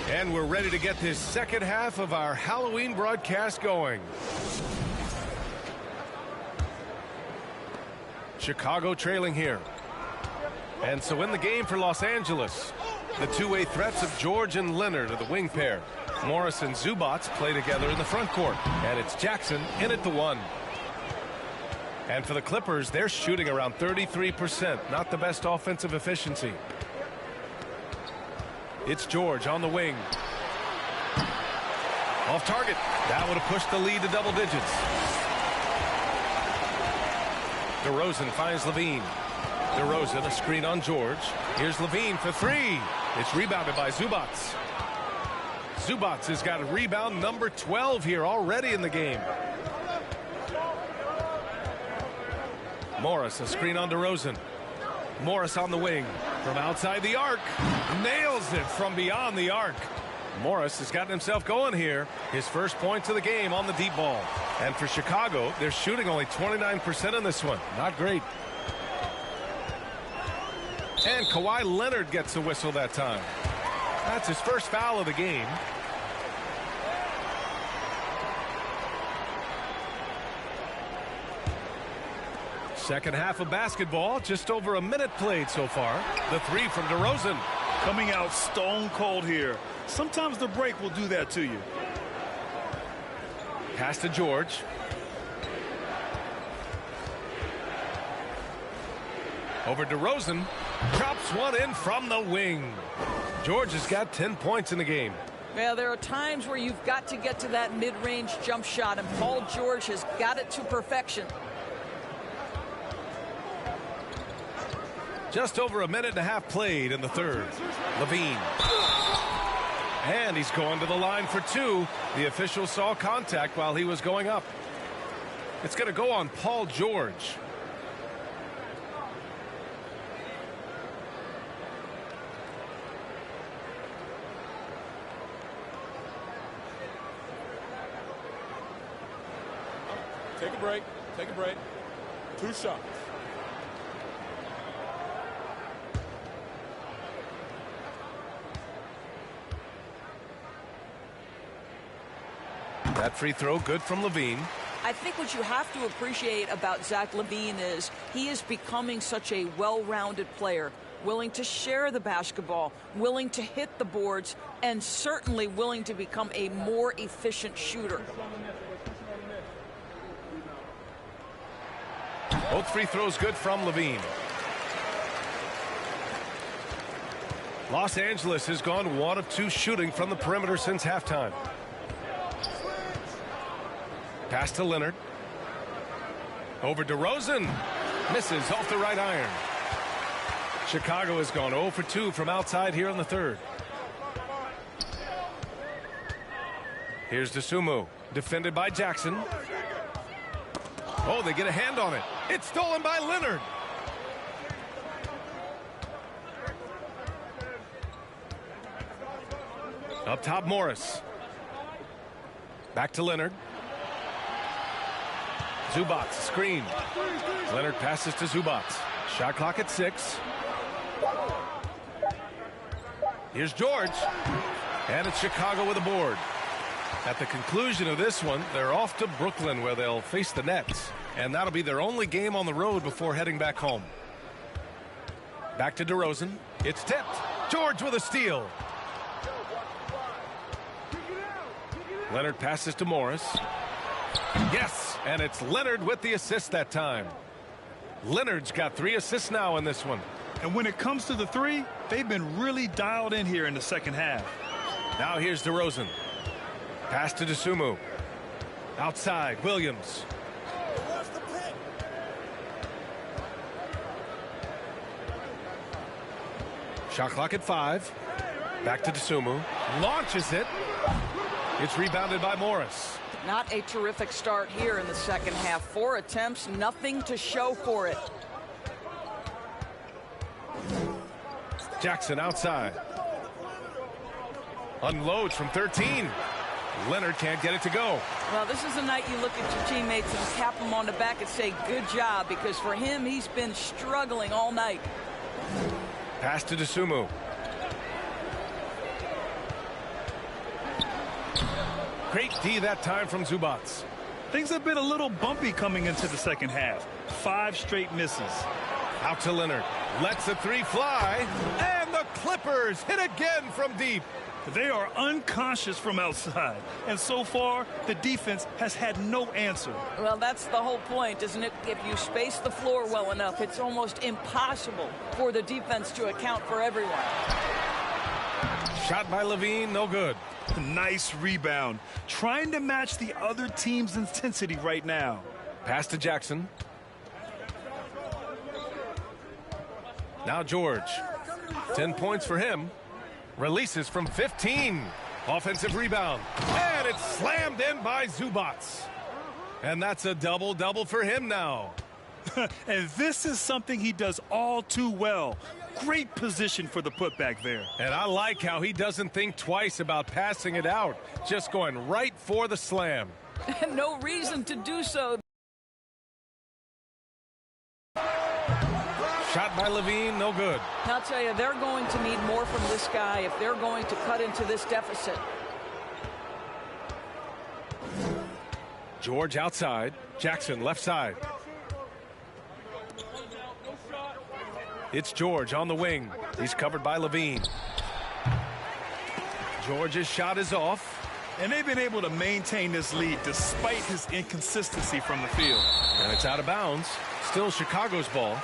And we're ready to get this second half of our Halloween broadcast going. Chicago trailing here. And so in the game for Los Angeles, the two-way threats of George and Leonard are the wing pair. Morris and Zubac play together in the front court. And it's Jackson in at the 1. And for the Clippers, they're shooting around 33%. Not the best offensive efficiency. It's George on the wing. Off target. That would have pushed the lead to double digits. DeRozan finds Levine. DeRozan, a screen on George. Here's Levine for 3. It's rebounded by Zubac. Zubac has got a rebound number 12 here already in the game. Morris, a screen on DeRozan. Morris on the wing. From outside the arc. Nails it from beyond the arc. Morris has gotten himself going here. His first points of the game on the deep ball. And for Chicago, they're shooting only 29% in this one. Not great. And Kawhi Leonard gets the whistle that time. That's his first foul of the game. Second half of basketball, just over a minute played so far. The 3 from DeRozan. Coming out stone cold here. Sometimes the break will do that to you. Pass to George. Over DeRozan. Drops one in from the wing. George has got 10 points in the game. Well, there are times where you've got to get to that mid-range jump shot, and Paul George has got it to perfection. Just over a minute and a half played in the third. Levine. And he's going to the line for two. The official saw contact while he was going up. It's going to go on Paul George. Take a break. Take a break. 2 shots. That free throw good from Levine. I think what you have to appreciate about Zach LaVine is he is becoming such a well-rounded player, willing to share the basketball, willing to hit the boards, and certainly willing to become a more efficient shooter. Both free throws good from Levine. Los Angeles has gone 1 of 2 shooting from the perimeter since halftime. Pass to Leonard. Over to DeRozan. Misses off the right iron. Chicago has gone 0 for 2 from outside here in the third. Here's DeSumo. Defended by Jackson. Oh, they get a hand on it. It's stolen by Leonard. Up top, Morris. Back to Leonard. Zubats, screen. Leonard passes to Zubats. Shot clock at 6. Here's George. And it's Chicago with a board. At the conclusion of this one, they're off to Brooklyn where they'll face the Nets. And that'll be their only game on the road before heading back home. Back to DeRozan. It's tipped. George with a steal. Leonard passes to Morris. Yes, and it's Leonard with the assist that time. Leonard's got 3 assists now in this one. And when it comes to the 3, they've been really dialed in here in the second half. Now here's DeRozan. Pass to DeSumo. Outside, Williams. Shot clock at 5. Back to DeSumo. Launches it. It's rebounded by Morris. Not a terrific start here in the second half. 4 attempts, nothing to show for it. Jackson outside. Unloads from 13. Leonard can't get it to go. Well, this is a night you look at your teammates and tap them on the back and say, good job, because for him, he's been struggling all night. Pass to DeSumo. Great D that time from Zubats. Things have been a little bumpy coming into the second half. 5 straight misses. Out to Leonard. Lets the 3 fly. And the Clippers hit again from deep. They are unconscious from outside. And so far, the defense has had no answer. Well, that's the whole point, isn't it? If you space the floor well enough, it's almost impossible for the defense to account for everyone. Shot by Levine, no good. Nice rebound. Trying to match the other team's intensity right now. Pass to Jackson. Now George. 10 points for him. Releases from 15. Offensive rebound. And it's slammed in by Zubats. And that's a double-double for him now. And this is something he does all too well. Great position for the putback there. And I like how he doesn't think twice about passing it out. Just going right for the slam. No reason to do so. Shot by Levine, no good. I'll tell you, they're going to need more from this guy if they're going to cut into this deficit. George outside. Jackson left side. It's George on the wing. He's covered by Levine. George's shot is off. And they've been able to maintain this lead despite his inconsistency from the field. And it's out of bounds. Still Chicago's ball.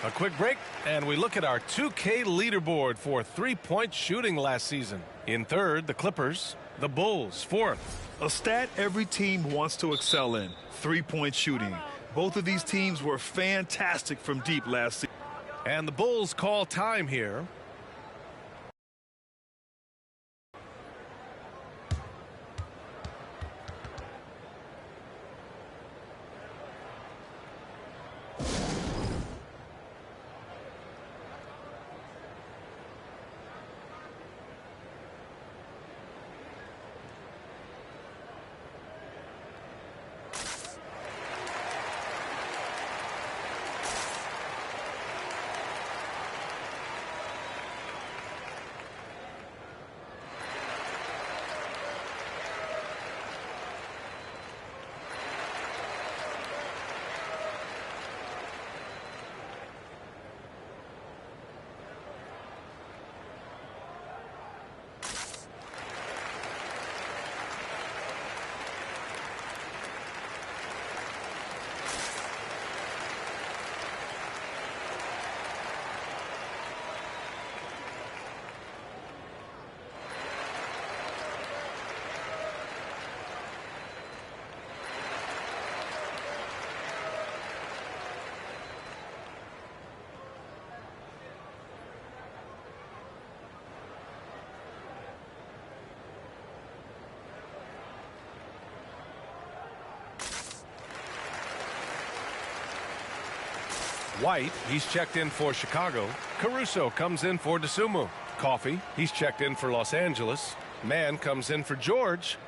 A quick break, and we look at our 2K leaderboard for three-point shooting last season. In third, the Clippers. The Bulls, fourth. A stat every team wants to excel in, three-point shooting. Both of these teams were fantastic from deep last season. And the Bulls call time here. White, he's checked in for Chicago. Caruso comes in for DeSumo. Coffee, he's checked in for Los Angeles. Mann comes in for George.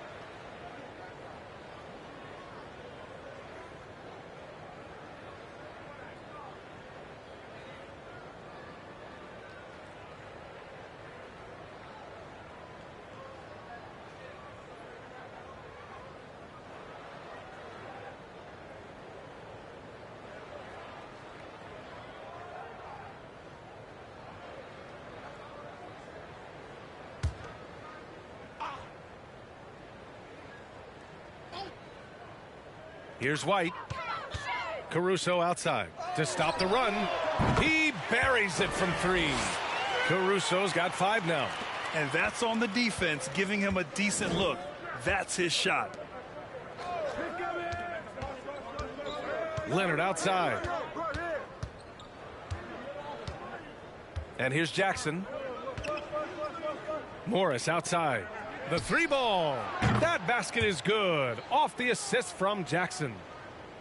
Here's White. Caruso outside to stop the run. He buries it from three. Caruso's got 5 now. And that's on the defense, giving him a decent look. That's his shot. Leonard outside. And here's Jackson. Morris outside. The 3-ball. That basket is good. Off the assist from Jackson.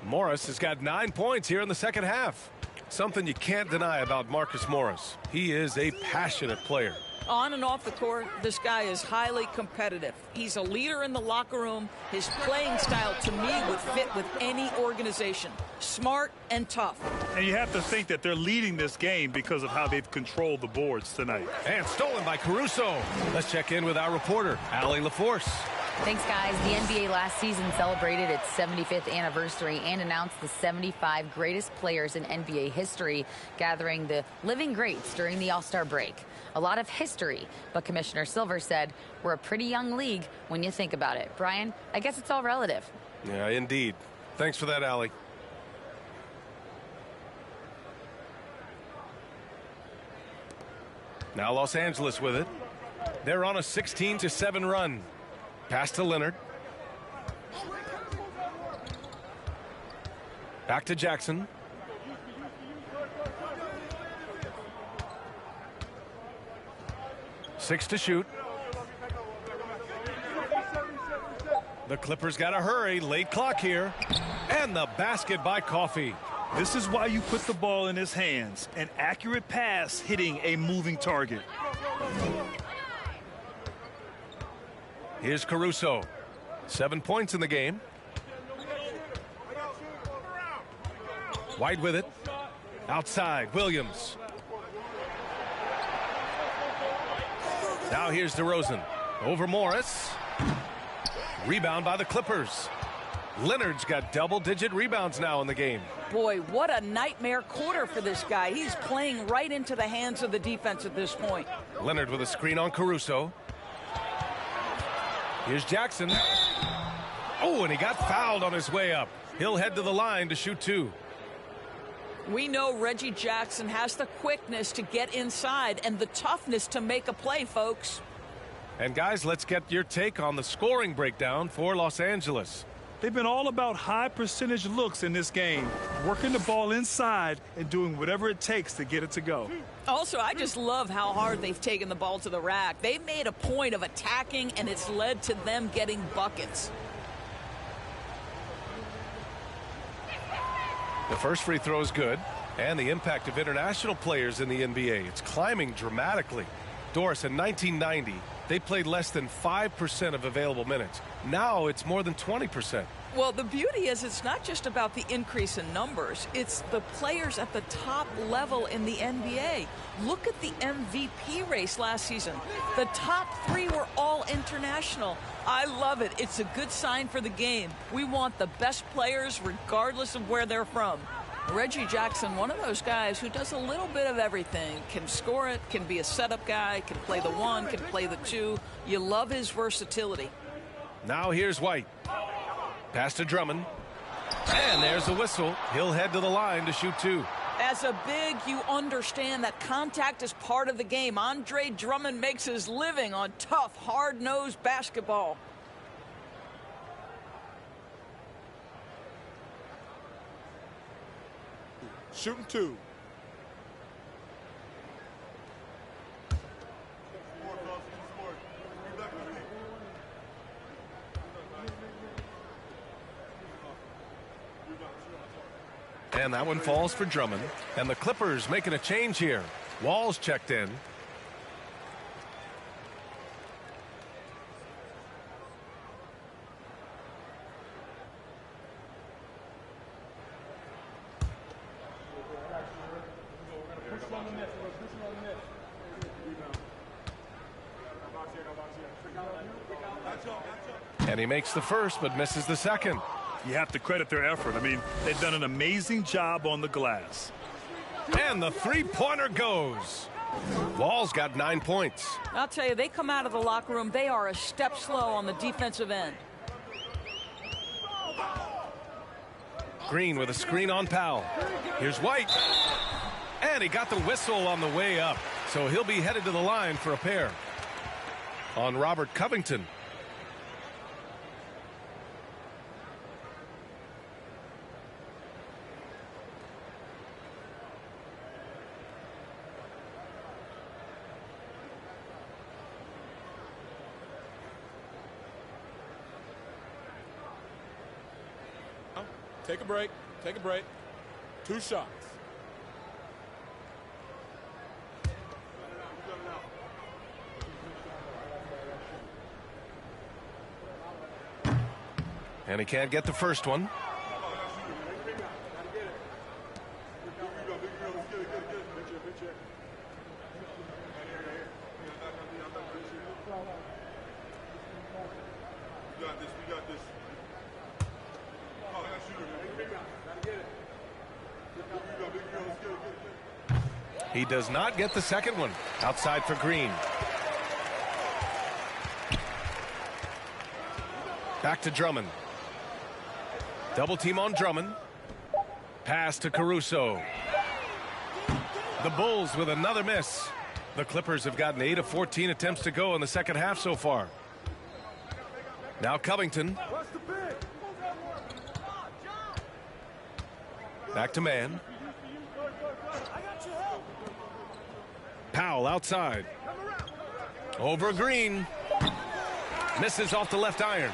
Morris has got 9 points here in the second half. Something you can't deny about Marcus Morris. He is a passionate player. On and off the court, this guy is highly competitive. He's a leader in the locker room. His playing style, to me, would fit with any organization. Smart and tough. And you have to think that they're leading this game because of how they've controlled the boards tonight. And stolen by Caruso. Let's check in with our reporter, Allie LaForce. Thanks, guys. The NBA last season celebrated its 75th anniversary and announced the 75 greatest players in NBA history, gathering the living greats during the All-Star break. A lot of history, but Commissioner Silver said we're a pretty young league when you think about it. Brian, I guess it's all relative. Yeah, indeed. Thanks for that, Allie. Now Los Angeles with it. They're on a 16-7 run. Pass to Leonard. Back to Jackson. Six to shoot. The Clippers got to hurry. Late clock here. And the basket by Coffee. This is why you put the ball in his hands. An accurate pass hitting a moving target. Here's Caruso. 7 points in the game. White with it. Outside, Williams. Now here's DeRozan. Over Morris. Rebound by the Clippers. Leonard's got double-digit rebounds now in the game. Boy, what a nightmare quarter for this guy. He's playing right into the hands of the defense at this point. Leonard with a screen on Caruso. Here's Jackson. Oh, and he got fouled on his way up. He'll head to the line to shoot 2. We know Reggie Jackson has the quickness to get inside and the toughness to make a play, folks. And guys, let's get your take on the scoring breakdown for Los Angeles. They've been all about high percentage looks in this game, working the ball inside and doing whatever it takes to get it to go. Also, I just love how hard they've taken the ball to the rack. They've made a point of attacking, and it's led to them getting buckets. The first free throw is good, and the impact of international players in the NBA, it's climbing dramatically. Doris, in 1990, they played less than 5% of available minutes. Now it's more than 20%. Well, the beauty is it's not just about the increase in numbers. It's the players at the top level in the NBA. Look at the MVP race last season. The top 3 were all international. I love it. It's a good sign for the game. We want the best players regardless of where they're from. Reggie Jackson, one of those guys who does a little bit of everything. Can score it, can be a setup guy, can play the 1, can play the 2. You love his versatility. Now here's White. Pass to Drummond. And there's the whistle. He'll head to the line to shoot 2. As a big, you understand that contact is part of the game. Andre Drummond makes his living on tough, hard-nosed basketball. Shooting 2. And that one falls for Drummond. And the Clippers making a change here. Wall's checked in. And he makes the first, but misses the second. You have to credit their effort. I mean, they've done an amazing job on the glass. And the three-pointer goes. Wall's got 9 points. I'll tell you, they come out of the locker room, they are a step slow on the defensive end. Green with a screen on Powell. Here's White. And he got the whistle on the way up. So he'll be headed to the line for a pair. On Robert Covington. Take a break. Take a break. 2 shots. And he can't get the first one. He does not get the second one. Outside for Green. Back to Drummond. Double team on Drummond. Pass to Caruso. The Bulls with another miss. The Clippers have gotten 8 of 14 attempts to go in the second half so far. Now Covington. Back to man. Powell outside. Over Green. Misses off the left iron.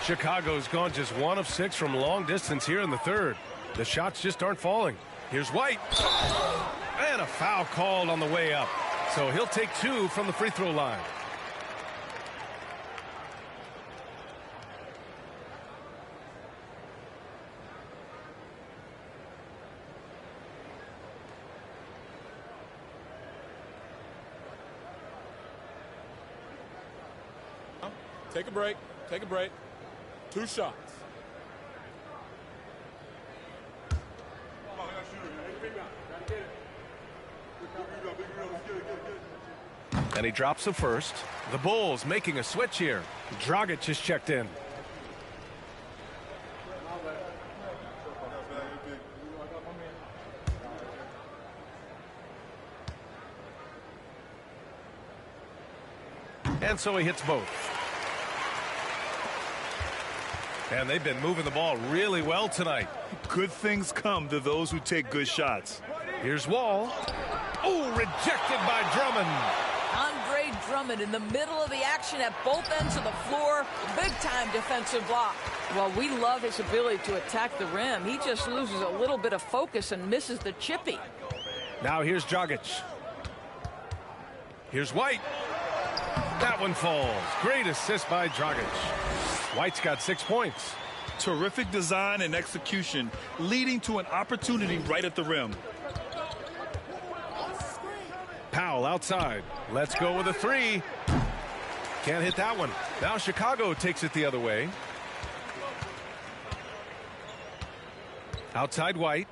Chicago's gone just 1 of 6 from long distance here in the third. The shots just aren't falling. Here's White. And a foul called on the way up. So he'll take 2 from the free throw line. Take a break. Take a break. 2 shots. And he drops the first. The Bulls making a switch here. Dragic is checked in. And so he hits both. And they've been moving the ball really well tonight. Good things come to those who take good shots. Here's Wall. Oh, rejected by Drummond. Andre Drummond in the middle of the action at both ends of the floor. Big-time defensive block. Well, we love his ability to attack the rim. He just loses a little bit of focus and misses the chippy. Now here's Dragic. Here's White. That one falls. Great assist by Dragic. White's got 6 points. Terrific design and execution, leading to an opportunity right at the rim. Powell outside. Let's go with a three. Can't hit that one. Now Chicago takes it the other way. Outside White.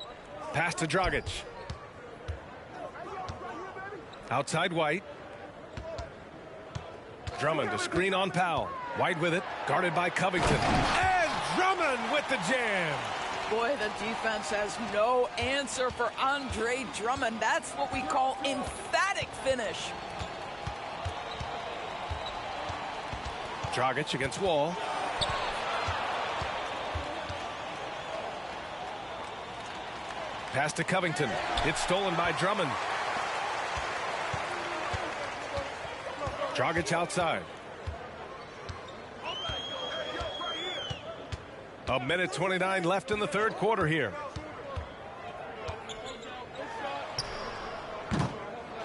Pass to Dragic. Outside White. Drummond to screen on Powell. White with it. Guarded by Covington. And Drummond with the jam. Boy, the defense has no answer for Andre Drummond. That's what we call emphatic finish. Dragic against Wall. Pass to Covington. It's stolen by Drummond. Dragic outside. A minute 29 left in the third quarter here.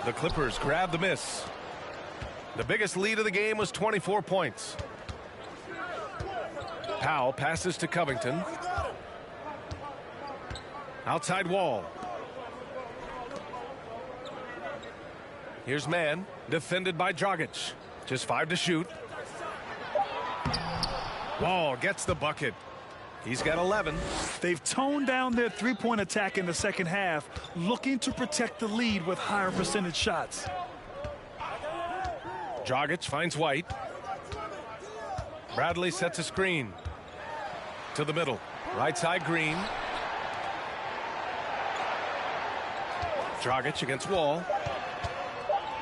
The Clippers grab the miss. The biggest lead of the game was 24 points. Powell passes to Covington. Outside Wall. Here's Mann, defended by Dragic. Just 5 to shoot. Wall gets the bucket. He's got 11. They've toned down their three-point attack in the second half, looking to protect the lead with higher percentage shots. Dragic finds White. Bradley sets a screen. To the middle. Right side Green. Dragic against Wall.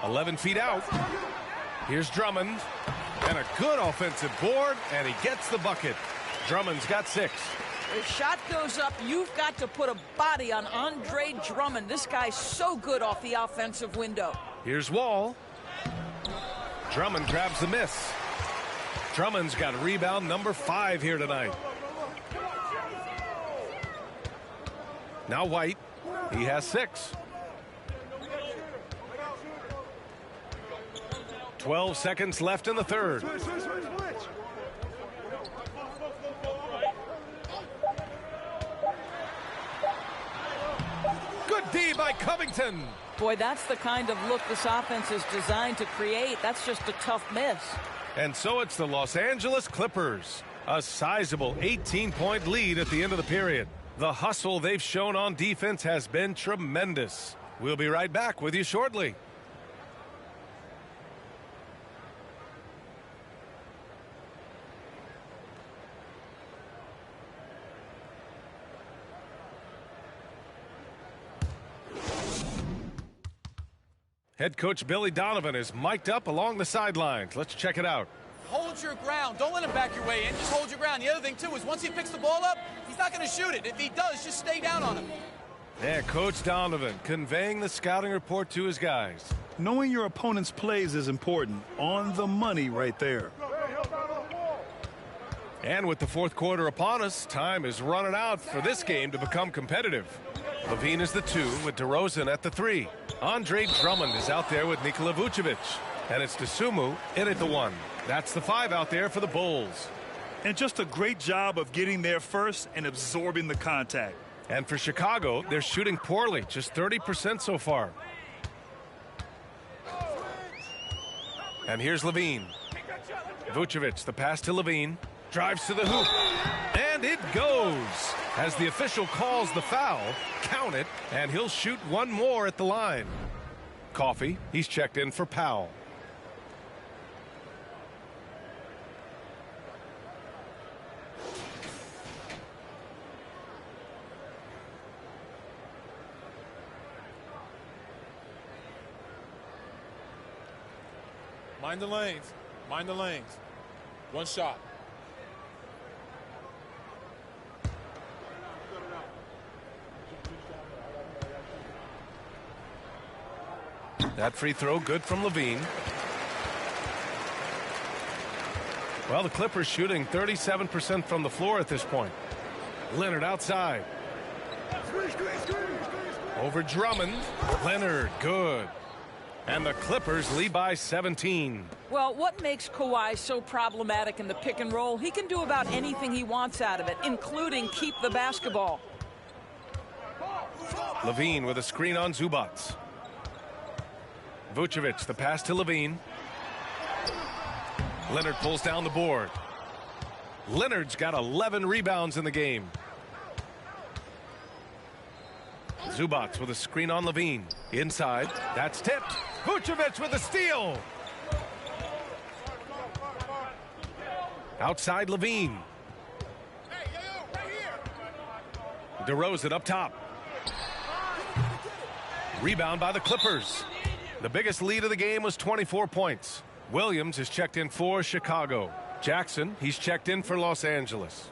11 feet out. Here's Drummond. And a good offensive board, and he gets the bucket. Drummond's got 6. If shot goes up, you've got to put a body on Andre Drummond. This guy's so good off the offensive window. Here's Wall. Drummond grabs the miss. Drummond's got rebound number 5 here tonight. Now White. He has 6. 12 seconds left in the third. Good D by Covington. Boy, that's the kind of look this offense is designed to create. That's just a tough miss. And so it's the Los Angeles Clippers. A sizable 18-point lead at the end of the period. The hustle they've shown on defense has been tremendous. We'll be right back with you shortly. Head coach Billy Donovan is mic'd up along the sidelines. Let's check it out. Hold your ground. Don't let him back your way in. Just hold your ground. The other thing, too, is once he picks the ball up, he's not going to shoot it. If he does, just stay down on him. Yeah, Coach Donovan conveying the scouting report to his guys. Knowing your opponent's plays is important. On the money right there. And with the fourth quarter upon us, time is running out for this game to become competitive. Levine is the 2 with DeRozan at the 3. Andre Drummond is out there with Nikola Vucevic. And it's Dosunmu in at the 1. That's the 5 out there for the Bulls. And just a great job of getting there first and absorbing the contact. And for Chicago, they're shooting poorly, just 30% so far. And here's Levine. Vucevic, the pass to Levine. Drives to the hoop. And it goes. As the official calls the foul, count it, and he'll shoot one more at the line. Coffey, he's checked in for Powell. Mind the lanes. Mind the lanes. One shot. That free throw good from Levine. Well, the Clippers shooting 37% from the floor at this point. Leonard outside. Over Drummond. Leonard, good. And the Clippers lead by 17. Well, what makes Kawhi so problematic in the pick and roll? He can do about anything he wants out of it, including keep the basketball. Levine with a screen on Zubac. Vucevic, the pass to Levine. Leonard pulls down the board. Leonard's got 11 rebounds in the game. Zubac with a screen on Levine. Inside, that's tipped. Vucevic with a steal. Outside Levine. DeRozan up top. Rebound by the Clippers. The biggest lead of the game was 24 points. Williams is checked in for Chicago. Jackson, he's checked in for Los Angeles.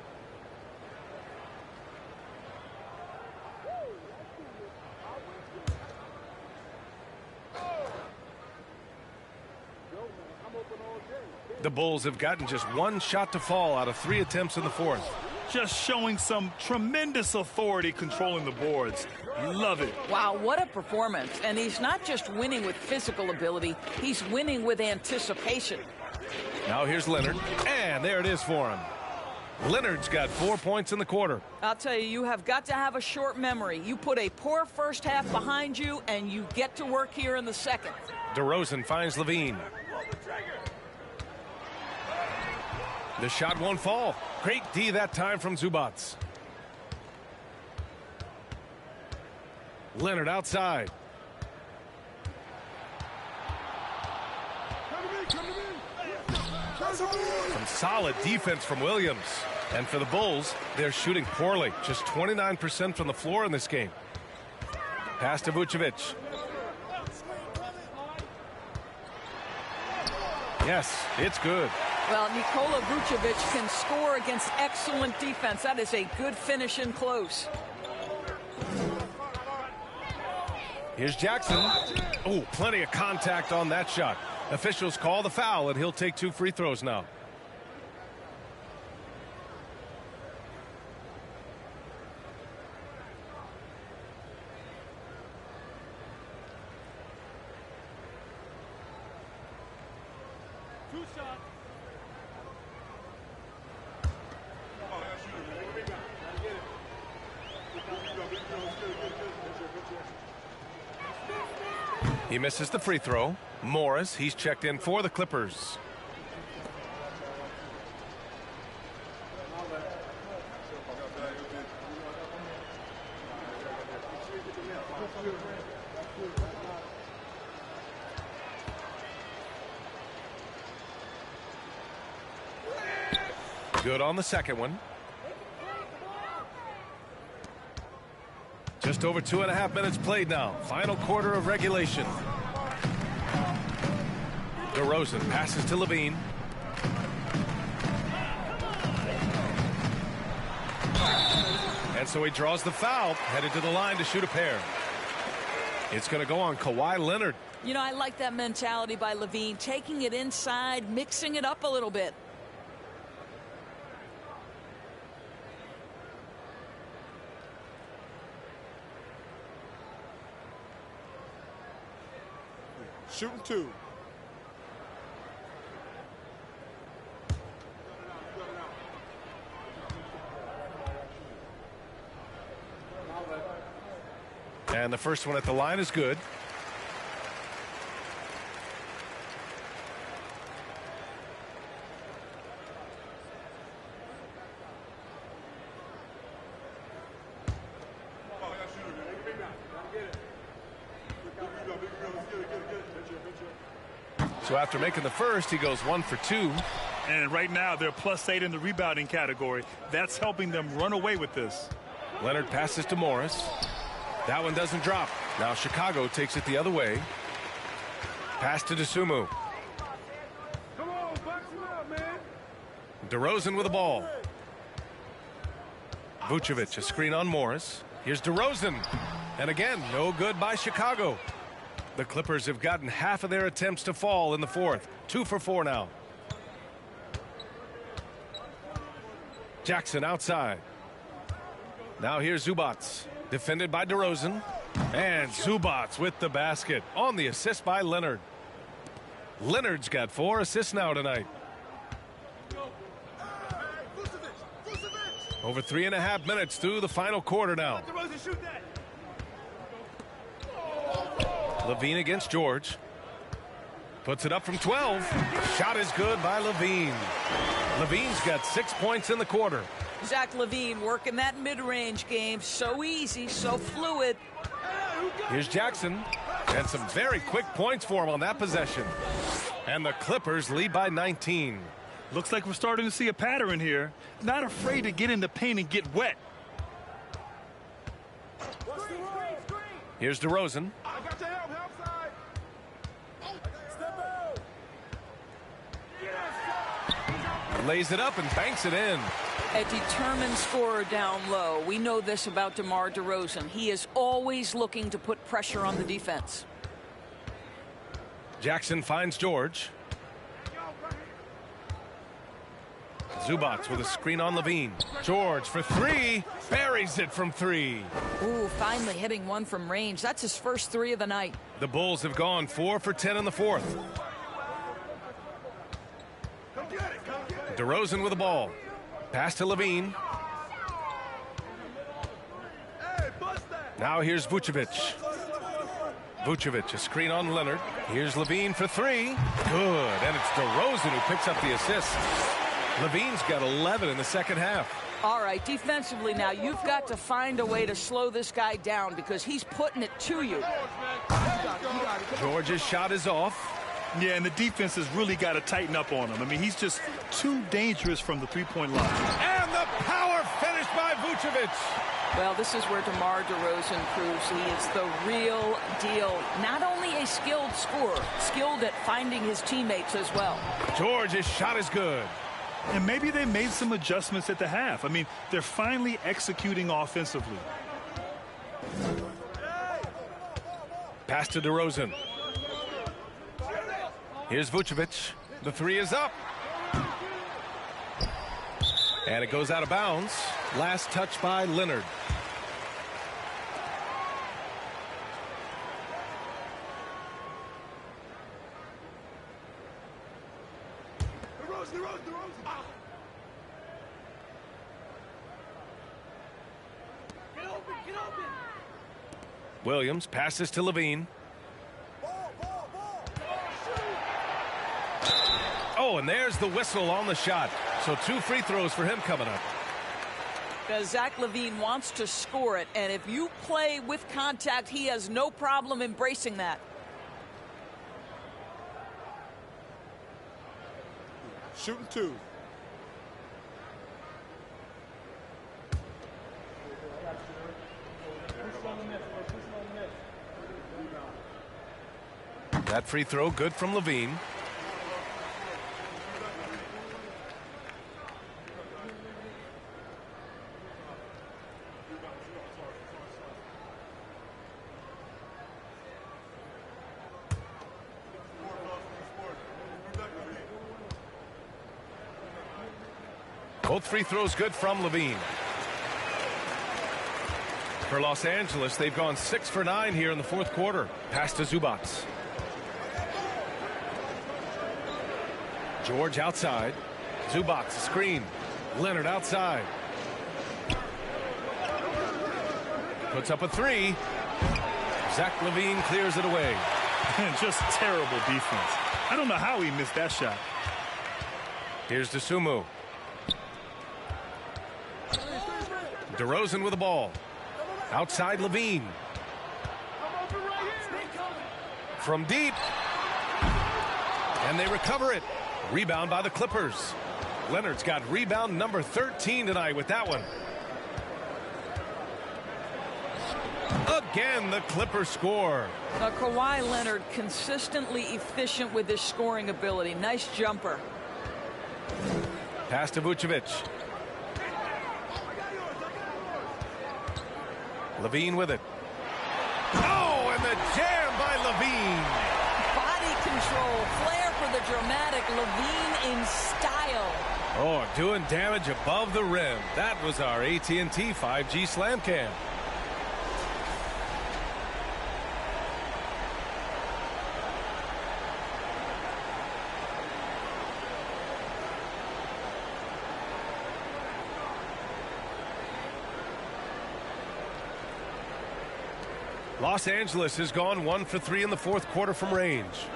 The Bulls have gotten just one shot to fall out of 3 attempts in the fourth. Just showing some tremendous authority controlling the boards. Love it. Wow, what a performance. And he's not just winning with physical ability, he's winning with anticipation. Now here's Leonard, and there it is for him. Leonard's got 4 points in the quarter. I'll tell you, you have got to have a short memory. You put a poor first half behind you, and you get to work here in the second. DeRozan finds Levine. The shot won't fall. Great D that time from Zubac. Leonard outside. Some solid defense from Williams. And for the Bulls, they're shooting poorly. Just 29% from the floor in this game. Pass to Vucevic. Yes, it's good. Well, Nikola Vucevic can score against excellent defense. That is a good finish in close. Here's Jackson. Oh, plenty of contact on that shot. Officials call the foul, and he'll take 2 free throws now. He misses the free throw. Morris, he's checked in for the Clippers. Good on the second one. Just over 2.5 minutes played now. Final quarter of regulation. DeRozan passes to Levine. And so he draws the foul, headed to the line to shoot a pair. It's going to go on Kawhi Leonard. You know, I like that mentality by Levine, taking it inside, mixing it up a little bit. Shooting 2. And the first one at the line is good. So after making the first, he goes 1 for 2. And right now they're +8 in the rebounding category. That's helping them run away with this. Leonard passes to Morris. That one doesn't drop. Now Chicago takes it the other way. Pass to DeSumo. DeRozan with the ball. Vucevic, a screen on Morris. Here's DeRozan. And again, no good by Chicago. The Clippers have gotten half of their attempts to fall in the fourth. 2 for 4 now. Jackson outside. Now here's Zubac. Defended by DeRozan. And Zubac with the basket on the assist by Leonard. Leonard's got 4 assists now tonight. Over 3.5 minutes through the final quarter now. Levine against George. Puts it up from 12. Shot is good by Levine. Levine's got 6 points in the quarter. Zach Levine working that mid-range game. So easy, so fluid. Here's Jackson. And some very quick points for him on that possession. And the Clippers lead by 19. Looks like we're starting to see a pattern here. Not afraid to get in the paint and get wet. Here's DeRozan. Lays it up and banks it in. A determined scorer down low. We know this about DeMar DeRozan. He is always looking to put pressure on the defense. Jackson finds George. Zubac with a screen on Levine. George for 3. Buries it from 3. Ooh, finally hitting one from range. That's his first 3 of the night. The Bulls have gone 4 for 10 in the fourth. DeRozan with the ball. Pass to Levine. Now here's Vucevic. Vucevic, a screen on Leonard. Here's Levine for 3. Good. And it's DeRozan who picks up the assist. Levine's got 11 in the second half. All right, defensively now, you've got to find a way to slow this guy down because he's putting it to you. George's shot is off. Yeah, and the defense has really got to tighten up on him. I mean, he's just too dangerous from the three-point line. And the power finish by Vucevic. Well, this is where DeMar DeRozan proves he is the real deal. Not only a skilled scorer, skilled at finding his teammates as well. George's shot is good. And maybe they made some adjustments at the half. I mean, they're finally executing offensively. Pass to DeRozan. Here's Vucevic. The 3 is up. And it goes out of bounds. Last touch by Leonard. Williams passes to Levine. Oh, and there's the whistle on the shot. So 2 free throws for him coming up. Because Zach Levine wants to score it, and if you play with contact, he has no problem embracing that. Shooting 2. That free throw good from Levine. Both free throws good from Levine. For Los Angeles, they've gone 6 for 9 here in the fourth quarter. Pass to Zubac. George outside. Zubac screen. Leonard outside. Puts up a 3. Zach Levine clears it away. Just terrible defense. I don't know how he missed that shot. Here's DeSumo. DeRozan with the ball. Outside Levine. From deep. And they recover it. Rebound by the Clippers. Leonard's got rebound number 13 tonight with that one. Again, the Clippers score. Kawhi Leonard consistently efficient with his scoring ability. Nice jumper. Pass to Vucevic. Levine with it. Oh, and the jam by Levine. Body control, flair for the dramatic. Levine in style. Oh, doing damage above the rim. That was our AT&T 5G Slam Cam. Los Angeles has gone 1 for 3 in the fourth quarter from range.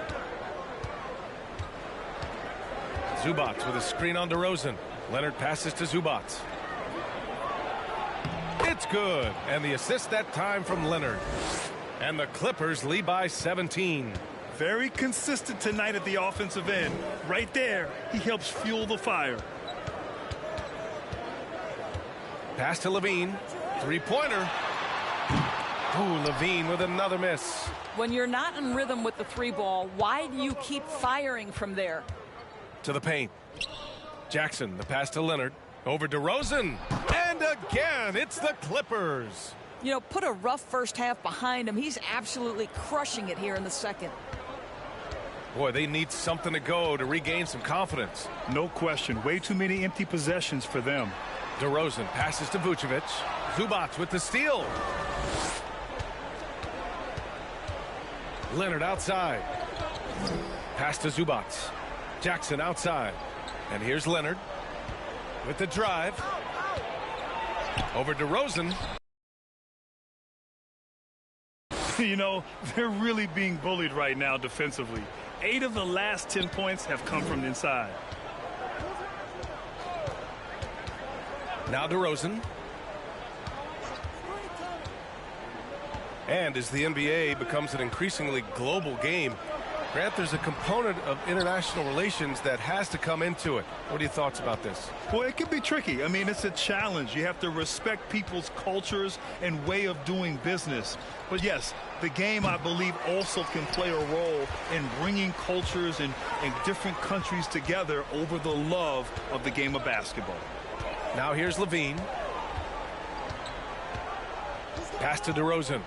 Zubac with a screen on DeRozan. Leonard passes to Zubac. It's good. And the assist that time from Leonard. And the Clippers lead by 17. Very consistent tonight at the offensive end. Right there, he helps fuel the fire. Pass to Levine. Three-pointer. Ooh, Levine with another miss. When you're not in rhythm with the three ball, why do you keep firing from there? To the paint. Jackson, the pass to Leonard. Over DeRozan. And again, it's the Clippers. You know, put a rough first half behind him. He's absolutely crushing it here in the second. Boy, they need something to go to regain some confidence. No question. Way too many empty possessions for them. DeRozan passes to Vucevic. Zubac with the steal. Leonard outside. Pass to Zubac. Jackson outside. And here's Leonard with the drive. Over DeRozan. You know, they're really being bullied right now defensively. 8 of the last 10 points have come from inside. Now DeRozan. And as the NBA becomes an increasingly global game, Grant, there's a component of international relations that has to come into it. What are your thoughts about this? Well, it can be tricky. I mean, it's a challenge. You have to respect people's cultures and way of doing business. But yes, the game, I believe, also can play a role in bringing cultures and different countries together over the love of the game of basketball. Now here's Levine. Pass to DeRozan.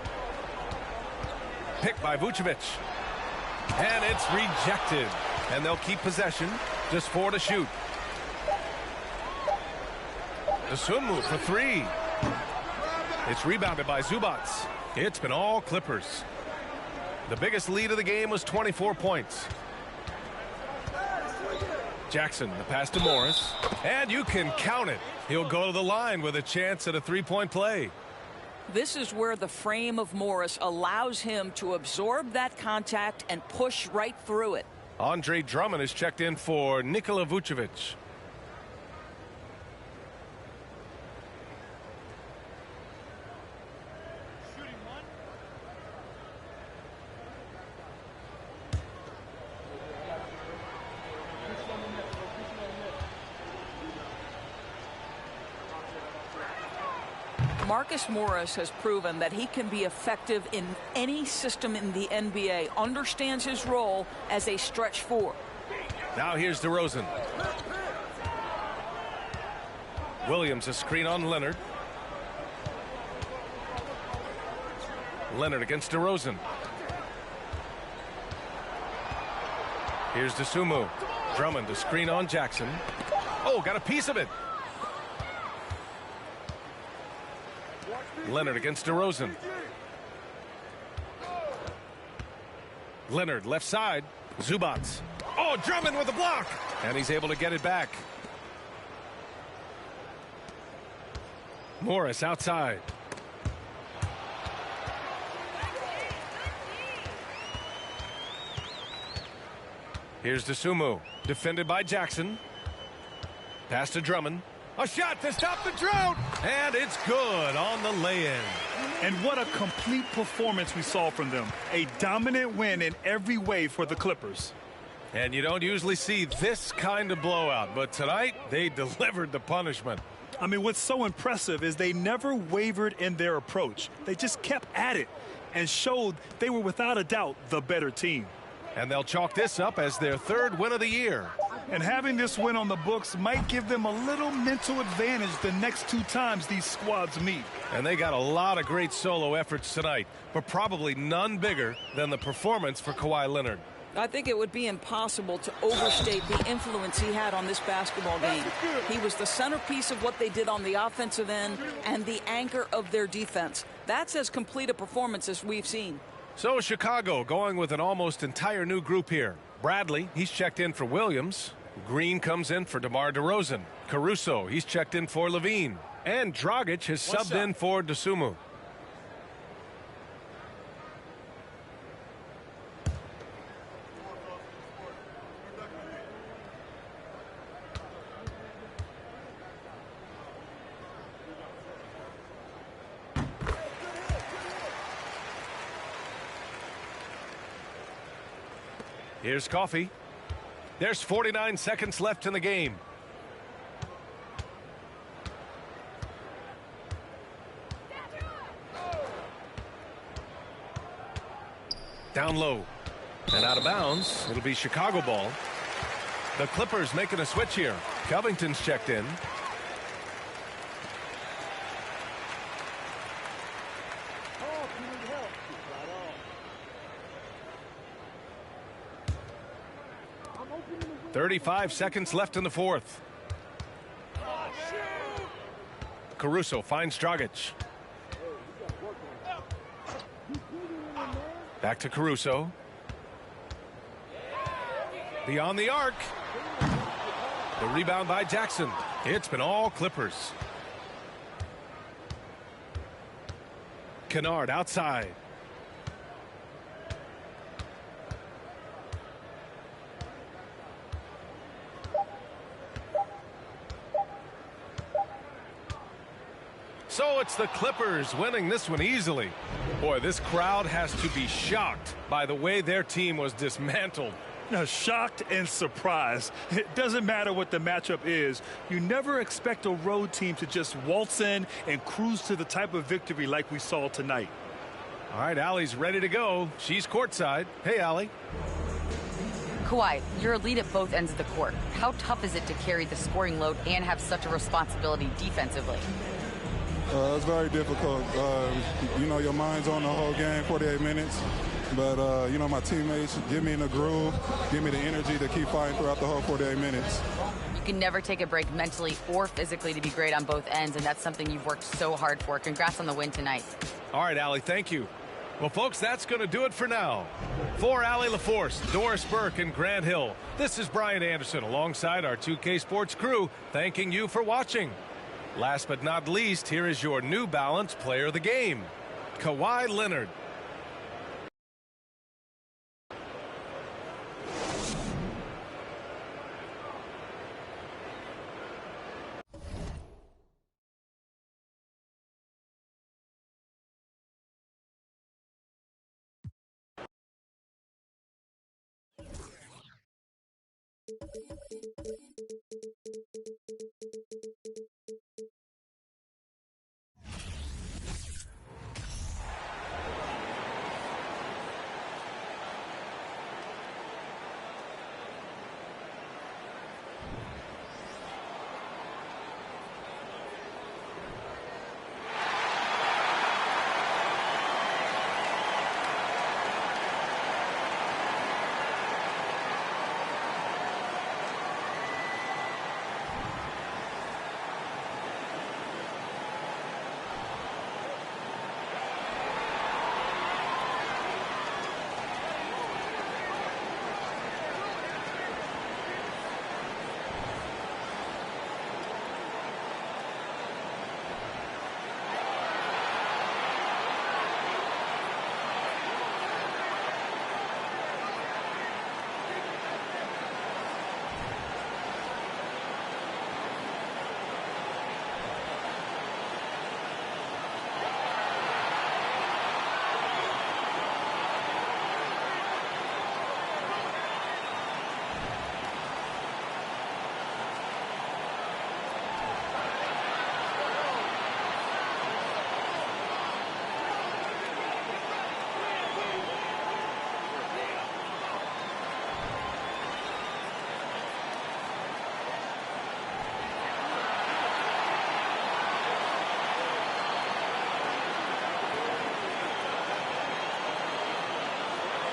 Picked by Vucevic. And it's rejected. And they'll keep possession. Just 4 to shoot. The swim move for 3. It's rebounded by Zubac. It's been all Clippers. The biggest lead of the game was 24 points. Jackson, the pass to Morris. And you can count it. He'll go to the line with a chance at a three-point play. This is where the frame of Morris allows him to absorb that contact and push right through it. Andre Drummond is checked in for Nikola Vucevic. Marcus Morris has proven that he can be effective in any system in the NBA, understands his role as a stretch 4. Now here's DeRozan. Williams a screen on Leonard. Leonard against DeRozan. Here's DeSumo. Drummond a screen on Jackson. Oh, got a piece of it. Leonard against DeRozan. Leonard left side. Zubac. Oh, Drummond with a block. And he's able to get it back. Morris outside. Here's DeSumo. Defended by Jackson. Pass to Drummond. A shot to stop the drought. And it's good on the lay-in. And what a complete performance we saw from them. A dominant win in every way for the Clippers. And you don't usually see this kind of blowout, but tonight they delivered the punishment. I mean, what's so impressive is they never wavered in their approach. They just kept at it and showed they were without a doubt the better team. And they'll chalk this up as their 3rd win of the year. And having this win on the books might give them a little mental advantage the next 2 times these squads meet. And they got a lot of great solo efforts tonight, but probably none bigger than the performance for Kawhi Leonard. I think it would be impossible to overstate the influence he had on this basketball game. He was the centerpiece of what they did on the offensive end and the anchor of their defense. That's as complete a performance as we've seen. So Chicago going with an almost entire new group here. Bradley, he's checked in for Williams. Green comes in for DeMar DeRozan. Caruso, he's checked in for Levine. And Dragic has subbed in for Dosunmu. Here's Coffey. There's 49 seconds left in the game. Down low and out of bounds. It'll be Chicago ball. The Clippers making a switch here. Covington's checked in. .35 seconds left in the fourth. Caruso finds Dragic. Back to Caruso. Beyond the arc. The rebound by Jackson. It's been all Clippers. Kennard outside. So it's the Clippers winning this one easily. Boy, this crowd has to be shocked by the way their team was dismantled. Now, shocked and surprised. It doesn't matter what the matchup is. You never expect a road team to just waltz in and cruise to the type of victory like we saw tonight. All right, Allie's ready to go. She's courtside. Hey, Allie. Kawhi, you're a lead at both ends of the court. How tough is it to carry the scoring load and have such a responsibility defensively? It's very difficult. You know, your mind's on the whole game, 48 minutes. But, you know, my teammates get me in the groove, give me the energy to keep fighting throughout the whole 48 minutes. You can never take a break mentally or physically to be great on both ends, and that's something you've worked so hard for. Congrats on the win tonight. All right, Allie, thank you. Well, folks, that's going to do it for now. For Allie LaForce, Doris Burke, and Grant Hill, this is Brian Anderson alongside our 2K Sports crew, thanking you for watching. Last but not least, here is your New Balance player of the game, Kawhi Leonard.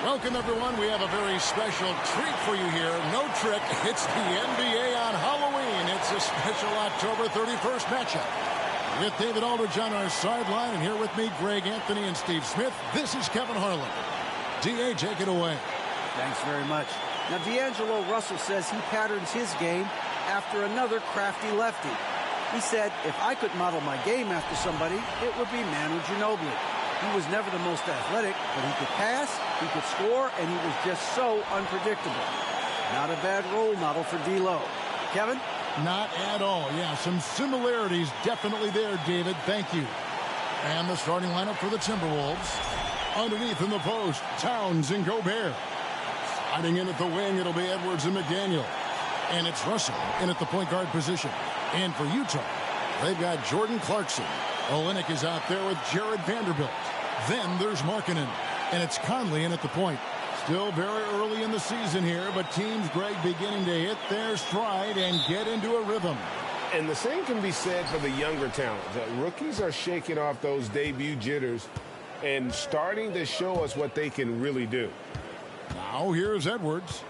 Welcome, everyone. We have a very special treat for you here. No trick. It's the NBA on Halloween. It's a special October 31st matchup. With David Aldridge on our sideline, and here with me, Greg Anthony and Steve Smith. This is Kevin Harlan. D.A., take it away. Thanks very much. Now, D'Angelo Russell says he patterns his game after another crafty lefty. He said, if I could model my game after somebody, it would be Manu Ginobili. He was never the most athletic, but he could pass, he could score, and he was just so unpredictable. Not a bad role model for D'Lo. Kevin? Not at all. Yeah, some similarities definitely there, David. Thank you. And the starting lineup for the Timberwolves. Underneath in the post, Towns and Gobert. Sliding in at the wing, it'll be Edwards and McDaniel. And it's Russell in at the point guard position. And for Utah, they've got Jordan Clarkson. Olynyk is out there with Jared Vanderbilt. Then there's Markkanen. And it's Conley in at the point. Still very early in the season here, but teams, Greg, beginning to hit their stride and get into a rhythm. And the same can be said for the younger talent. The rookies are shaking off those debut jitters and starting to show us what they can really do. Now here's Edwards.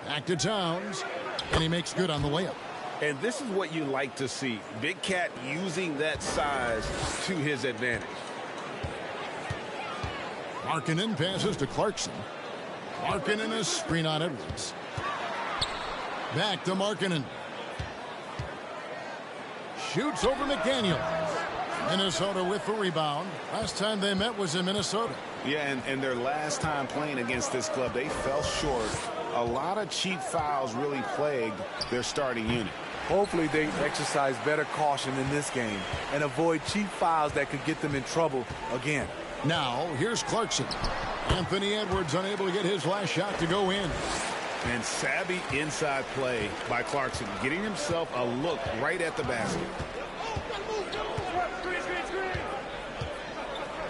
Back to Towns. And he makes good on the layup. And this is what you like to see. Big Cat using that size to his advantage. Markkanen passes to Clarkson. Markkanen a screen on Edwards. Back to Markkanen. Shoots over McDaniel. Minnesota with the rebound. Last time they met was in Minnesota. Yeah, and their last time playing against this club, they fell short. A lot of cheap fouls really plagued their starting unit. Hopefully they exercise better caution in this game and avoid cheap fouls that could get them in trouble again. Now, here's Clarkson. Anthony Edwards unable to get his last shot to go in. And savvy inside play by Clarkson, getting himself a look right at the basket.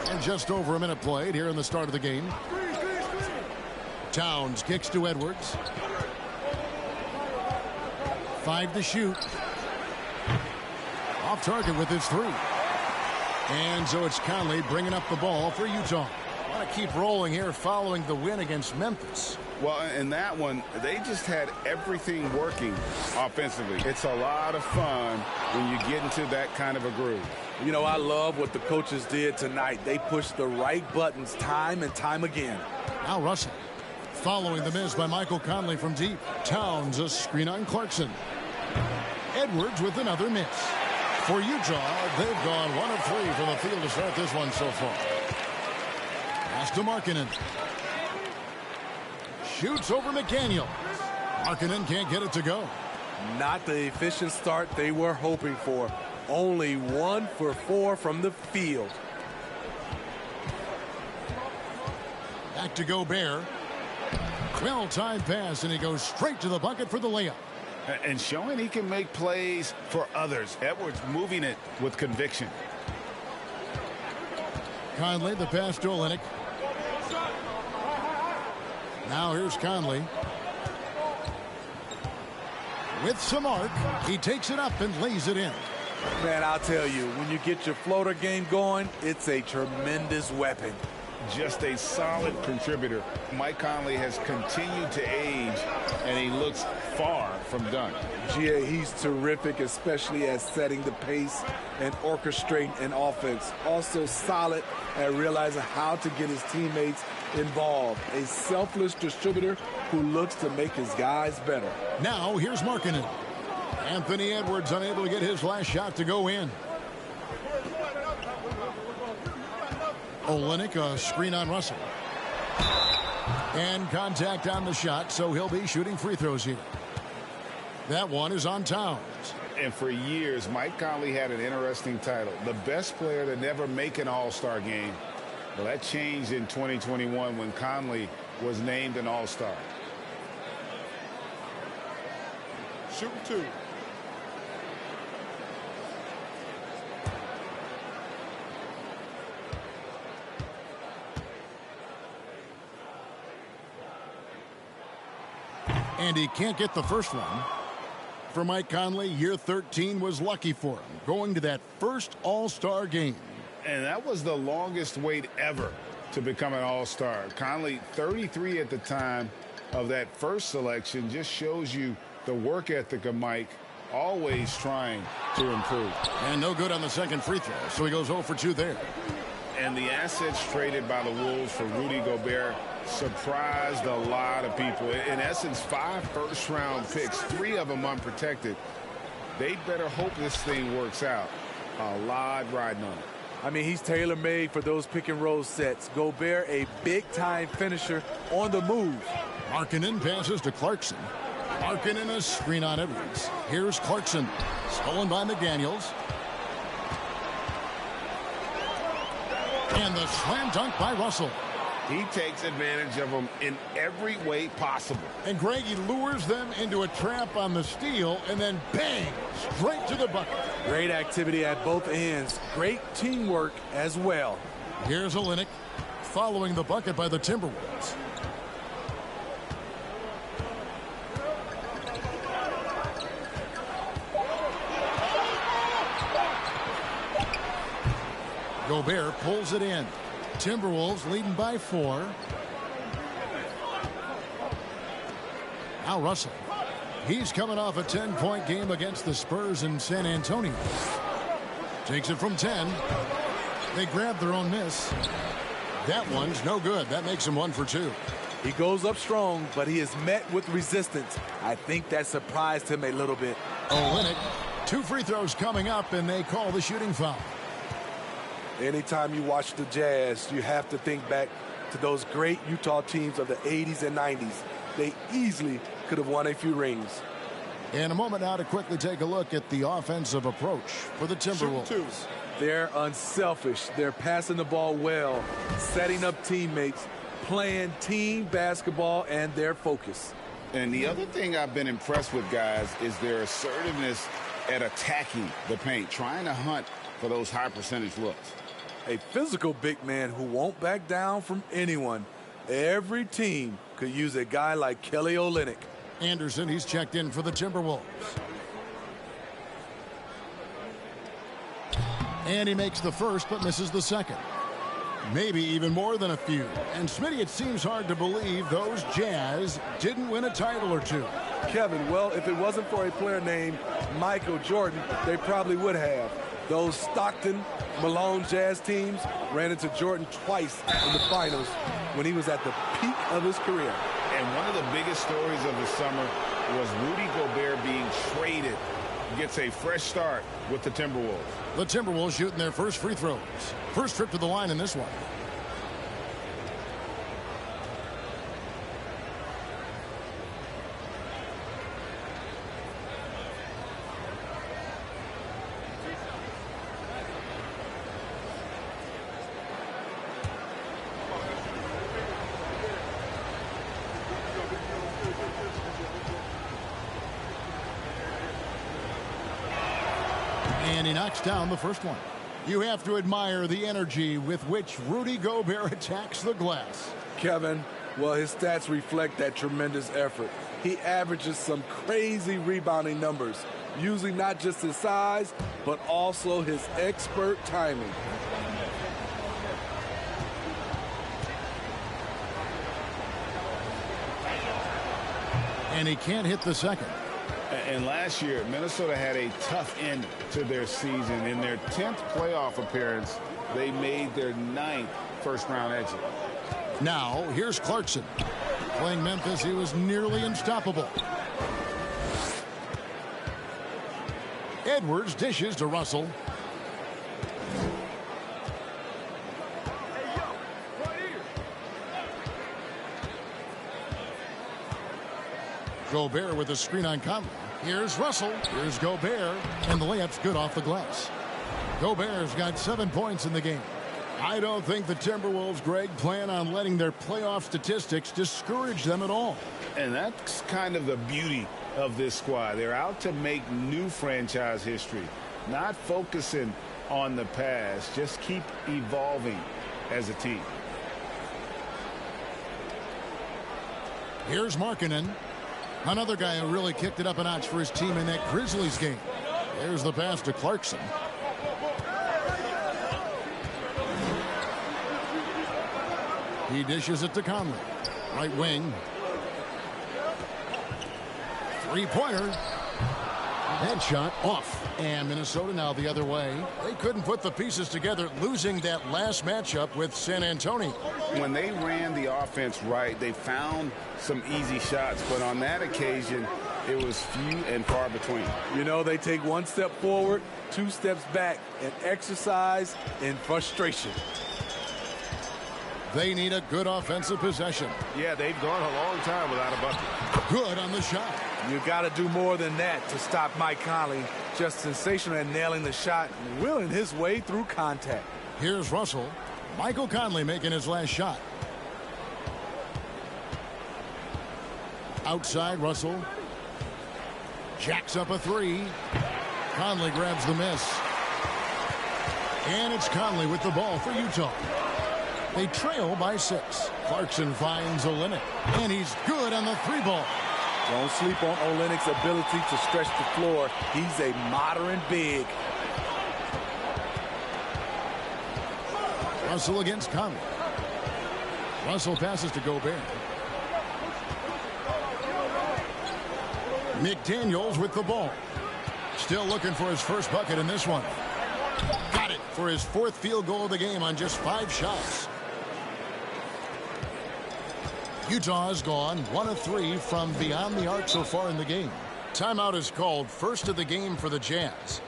And just over a minute played here in the start of the game. Towns kicks to Edwards. 5 to shoot. Off target with his 3. And so it's Conley bringing up the ball for Utah. Want to keep rolling here following the win against Memphis. Well, in that one, they just had everything working offensively. It's a lot of fun when you get into that kind of a groove. You know, I love what the coaches did tonight. They pushed the right buttons time and time again. Now Russell. Following the miss by Michael Conley from deep. Towns a screen on Clarkson. Edwards with another miss. For Utah, they've gone 1 of 3 from the field to start this one so far. Pass to Markkanen. Shoots over McDaniel. Markkanen can't get it to go. Not the efficient start they were hoping for. Only 1 for 4 from the field. Back to Gobert. Well-timed pass, and he goes straight to the bucket for the layup. And showing he can make plays for others. Edwards moving it with conviction. Conley, the pass to Olynyk. Now here's Conley. With some arc, he takes it up and lays it in. Man, I'll tell you, when you get your floater game going, it's a tremendous weapon. Just a solid contributor. Mike Conley has continued to age, and he looks far from done. GA, he's terrific, especially at setting the pace and orchestrating an offense. Also solid at realizing how to get his teammates involved. A selfless distributor who looks to make his guys better. Now here's Markkanen. Anthony Edwards unable to get his last shot to go in. Olynyk, a screen on Russell. And contact on the shot, so he'll be shooting free throws here. That one is on Towns. And for years, Mike Conley had an interesting title. The best player to never make an all-star game. Well, that changed in 2021 when Conley was named an all-star. Shooting 2. And he can't get the first one. For Mike Conley, year 13 was lucky for him, going to that first All-Star game. And that was the longest wait ever to become an all-star. Conley, 33 at the time of that first selection, just shows you the work ethic of Mike, always trying to improve. And no good on the second free throw, so he goes 0 for 2 there. And the assets traded by the Wolves for Rudy Gobert surprised a lot of people. In essence, 5 first-round picks, 3 of them unprotected. They better hope this thing works out. A lot riding on it. I mean, he's tailor-made for those pick-and-roll sets. Gobert, a big-time finisher on the move. Markkanen passes to Clarkson. Markkanen a screen on Edwards. Here's Clarkson. Stolen by McDaniels. And the slam dunk by Russell. He takes advantage of them in every way possible. And Greg, he lures them into a trap on the steal, and then bang, straight to the bucket. Great activity at both ends. Great teamwork as well. Here's Olynyk following the bucket by the Timberwolves. Gobert pulls it in. Timberwolves leading by 4. Now Russell. He's coming off a 10-point game against the Spurs in San Antonio. Takes it from 10. They grab their own miss. That one's no good. That makes him 1 for 2. He goes up strong, but he is met with resistance. I think that surprised him a little bit. Olynyk, 2 free throws coming up, and they call the shooting foul. Anytime you watch the Jazz, you have to think back to those great Utah teams of the 80s and 90s. They easily could have won a few rings. In a moment now to quickly take a look at the offensive approach for the Timberwolves. They're unselfish. They're passing the ball well, setting up teammates, playing team basketball, and their focus. And the other thing I've been impressed with, guys, is their assertiveness at attacking the paint, trying to hunt for those high percentage looks. A physical big man who won't back down from anyone. Every team could use a guy like Kelly Olynyk. Anderson, he's checked in for the Timberwolves. And he makes the first but misses the second. Maybe even more than a few. And Smitty, it seems hard to believe those Jazz didn't win a title or 2. Kevin, well, if it wasn't for a player named Michael Jordan, they probably would have. Those Stockton, Malone Jazz teams ran into Jordan twice in the finals when he was at the peak of his career. And one of the biggest stories of the summer was Rudy Gobert being traded. He gets a fresh start with the Timberwolves. The Timberwolves shooting their first free throws. First trip to the line in this one. And he knocks down the first one. You have to admire the energy with which Rudy Gobert attacks the glass. Kevin, well, his stats reflect that tremendous effort. He averages some crazy rebounding numbers, using not just his size, but also his expert timing. And he can't hit the second. And last year, Minnesota had a tough end to their season. In their 10th playoff appearance, they made their 9th first-round exit. Now, here's Clarkson. Playing Memphis, he was nearly unstoppable. Edwards dishes to Russell. Gobert with a screen on Conley. Here's Russell. Here's Gobert. And the layup's good off the glass. Gobert's got 7 points in the game. I don't think the Timberwolves, Greg, plan on letting their playoff statistics discourage them at all. And that's kind of the beauty of this squad. They're out to make new franchise history, not focusing on the past. Just keep evolving as a team. Here's Markkanen. Another guy who really kicked it up a notch for his team in that Grizzlies game. There's the pass to Clarkson. He dishes it to Conley. Right wing. Three-pointer. That shot off. And Minnesota now the other way. They couldn't put the pieces together, losing that last matchup with San Antonio. When they ran the offense right, they found some easy shots. But on that occasion, it was few and far between. You know, they take one step forward, 2 steps back, and exercise in frustration. They need a good offensive possession. Yeah, they've gone a long time without a bucket. Good on the shot. You got to do more than that to stop Mike Conley. Just sensational at nailing the shot and willing his way through contact. Here's Russell. Michael Conley making his last shot. Outside Russell. Jacks up a three. Conley grabs the miss. And it's Conley with the ball for Utah. They trail by 6. Clarkson finds Olynyk. And he's good on the 3-ball. Don't sleep on Olynyk's ability to stretch the floor. He's a modern big. Russell against Conley. Russell passes to Gobert. McDaniels with the ball. Still looking for his first bucket in this one. Got it for his 4th field goal of the game on just 5 shots. Utah has gone 1 of 3 from beyond the arc so far in the game. Timeout is called, first of the game for the Jazz.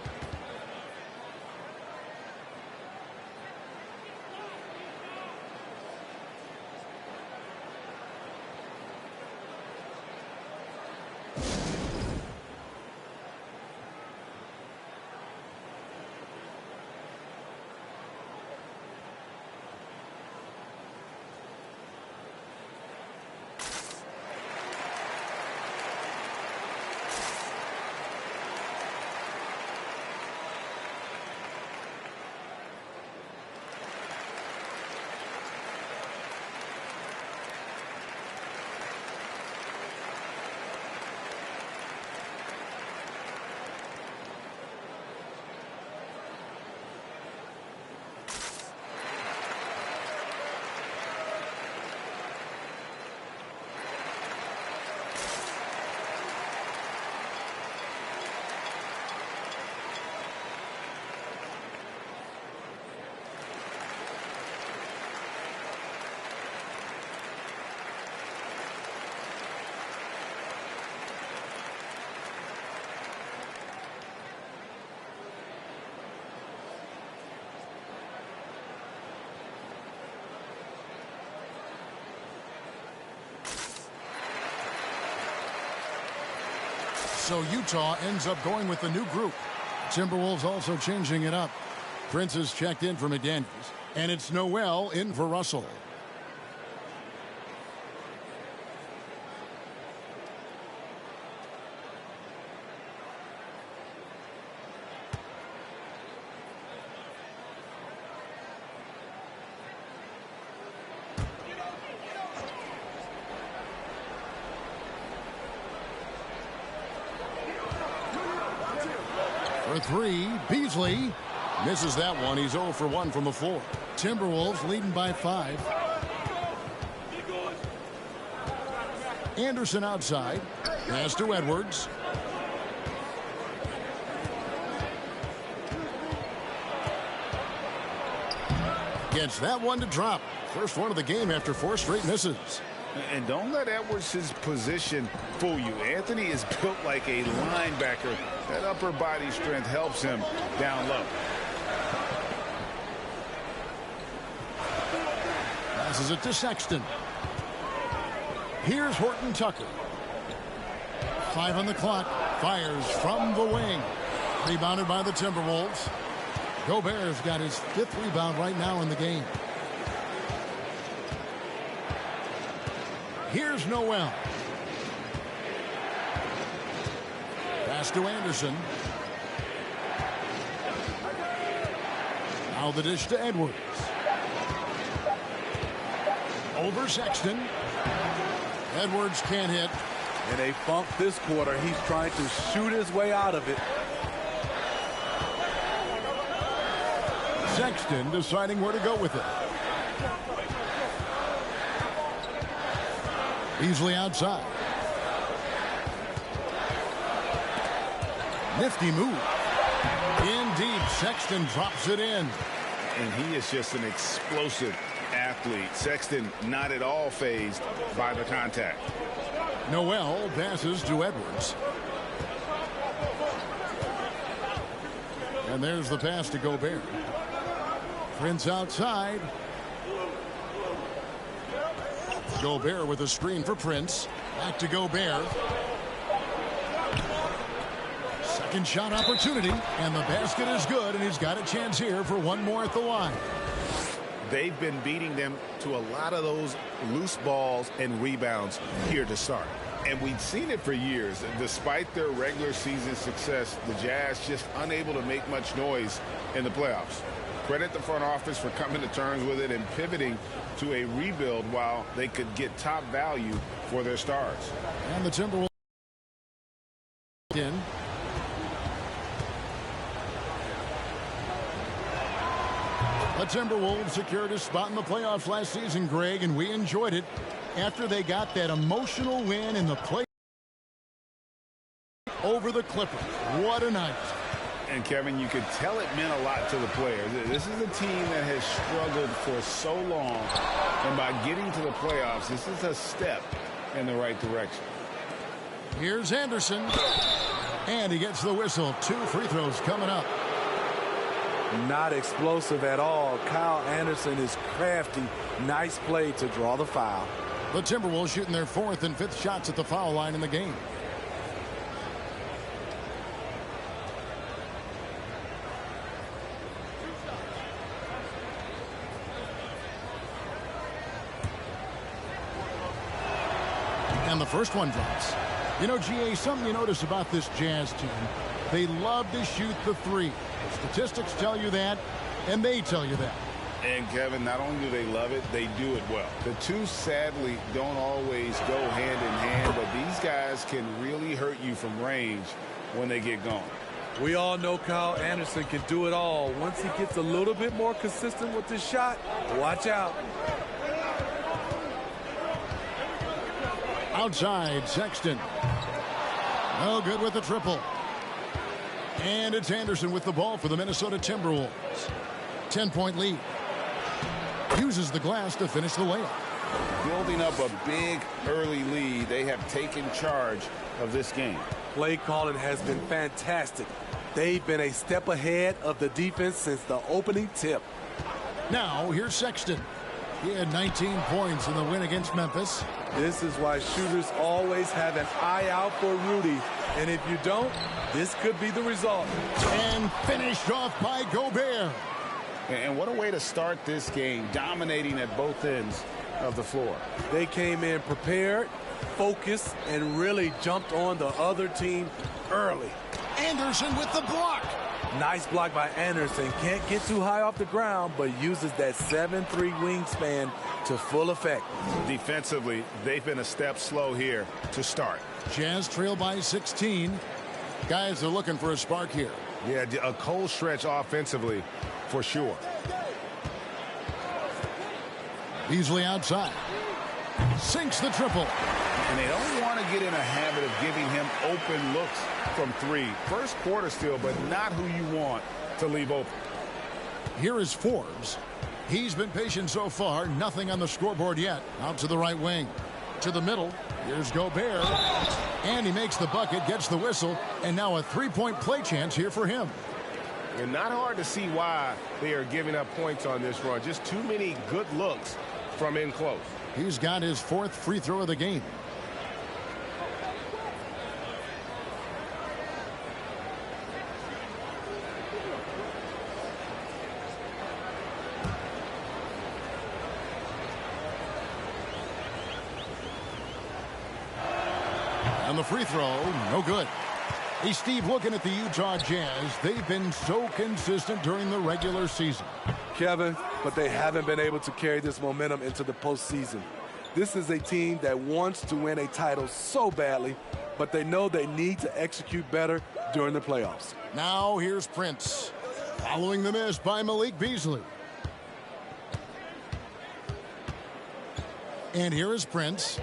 So Utah ends up going with the new group. Timberwolves also changing it up. Prince is checked in for McDaniels. And it's Noel in for Russell. For 3, Beasley misses that one. He's 0 for 1 from the floor. Timberwolves leading by 5. Anderson outside. Pass to Edwards. Gets that one to drop. First one of the game after 4 straight misses. And don't let Edwards' position fool you. Anthony is built like a linebacker. That upper body strength helps him down low. Passes it to Sexton. Here's Horton Tucker. 5 on the clock. Fires from the wing. Rebounded by the Timberwolves. Gobert's got his 5th rebound right now in the game. Here's Noel. Pass to Anderson. Now the dish to Edwards. Over Sexton. Edwards can't hit. In a funk this quarter, he's trying to shoot his way out of it. Sexton deciding where to go with it. Beasley outside. Nifty move. In deep, Sexton drops it in. And he is just an explosive athlete. Sexton not at all fazed by the contact. Noel passes to Edwards. And there's the pass to Gobert. Prince outside. Gobert with a screen for Prince. Back to Gobert. Second shot opportunity, and the basket is good, and he's got a chance here for one more at the line. They've been beating them to a lot of those loose balls and rebounds here to start. And we've seen it for years. Despite their regular season success, the Jazz just unable to make much noise in the playoffs. Credit the front office for coming to terms with it and pivoting to a rebuild while they could get top value for their stars. And the Timberwolves in. The Timberwolves secured a spot in the playoffs last season, Greg, and we enjoyed it after they got that emotional win in the play over the Clippers. What a night. And Kevin, you could tell it meant a lot to the players. This is a team that has struggled for so long, and by getting to the playoffs, this is a step in the right direction. Here's Anderson, and he gets the whistle. 2 free throws coming up. Not explosive at all. Kyle Anderson is crafty. Nice play to draw the foul. The Timberwolves shooting their 4th and 5th shots at the foul line in the game. And the first one drops. You know, GA, something you notice about this Jazz team, they love to shoot the 3. The statistics tell you that, and they tell you that. And Kevin, not only do they love it, they do it well. The two sadly don't always go hand in hand, but these guys can really hurt you from range when they get going. We all know Kyle Anderson can do it all. Once he gets a little bit more consistent with his shot, watch out. Outside, Sexton. No good with the triple. And it's Anderson with the ball for the Minnesota Timberwolves. 10-point lead. Uses the glass to finish the layup. Building up a big early lead, they have taken charge of this game. Play calling has been fantastic. They've been a step ahead of the defense since the opening tip. Now, here's Sexton. He had 19 points in the win against Memphis. This is why shooters always have an eye out for Rudy. And if you don't, this could be the result. And finished off by Gobert. And what a way to start this game, dominating at both ends of the floor. They came in prepared, focused, and really jumped on the other team early. Anderson with the block. Nice block by Anderson. Can't get too high off the ground, but uses that 7'3" wingspan to full effect. Defensively, they've been a step slow here to start. Jazz trail by 16. Guys are looking for a spark here. Yeah, a cold stretch offensively for sure. Beasley outside. Sinks the triple. And they don't want to get in a habit of giving him open looks from 3. First quarter still, but not who you want to leave open. Here is Forbes. He's been patient so far. Nothing on the scoreboard yet. Out to the right wing. To the middle. Here's Gobert. And he makes the bucket, gets the whistle, and now a 3-point play chance here for him. And not hard to see why they are giving up points on this run. Just too many good looks from in close. He's got his 4th free throw of the game. And the free throw, no good. Hey, Steve, looking at the Utah Jazz, they've been so consistent during the regular season. Kevin, but they haven't been able to carry this momentum into the postseason. This is a team that wants to win a title so badly, but they know they need to execute better during the playoffs. Now here's Prince, following the miss by Malik Beasley. And here is Prince.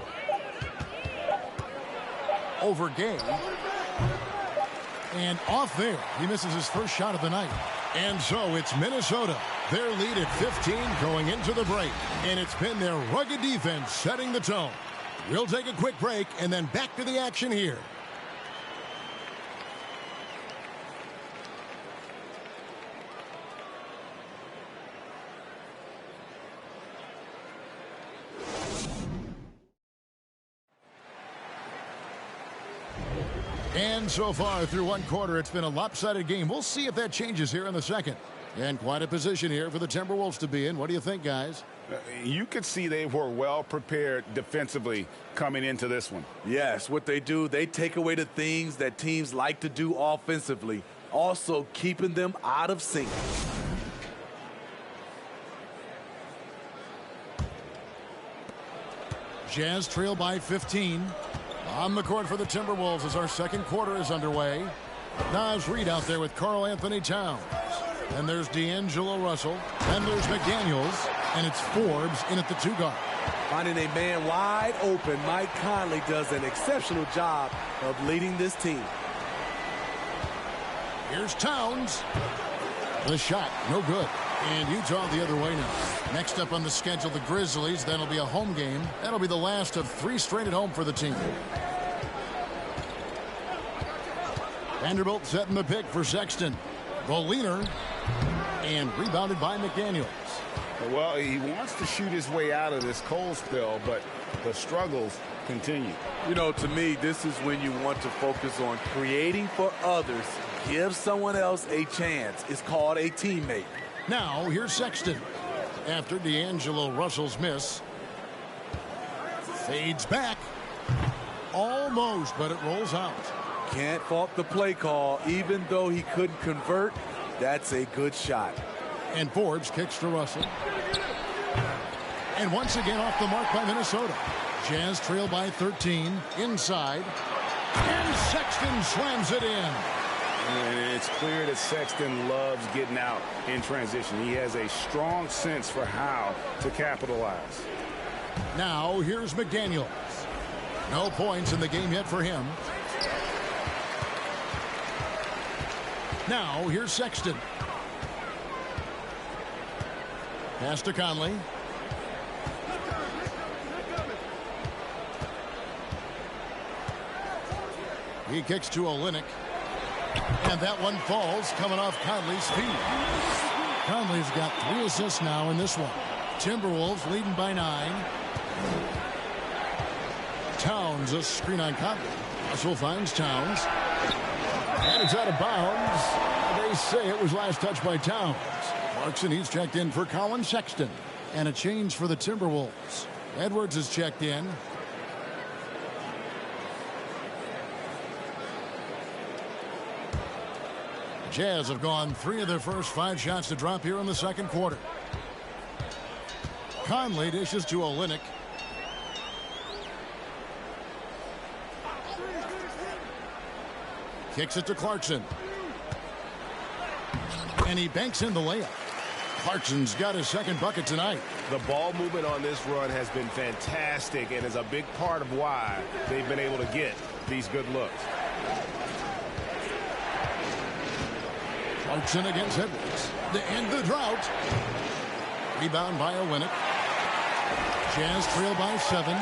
over Gay. And off there, he misses his first shot of the night. And so it's Minnesota. Their lead at 15 going into the break. And it's been their rugged defense setting the tone. We'll take a quick break and then back to the action here. And so far through one quarter, it's been a lopsided game. We'll see if that changes here in the second. And quite a position here for the Timberwolves to be in. What do you think, guys? You could see they were well prepared defensively coming into this one. Yes, what they do, they take away the things that teams like to do offensively, also keeping them out of sync. Jazz trail by 15. On the court for the Timberwolves as our second quarter is underway. Nas Reed out there with Karl Anthony Towns. And there's D'Angelo Russell. And there's McDaniels. And it's Forbes in at the 2 guard. Finding a man wide open, Mike Conley does an exceptional job of leading this team. Here's Towns. The shot, no good. And Utah the other way now. Next up on the schedule, the Grizzlies. That'll be a home game. That'll be the last of 3 straight at home for the team. Vanderbilt setting the pick for Sexton. The leaner. And rebounded by McDaniels. Well, he wants to shoot his way out of this cold spell, but the struggles continue. You know, to me, this is when you want to focus on creating for others. Give someone else a chance. It's called a teammate. Now, here's Sexton. After D'Angelo Russell's miss. Fades back. Almost, but it rolls out. Can't fault the play call. Even though he couldn't convert, that's a good shot. And Forbes kicks to Russell. And once again off the mark by Minnesota. Jazz trail by 13. Inside. And Sexton slams it in. And it's clear that Sexton loves getting out in transition. He has a strong sense for how to capitalize. Now here's McDaniels. No points in the game yet for him. Now here's Sexton. Pass to Conley. He kicks to Olynyk. And that one falls coming off Conley's feet. Conley's got 3 assists now in this one. Timberwolves leading by 9. Towns, a screen on Conley. Russell finds Towns. And it's out of bounds. They say it was last touched by Towns. Clarkson, he's checked in for Colin Sexton. And a change for the Timberwolves. Edwards is checked in. Jazz have gone 3 of their first 5 shots to drop here in the second quarter. Conley dishes to Olynyk. Kicks it to Clarkson. And he banks in the layup. Clarkson's got his second bucket tonight. The ball movement on this run has been fantastic and is a big part of why they've been able to get these good looks. Clarkson against Edwards. To end the drought. Rebound by Olynyk. Jazz trail by 7.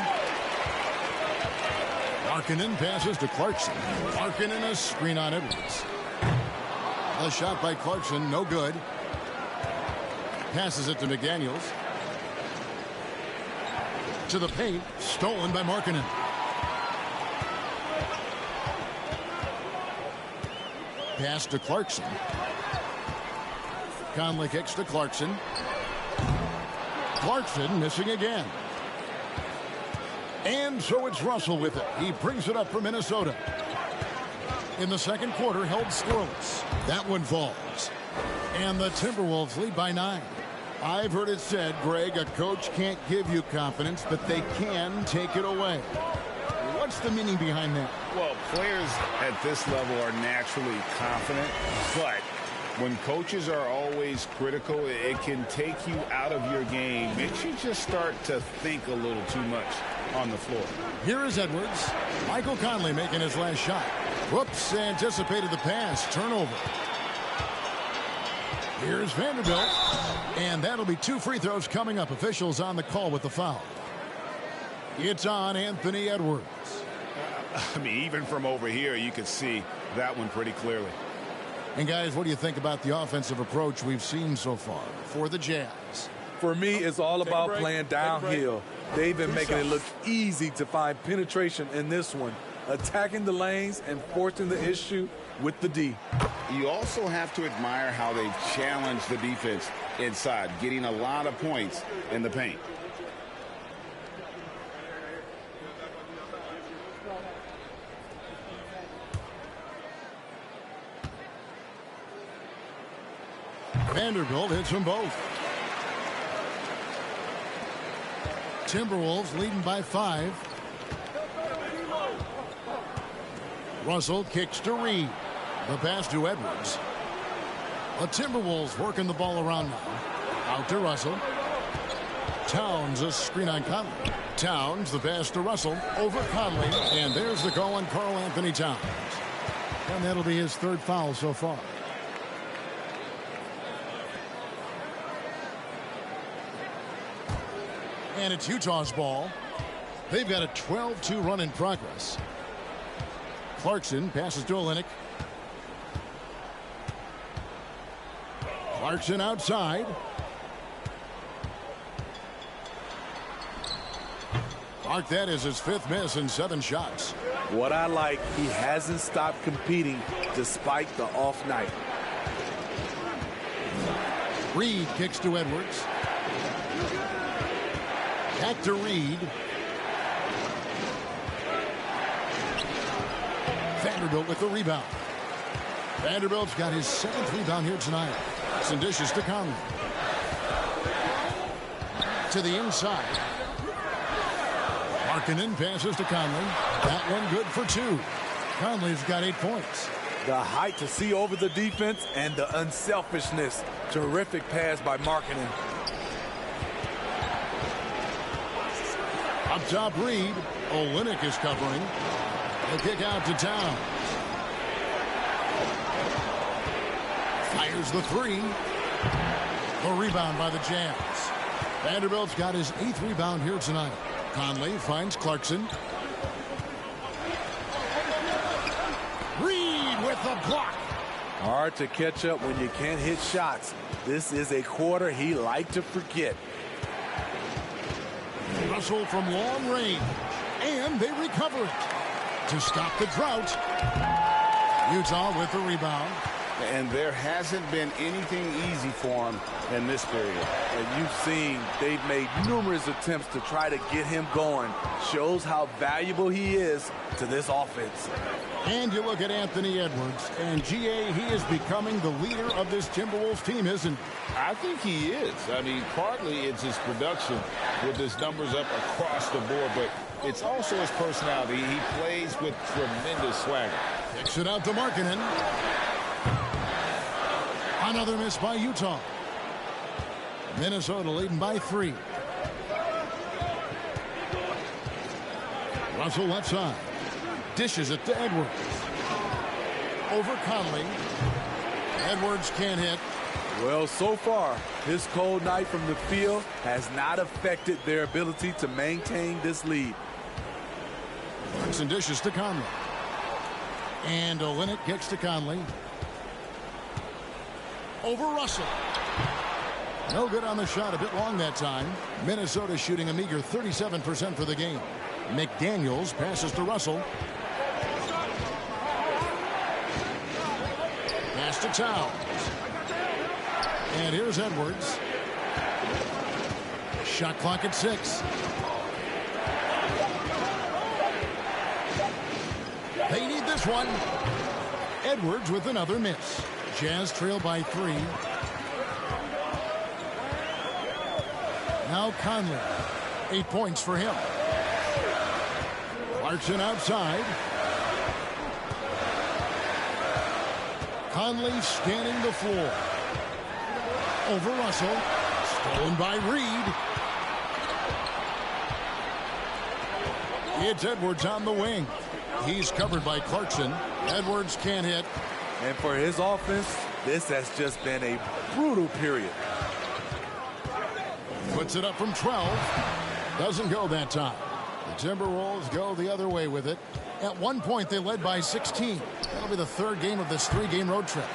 Markkanen passes to Clarkson. Markkanen a screen on Edwards. A shot by Clarkson, no good. Passes it to McDaniels. To the paint, stolen by Markkanen. Pass to Clarkson. Conley kicks to Clarkson. Clarkson missing again. And so it's Russell with it. He brings it up for Minnesota. In the second quarter, held scoreless. That one falls. And the Timberwolves lead by 9. I've heard it said, Greg, a coach can't give you confidence, but they can take it away. What's the meaning behind that? Well, players at this level are naturally confident, but when coaches are always critical, it can take you out of your game. Makes you just start to think a little too much. on the floor. Here is Edwards. Michael Conley making his last shot. Whoops, anticipated the pass. Turnover. Here's Vanderbilt. And that'll be 2 free throws coming up. Officials on the call with the foul. It's on Anthony Edwards. I mean, even from over here, you could see that one pretty clearly. And guys, what do you think about the offensive approach we've seen so far for the Jazz? For me, it's all about playing downhill. They've been making it look easy to find penetration in this one, attacking the lanes and forcing the issue with the D. You also have to admire how they've challenged the defense inside, getting a lot of points in the paint. Vanderbilt hits them both. Timberwolves leading by 5. Russell kicks to Reed. The pass to Edwards. The Timberwolves working the ball around now. Out to Russell. Towns a screen on Conley. Towns the pass to Russell over Conley. And there's the call on Karl Anthony Towns. And that'll be his 3rd foul so far. And it's Utah's ball. They've got a 12-2 run in progress. Clarkson passes to Olynyk. Clarkson outside. Mark that as his 5th miss in 7 shots. What I like, he hasn't stopped competing despite the off night. Reed kicks to Edwards. Back to Reed. Vanderbilt with the rebound. Vanderbilt's got his 7th rebound here tonight. Some dishes to Conley. To the inside. Markkanen passes to Conley. That one good for 2. Conley's got 8 points. The height to see over the defense and the unselfishness. Terrific pass by Markkanen. Up top, Reed. Olynyk is covering. The kick out to Towns. Fires the 3. The rebound by the Jazz. Vanderbilt's got his 8th rebound here tonight. Conley finds Clarkson. Reed with the block. Hard to catch up when you can't hit shots. This is a quarter he liked to forget. Russell from long range. And they recover it. To stop the drought. Utah with the rebound. And there hasn't been anything easy for him in this period. And you've seen they've made numerous attempts to try to get him going. Shows how valuable he is to this offense. And you look at Anthony Edwards. And, G.A., he is becoming the leader of this Timberwolves team, isn't he? I think he is. I mean, partly it's his production with his numbers up across the board, but it's also his personality. He plays with tremendous swagger. Kicks it out to Markkanen. Another miss by Utah. Minnesota leading by 3. Russell left side. Dishes it to Edwards. Over Conley. Edwards can't hit. Well, so far, his cold night from the field has not affected their ability to maintain this lead. Clarkson dishes to Conley. And Olynyk kicks to Conley. Over Russell. No good on the shot. A bit long that time. Minnesota shooting a meager 37% for the game. McDaniels passes to Russell. Pass to Towns. And here's Edwards. Shot clock at 6. They need this one. Edwards with another miss. Jazz trail by 3. Now Conley. 8 points for him. Clarkson outside. Conley scanning the floor. Over Russell. Stolen by Reed. It's Edwards on the wing. He's covered by Clarkson. Edwards can't hit. And for his offense, this has just been a brutal period. Puts it up from 12. Doesn't go that time. The Timberwolves go the other way with it. At one point, they led by 16. That'll be the third game of this 3-game road trip.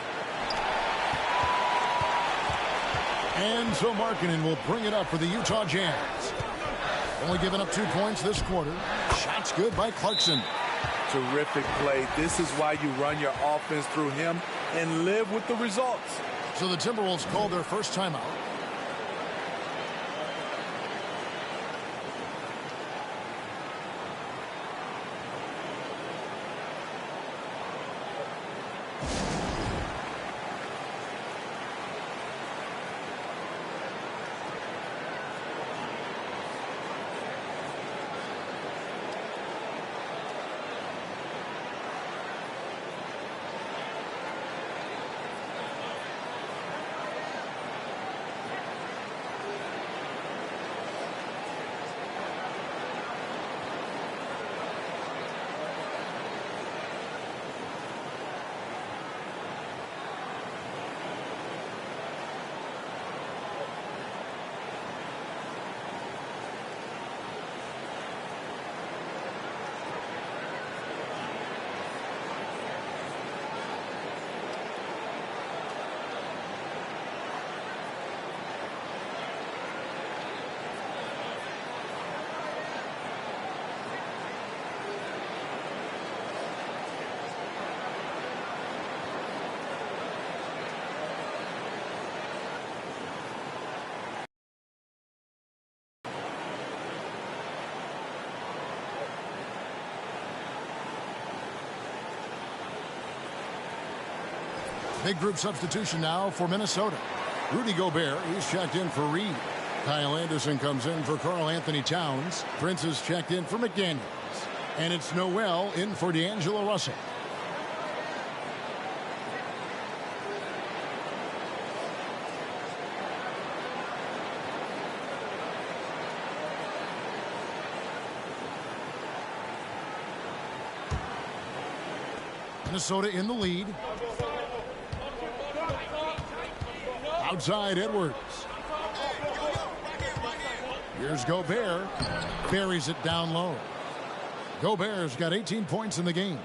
And so Markkanen will bring it up for the Utah Jazz. Only giving up 2 points this quarter. Shots good by Clarkson. Terrific play. This is why you run your offense through him and live with the results. So the Timberwolves called their first timeout. Big group substitution now for Minnesota. Rudy Gobert, he's checked in for Reed. Kyle Anderson comes in for Karl Anthony Towns. Prince is checked in for McDaniels. And it's Noel in for D'Angelo Russell. Minnesota in the lead. Outside Edwards. Here's Gobert. Buries it down low. Gobert's got 18 points in the game.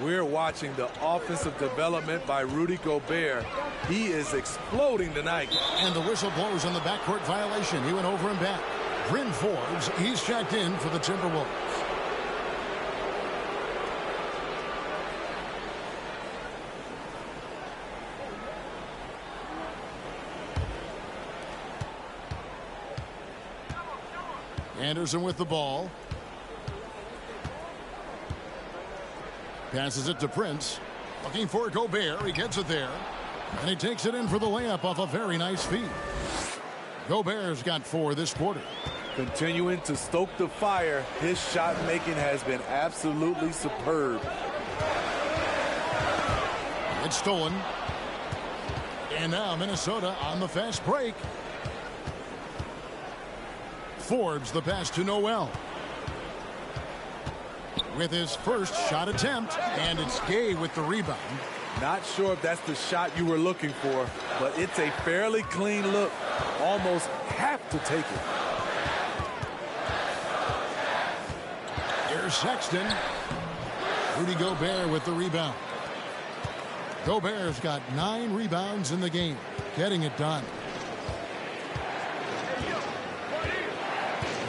We're watching the offensive development by Rudy Gobert. He is exploding tonight. And the whistle blows on the backcourt violation. He went over and back. Bryn Forbes, he's checked in for the Timberwolves. Anderson with the ball. Passes it to Prince. Looking for Gobert. He gets it there. And he takes it in for the layup off a very nice feed. Gobert's got 4 this quarter. Continuing to stoke the fire. His shot making has been absolutely superb. It's stolen. And now Minnesota on the fast break. Forbes the pass to Noel. With his first shot attempt, and it's Gay with the rebound. Not sure if that's the shot you were looking for, but it's a fairly clean look. Almost have to take it. Here's Sexton. Rudy Gobert with the rebound. Gobert's got 9 rebounds in the game, getting it done.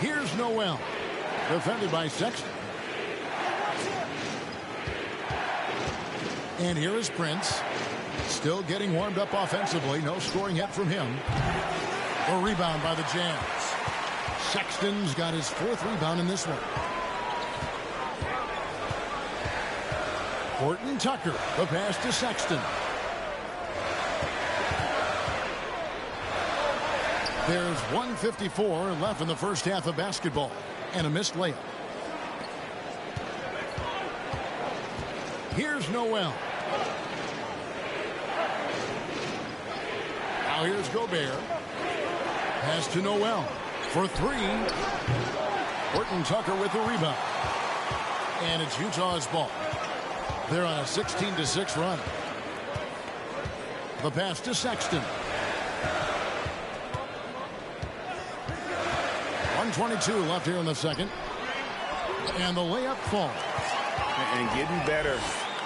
Here's Noel, defended by Sexton. And here is Prince, still getting warmed up offensively. No scoring yet from him. A rebound by the Jazz. Sexton's got his 4th rebound in this one. Horton Tucker, the pass to Sexton. There's 1:54 left in the first half of basketball, and a missed layup. Here's Noel. Now here's Gobert. Pass to Noel for 3. Horton Tucker with the rebound. And it's Utah's ball. They're on a 16-6 run. The pass to Sexton. 1:22 left here in the second. And the layup falls. And getting better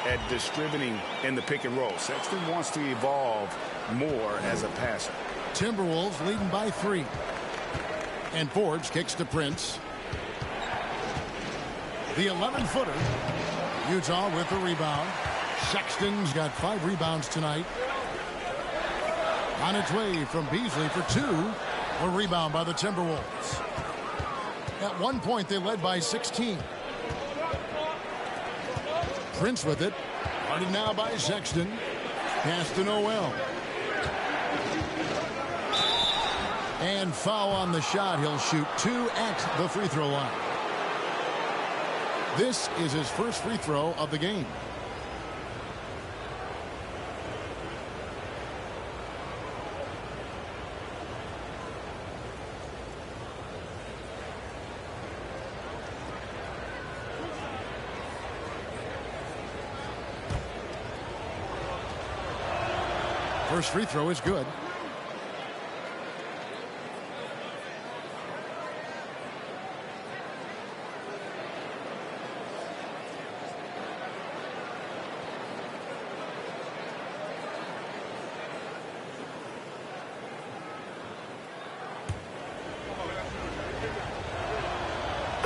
at distributing in the pick and roll. Sexton wants to evolve more as a passer. Timberwolves leading by 3. And Forbes kicks to Prince. The 11-footer. Utah with the rebound. Sexton's got 5 rebounds tonight. On its way from Beasley for 2. A rebound by the Timberwolves. At one point, they led by 16. Prince with it. Guarded now by Sexton. Pass to Noel. And foul on the shot. He'll shoot 2 at the free throw line. This is his first free throw of the game. First free throw is good.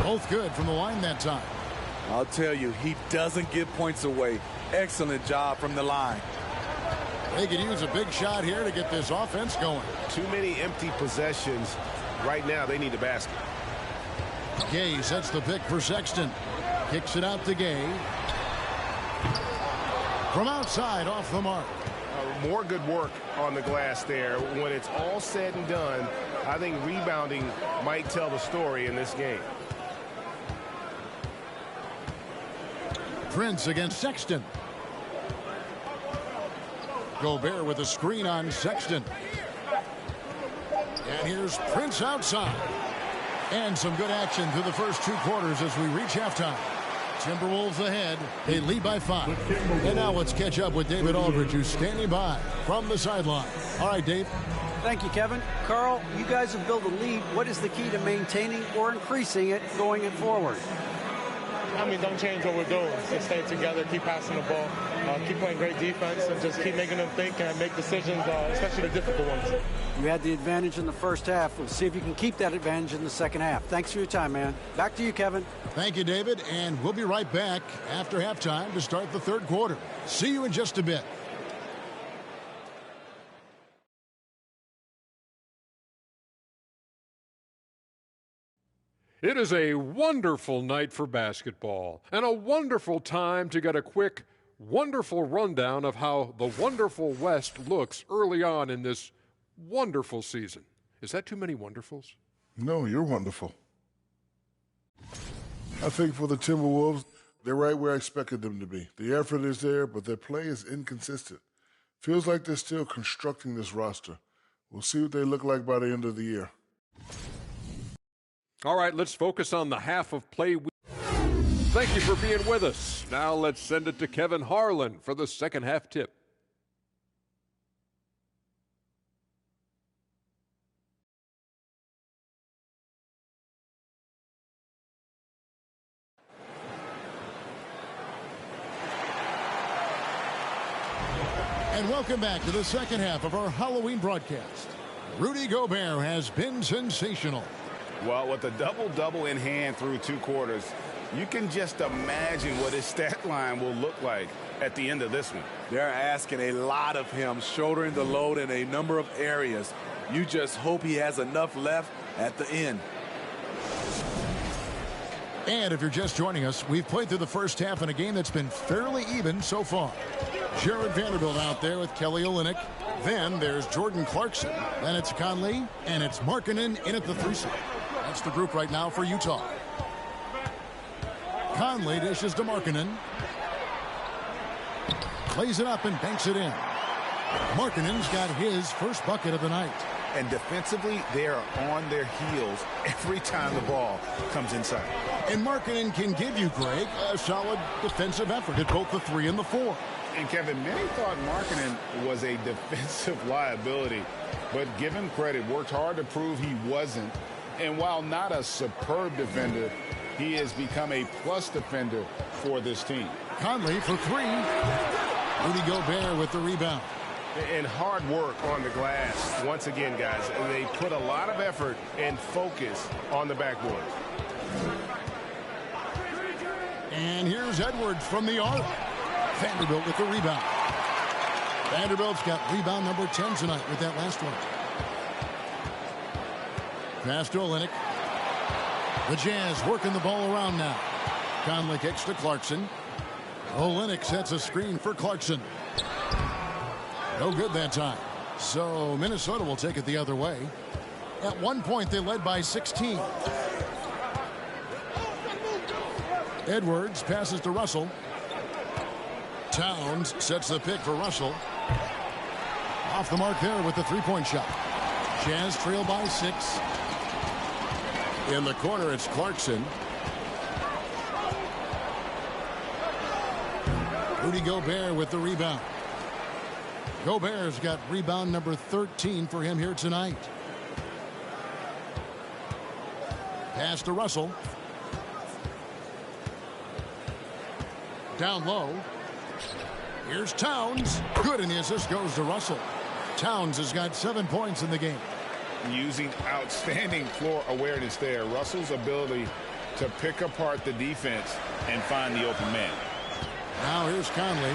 Both good from the line that time. I'll tell you, he doesn't give points away. Excellent job from the line. They could use a big shot here to get this offense going. Too many empty possessions. Right now, they need a basket. Gay sets the pick for Sexton. Kicks it out to Gay. From outside, off the mark. More good work on the glass there. When it's all said and done, I think rebounding might tell the story in this game. Prince against Sexton. Gobert with a screen on Sexton. And here's Prince outside. And some good action through the first 2 quarters as we reach halftime. Timberwolves ahead. They lead by 5. And now let's catch up with David Aldridge, who's standing by from the sideline. All right, Dave. Thank you, Kevin. Carl, you guys have built a lead. What is the key to maintaining or increasing it going forward? I mean, don't change what we're doing. Just stay together, keep passing the ball, keep playing great defense, and just keep making them think and make decisions, especially the difficult ones. You had the advantage in the first half. We'll see if you can keep that advantage in the second half. Thanks for your time, man. Back to you, Kevin. Thank you, David. And we'll be right back after halftime to start the third quarter. See you in just a bit. It is a wonderful night for basketball and a wonderful time to get a quick, wonderful rundown of how the wonderful West looks early on in this wonderful season. Is that too many wonderfuls? No, you're wonderful. I think for the Timberwolves, they're right where I expected them to be. The effort is there, but their play is inconsistent. Feels like they're still constructing this roster. We'll see what they look like by the end of the year. All right, let's focus on the half of play. Thank you for being with us. Now let's send it to Kevin Harlan for the second half tip. And welcome back to the second half of our Halloween broadcast. Rudy Gobert has been sensational. Well, with a double-double in hand through 2 quarters, you can just imagine what his stat line will look like at the end of this one. They're asking a lot of him, shouldering the load in a number of areas. You just hope he has enough left at the end. And if you're just joining us, we've played through the first half in a game that's been fairly even so far. Jared Vanderbilt out there with Kelly Olynyk. Then there's Jordan Clarkson. Then it's Conley, and it's Markkanen in at the 3 slot. That's the group right now for Utah. Conley dishes to Markkanen. Plays it up and banks it in. Markkanen's got his first bucket of the night. And defensively, they are on their heels every time the ball comes inside. And Markkanen can give you, Greg, a solid defensive effort at both the 3 and the 4. And Kevin, many thought Markkanen was a defensive liability, but give him credit, worked hard to prove he wasn't. And while not a superb defender, he has become a plus defender for this team. Conley for 3. Rudy Gobert with the rebound. And hard work on the glass. Once again, guys, they put a lot of effort and focus on the backboard. And here's Edwards from the arc. Vanderbilt with the rebound. Vanderbilt's got rebound number 10 tonight with that last one. Pass to Olynyk. The Jazz working the ball around now. Conley kicks to Clarkson. Olynyk sets a screen for Clarkson. No good that time. So Minnesota will take it the other way. At one point, they led by 16. Edwards passes to Russell. Towns sets the pick for Russell. Off the mark there with the three-point shot. Jazz trail by 6. In the corner, it's Clarkson. Rudy Gobert with the rebound. Gobert's got rebound number 13 for him here tonight. Pass to Russell. Down low. Here's Towns. Good, and the assist goes to Russell. Towns has got 7 points in the game. Using outstanding floor awareness there. Russell's ability to pick apart the defense and find the open man. Now here's Conley.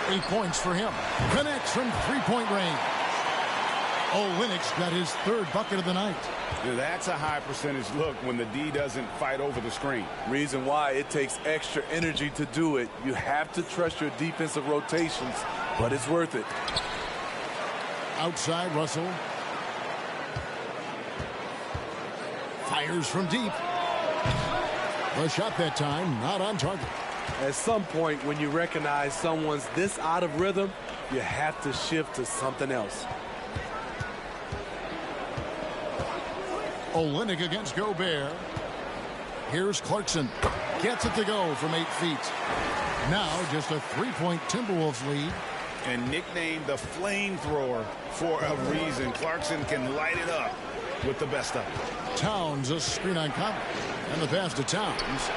8 points for him. Connects from three-point range. Olynyk's got his 3rd bucket of the night. That's a high percentage look when the D doesn't fight over the screen. Reason why it takes extra energy to do it. You have to trust your defensive rotations, but it's worth it. Outside, Russell. Fires from deep. The shot that time, not on target. At some point, when you recognize someone's this out of rhythm, you have to shift to something else. Olynyk against Gobert. Here's Clarkson. Gets it to go from 8 feet. Now just a 3-point Timberwolves lead. And nicknamed the flamethrower for a reason. Clarkson can light it up with the best of it. Towns a screen on Conley. And the pass to Towns.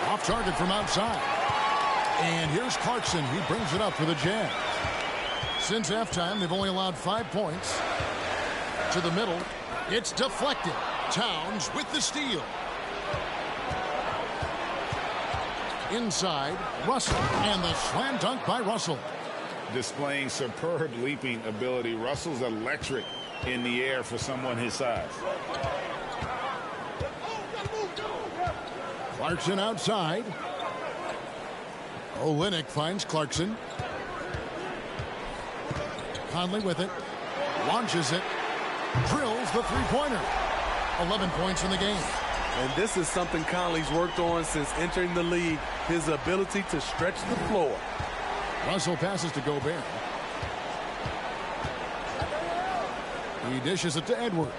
Off target from outside. And here's Clarkson. He brings it up for the Jazz. Since halftime, they've only allowed 5 points. To the middle. It's deflected. Towns with the steal. Inside, Russell. And the slam dunk by Russell. Displaying superb leaping ability. Russell's electric in the air for someone his size. Clarkson outside. Olynyk finds Clarkson. Conley with it. Launches it. Drills the three-pointer. 11 points in the game. And this is something Conley's worked on since entering the league. His ability to stretch the floor. Russell passes to Gobert. He dishes it to Edwards.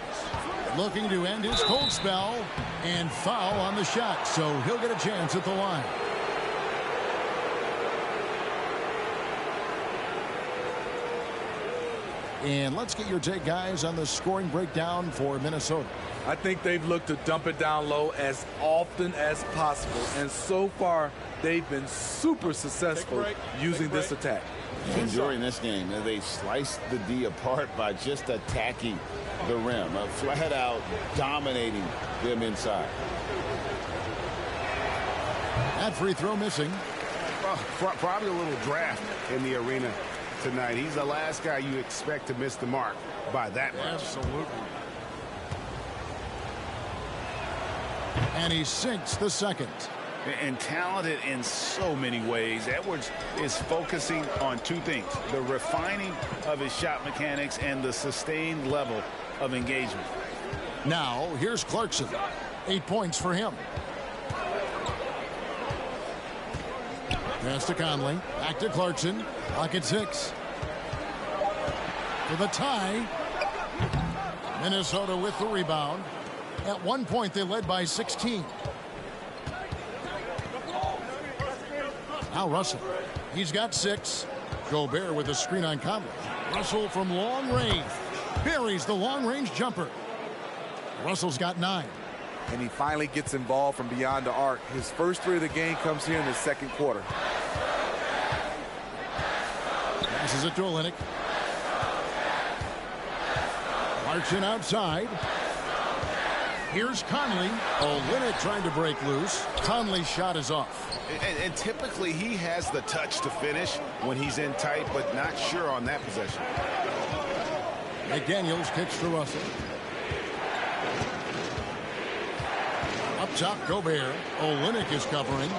Looking to end his cold spell. And foul on the shot. So he'll get a chance at the line. And let's get your take, guys, on the scoring breakdown for Minnesota. I think they've looked to dump it down low as often as possible. And so far, they've been super successful using this attack. And during this game, they sliced the D apart by just attacking the rim. Flat out dominating them inside. That free throw missing. Probably a little draft in the arena tonight. He's the last guy you expect to miss the mark by that much. Absolutely. And he sinks the second. And talented in so many ways. Edwards is focusing on 2 things: the refining of his shot mechanics and the sustained level of engagement. Now here's Clarkson. 8 points for him. Pass to Conley. Back to Clarkson. Pocket 6. For the tie. Minnesota with the rebound. At one point, they led by 16. Now Russell. He's got 6. Gobert with a screen on Conley. Russell from long range. Buries the long-range jumper. Russell's got 9. And he finally gets involved from beyond the arc. His first 3 of the game comes here in the second quarter. Passes it to Olynyk. Clarkson outside. Here's Conley. Olynyk trying to break loose. Conley's shot is off. And typically he has the touch to finish when he's in tight, but not sure on that possession. McDaniels kicks to Russell. Up top, Gobert. Olynyk is covering.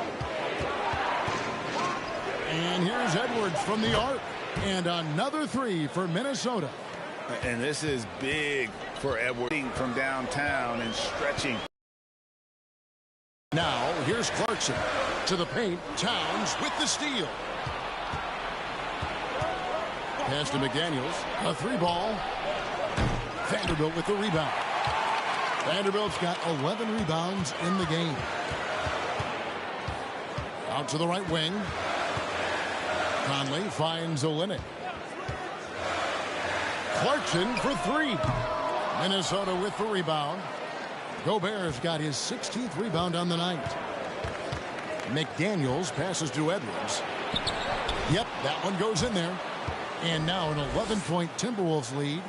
And here's Edwards from the arc. And another 3 for Minnesota. And this is big for Edwards from downtown and stretching. Now, here's Clarkson. To the paint. Towns with the steal. Pass to McDaniels. A 3-ball. Vanderbilt with the rebound. Vanderbilt's got 11 rebounds in the game. Out to the right wing. Conley finds Olynyk. Clarkson for 3. Minnesota with the rebound. Gobert's got his 16th rebound on the night. McDaniels passes to Edwards. Yep, that one goes in there. And now an 11-point Timberwolves lead.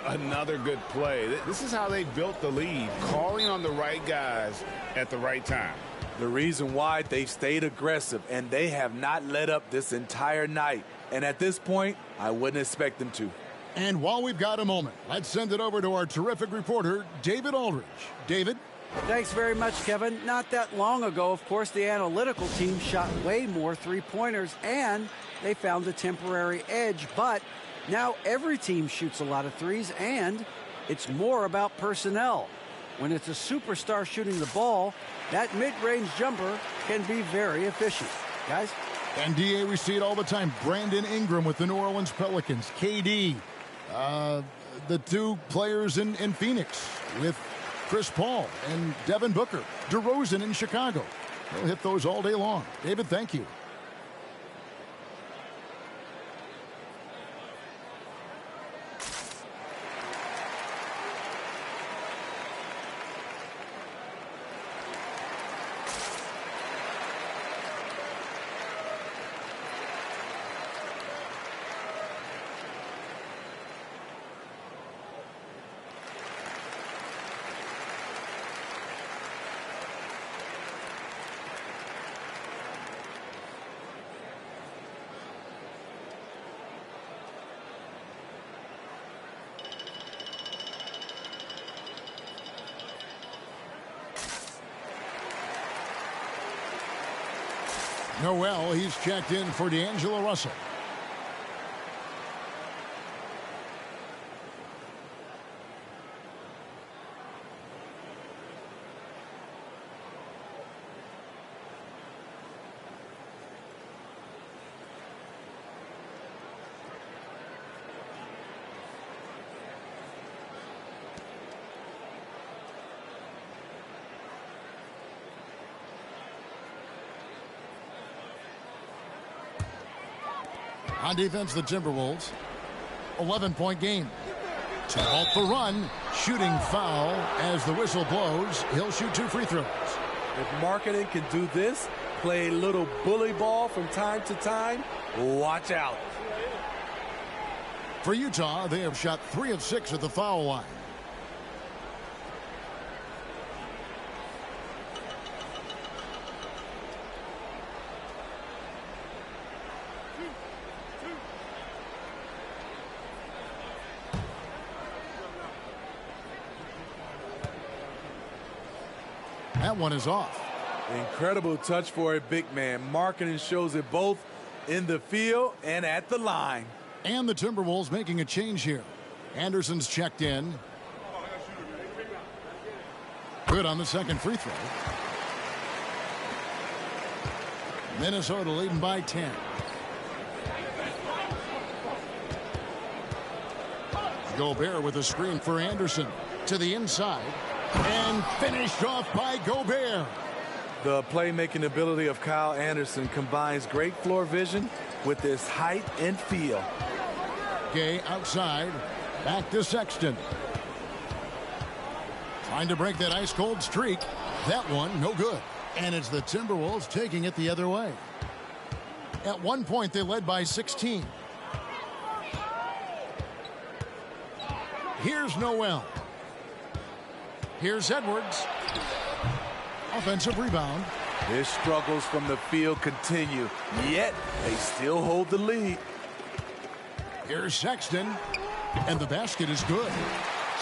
Another good play. This is how they built the lead, calling on the right guys at the right time. The reason why they've stayed aggressive, and they have not let up this entire night. And at this point, I wouldn't expect them to. And while we've got a moment, let's send it over to our terrific reporter, David Aldridge. David? Thanks very much, Kevin. Not that long ago, of course, the analytical team shot way more three-pointers, and they found a temporary edge. But now every team shoots a lot of threes, and it's more about personnel. When it's a superstar shooting the ball, that mid-range jumper can be very efficient. Guys? And, DA, we see it all the time. Brandon Ingram with the New Orleans Pelicans. KD. The 2 players in Phoenix with Chris Paul and Devin Booker. DeRozan in Chicago. They'll hit those all day long. David, thank you. Noel, he's checked in for D'Angelo Russell. On defense, the Timberwolves. 11-point game. To halt the run, shooting foul as the whistle blows. He'll shoot 2 free throws. If Marketing can do this, play a little bully ball from time to time, watch out. For Utah, they have shot 3 of 6 at the foul line. That one is off. Incredible touch for a big man. Marketing shows it both in the field and at the line. And the Timberwolves making a change here. Anderson's checked in. Good on the second free throw. Minnesota leading by 10. Gobert with a screen for Anderson to the inside and finished off by Gobert. The playmaking ability of Kyle Anderson combines great floor vision with his height and feel. Gay outside, back to Sexton. Trying to break that ice-cold streak. That one, no good. And it's the Timberwolves taking it the other way. At one point, they led by 16. Here's Noel. Here's Edwards. Offensive rebound. His struggles from the field continue, yet they still hold the lead. Here's Sexton, and the basket is good.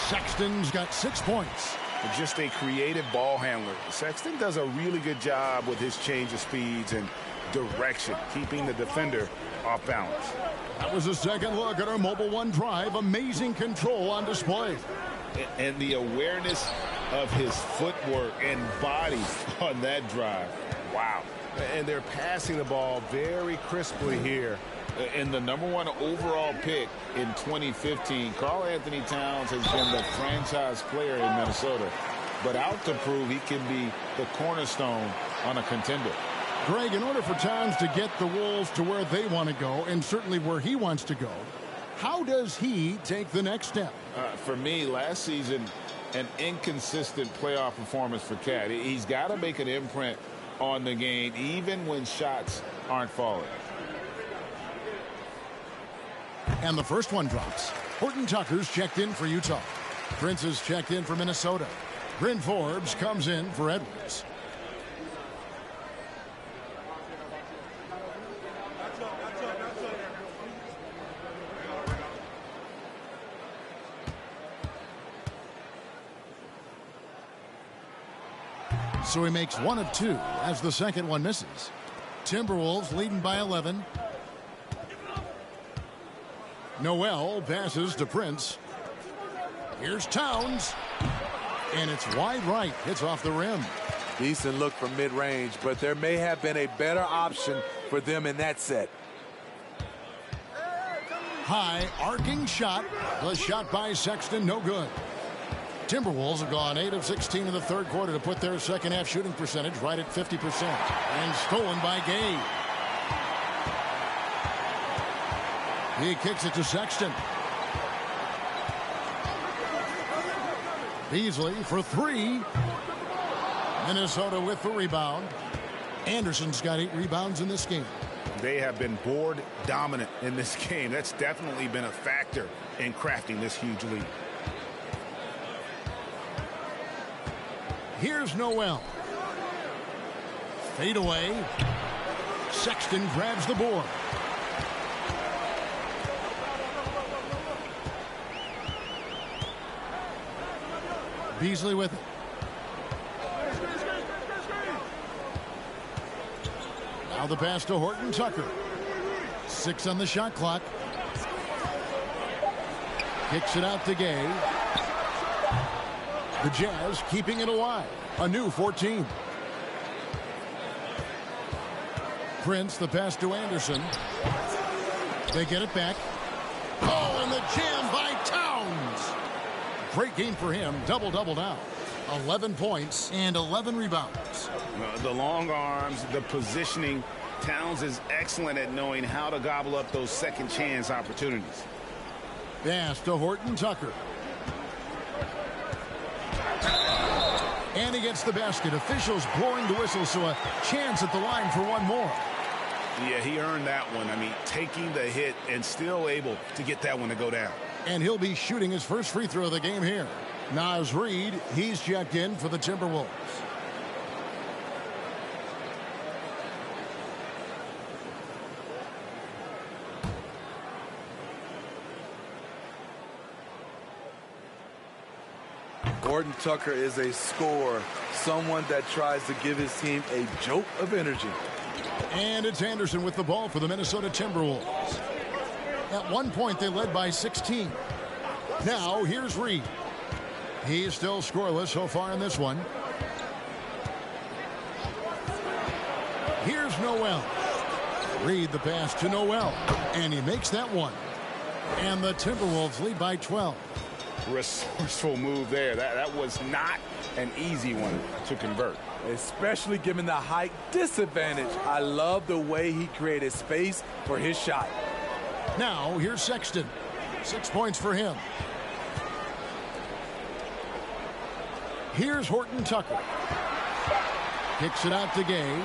Sexton's got 6 points. Just a creative ball handler. Sexton does a really good job with his change of speeds and direction, keeping the defender off balance. That was a second look at our Mobile One drive. Amazing control on display. And the awareness of his footwork and body on that drive. Wow. And they're passing the ball very crisply here. And the #1 overall pick in 2015, Karl Anthony Towns has been the franchise player in Minnesota, but out to prove he can be the cornerstone on a contender. Greg, in order for Towns to get the Wolves to where they want to go, and certainly where he wants to go, how does he take the next step? For me, last season, an inconsistent playoff performance for Cat. He's got to make an imprint on the game, even when shots aren't falling. And the first one drops. Horton Tucker's checked in for Utah. Prince is checked in for Minnesota. Bryn Forbes comes in for Edwards. So he makes 1 of 2 as the second one misses. Timberwolves leading by 11. Noel passes to Prince. Here's Towns. And it's wide right. Hits off the rim. Decent look from mid-range, but there may have been a better option for them in that set. High arcing shot. The shot by Sexton, no good. Timberwolves have gone 8 of 16 in the third quarter to put their second half shooting percentage right at 50%. And stolen by Gay. He kicks it to Sexton. Beasley for 3. Minnesota with the rebound. Anderson's got 8 rebounds in this game. They have been board dominant in this game. That's definitely been a factor in crafting this huge lead. Here's Noel. Fade away. Sexton grabs the board. Beasley with it. Now the pass to Horton Tucker. 6 on the shot clock. Kicks it out to Gay. The Jazz keeping it alive. A new 14. Prince, the pass to Anderson. They get it back. Oh, and the jam by Towns. Great game for him. Double-double now. 11 points and 11 rebounds. The long arms, the positioning. Towns is excellent at knowing how to gobble up those second chance opportunities. Pass to Horton Tucker. And he gets the basket. Officials blowing the whistle, so a chance at the line for one more. Yeah, he earned that one. I mean, taking the hit and still able to get that one to go down. And he'll be shooting his first free throw of the game here. Naz Reid, he's checked in for the Timberwolves. Horton Tucker is a scorer, someone that tries to give his team a jolt of energy. And it's Anderson with the ball for the Minnesota Timberwolves. At one point, they led by 16. Now, here's Reid. He's still scoreless so far in this one. Here's Noel. Reid the pass to Noel. And he makes that one. And the Timberwolves lead by 12. Resourceful move there. That was not an easy one to convert. Especially given the height disadvantage. I love the way he created space for his shot. Now, here's Sexton. 6 points for him. Here's Horton Tucker. Kicks it out to Gay.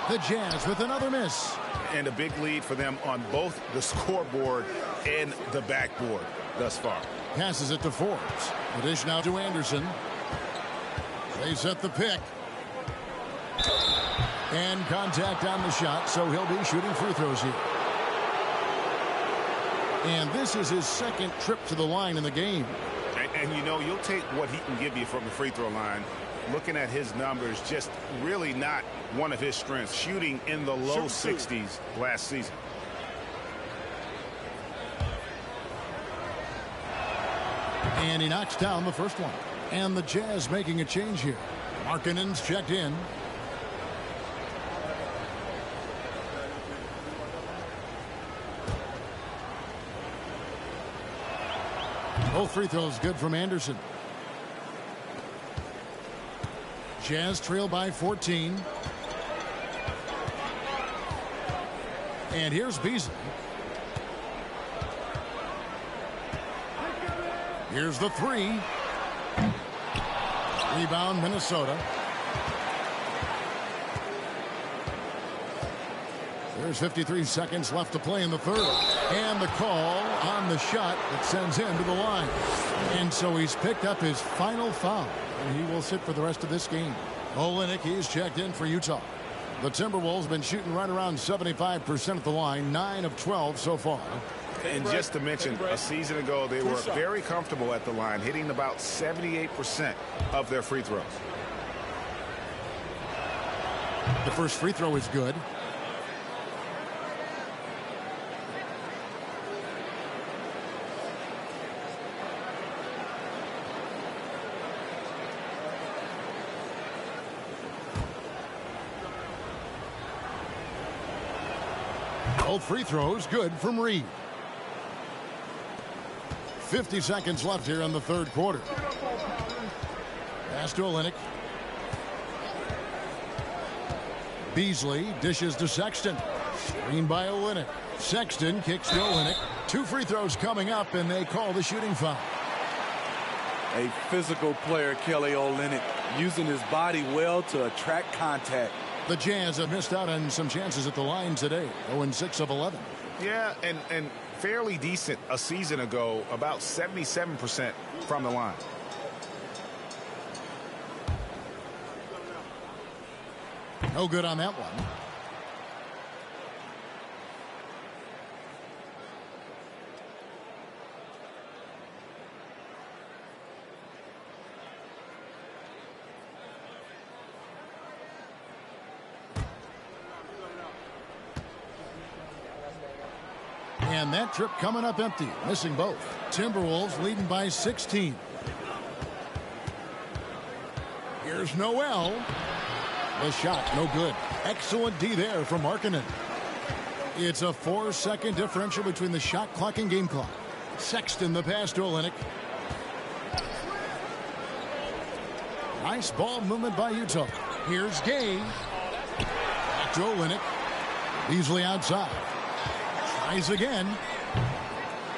The Jazz with another miss. And a big lead for them on both the scoreboard and the backboard thus far. Passes it to Forbes. The dish now to Anderson. They set the pick. And contact on the shot, so he'll be shooting free throws here. And this is his second trip to the line in the game. And you know, you'll take what he can give you from the free throw line. Looking at his numbers, just really not one of his strengths. Shooting in the low 60s last season. And he knocks down the first one. And the Jazz making a change here. Markkanen's checked in. Both free throws good from Anderson. Jazz trail by 14. And here's Beasley. Here's the three. Rebound, Minnesota. There's 53 seconds left to play in the third. And the call on the shot that sends him to the line. And so he's picked up his final foul. And he will sit for the rest of this game. Olynyk, he's checked in for Utah. The Timberwolves been shooting right around 75% at the line. 9 of 12 so far. And just to mention, a season ago, they were very comfortable at the line, hitting about 78% of their free throws. The first free throw is good. Both free throws good from Reed. 50 seconds left here in the third quarter. Pass to Olynyk. Beasley dishes to Sexton. Screen by Olynyk. Sexton kicks to Olynyk. 2 free throws coming up, and they call the shooting foul. A physical player, Kelly Olynyk, using his body well to attract contact. The Jazz have missed out on some chances at the line today. 0-6 of 11. Yeah, and fairly decent a season ago, about 77% from the line. No good on that one. And that trip coming up empty, missing both. Timberwolves leading by 16. Here's Noel. The shot, no good. Excellent D there from Markkanen. It's a 4-second differential between the shot clock and game clock. Sexton the pass to Olynyk. Nice ball movement by Utah. Here's Gay. Back to Olynyk. Beasley outside. Tries again.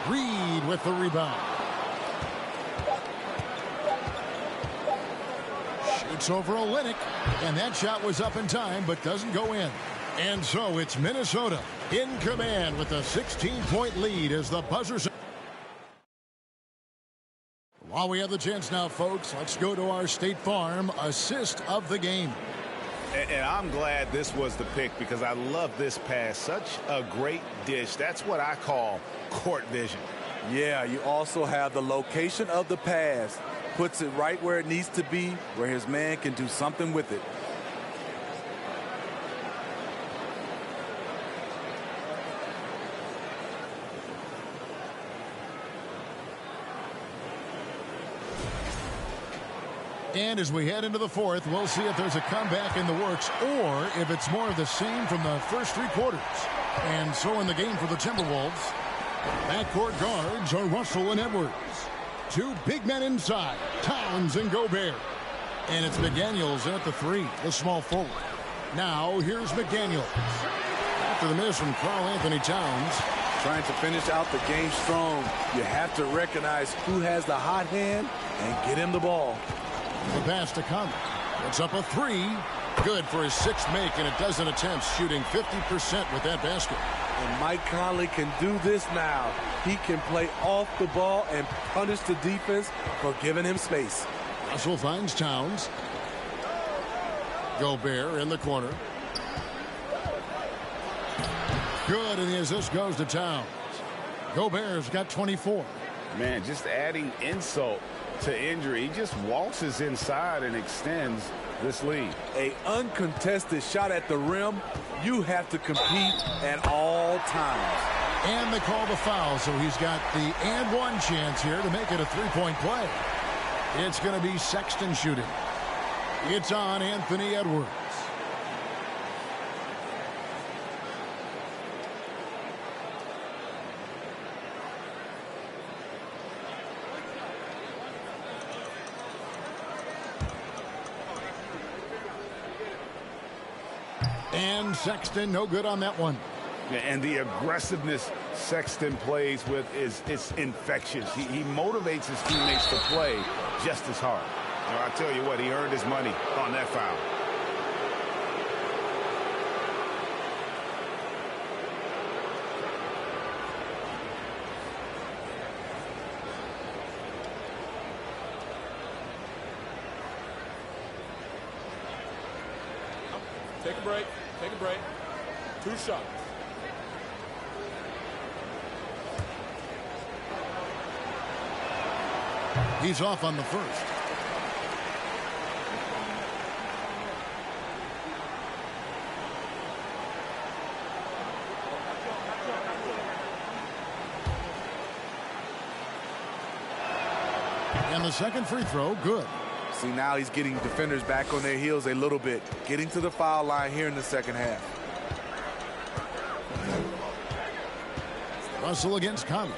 Reed with the rebound. Shoots over Olynyk. And that shot was up in time, but doesn't go in. And so it's Minnesota in command with a 16-point lead as the buzzer. While we have the chance now, folks, let's go to our State Farm assist of the game. And I'm glad this was the pick because I love this pass. Such a great dish. That's what I call court vision. Yeah, you also have the location of the pass. Puts it right where it needs to be, where his man can do something with it. And as we head into the fourth, we'll see if there's a comeback in the works or if it's more of the same from the first 3 quarters. And so in the game for the Timberwolves, Backcourt guards are Russell and Edwards. Two big men inside, Towns and Gobert. And it's McDaniels in at the 3, the small forward. Now here's McDaniels. After the miss from Karl Anthony Towns. Trying to finish out the game strong. You have to recognize who has the hot hand and get him the ball. The pass to Conley. It's up a 3. Good for his 6th make and a dozen attempts, shooting 50% with that basket. And Mike Conley can do this now. He can play off the ball and punish the defense for giving him space. Russell finds Towns. Gobert in the corner. Good, and the assist goes to Towns. Gobert's got 24. Man, just adding insult to injury. He just waltzes inside and extends this lead. A uncontested shot at the rim. You have to compete at all times. And they call the foul, so he's got the and one chance here to make it a 3-point play. It's going to be Sexton shooting. It's on Anthony Edwards. And Sexton, no good on that one. And the aggressiveness Sexton plays with is infectious. He motivates his teammates to play just as hard. Now, I tell you what, he earned his money on that foul. Take a break. Take a break. 2 shots. He's off on the first. And the second free throw, good. See, now he's getting defenders back on their heels a little bit. Getting to the foul line here in the second half. Russell against Conley.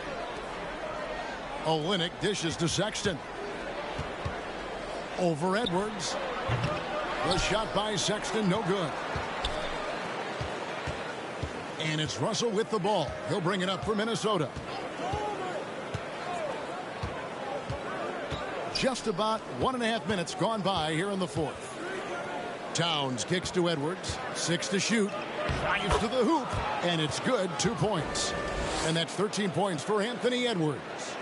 Olynyk dishes to Sexton. Over Edwards. The shot by Sexton, no good. And it's Russell with the ball. He'll bring it up for Minnesota. Just about 1.5 minutes gone by here in the fourth. Towns kicks to Edwards. 6 to shoot. Drives to the hoop. And it's good. 2 points. And that's 13 points for Anthony Edwards.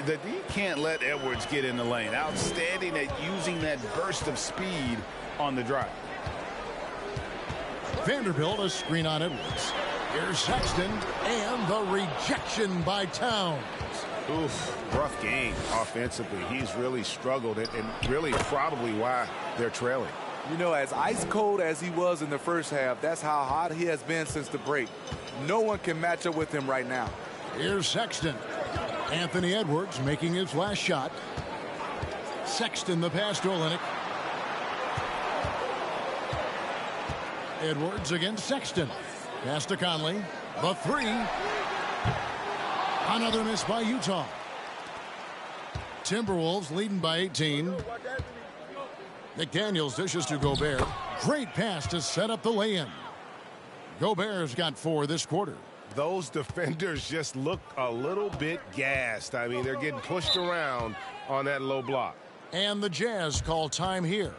You can't let Edwards get in the lane. Outstanding at using that burst of speed on the drive. Vanderbilt, a screen on Edwards. Here's Sexton. And the rejection by Towns. Oof, rough game offensively. He's really struggled and really probably why they're trailing. You know, as ice cold as he was in the first half, that's how hot he has been since the break. No one can match up with him right now. Here's Sexton. Anthony Edwards making his last shot. Sexton the pass to Olynyk. Edwards against Sexton. Pass to Conley. The 3. Another miss by Utah. Timberwolves leading by 18. McDaniels dishes to Gobert. Great pass to set up the lay-in. Gobert's got 4 this quarter. Those defenders just look a little bit gassed. I mean, they're getting pushed around on that low block. And the Jazz call time here.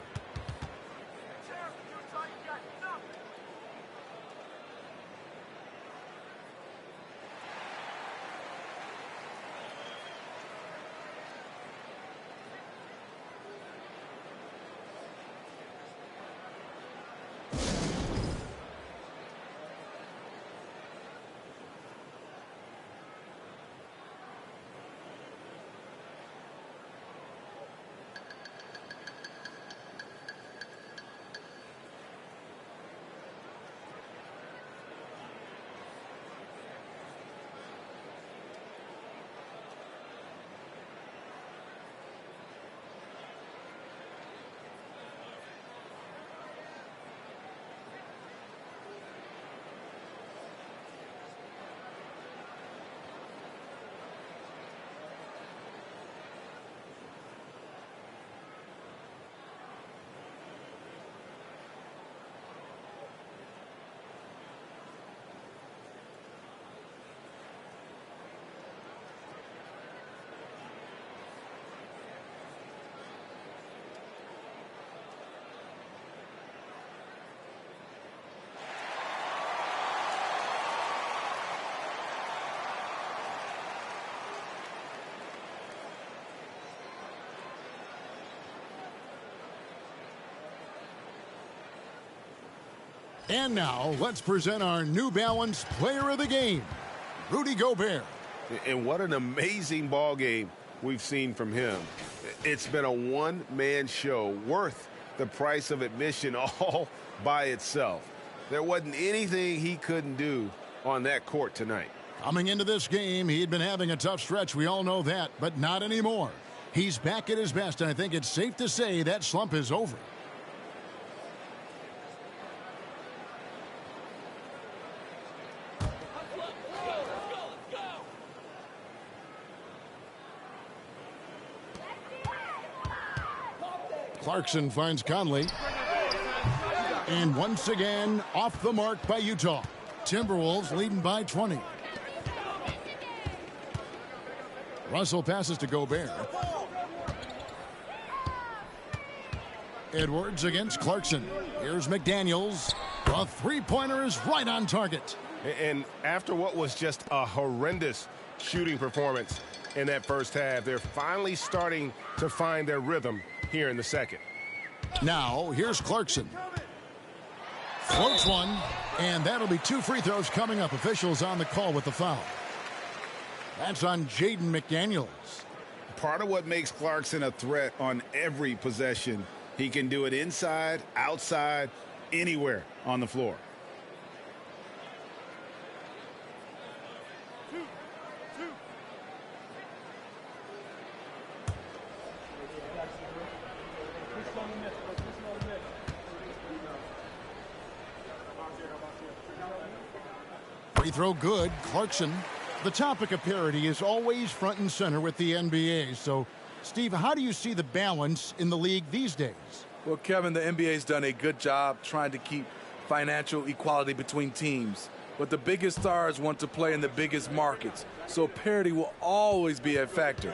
And now let's present our New Balance Player of the Game, Rudy Gobert. And what an amazing ball game we've seen from him. It's been a one-man show worth the price of admission all by itself. There wasn't anything he couldn't do on that court tonight. Coming into this game, he'd been having a tough stretch. We all know that, but not anymore. He's back at his best, and I think it's safe to say that slump is over. Clarkson finds Conley. And once again, off the mark by Utah. Timberwolves leading by 20. Russell passes to Gobert. Edwards against Clarkson. Here's McDaniels. The three-pointer is right on target. And after what was just a horrendous shooting performance in that first half, they're finally starting to find their rhythm here in the second. Now, here's Clarkson. Floats one, and that'll be 2 free throws coming up. Officials on the call with the foul. That's on Jaden McDaniels. Part of what makes Clarkson a threat on every possession, he can do it inside, outside, anywhere on the floor. Free throw good. Clarkson. The topic of parity is always front and center with the NBA. So, Steve, how do you see the balance in the league these days? Well, Kevin, the NBA's done a good job trying to keep financial equality between teams. But the biggest stars want to play in the biggest markets. So parity will always be a factor.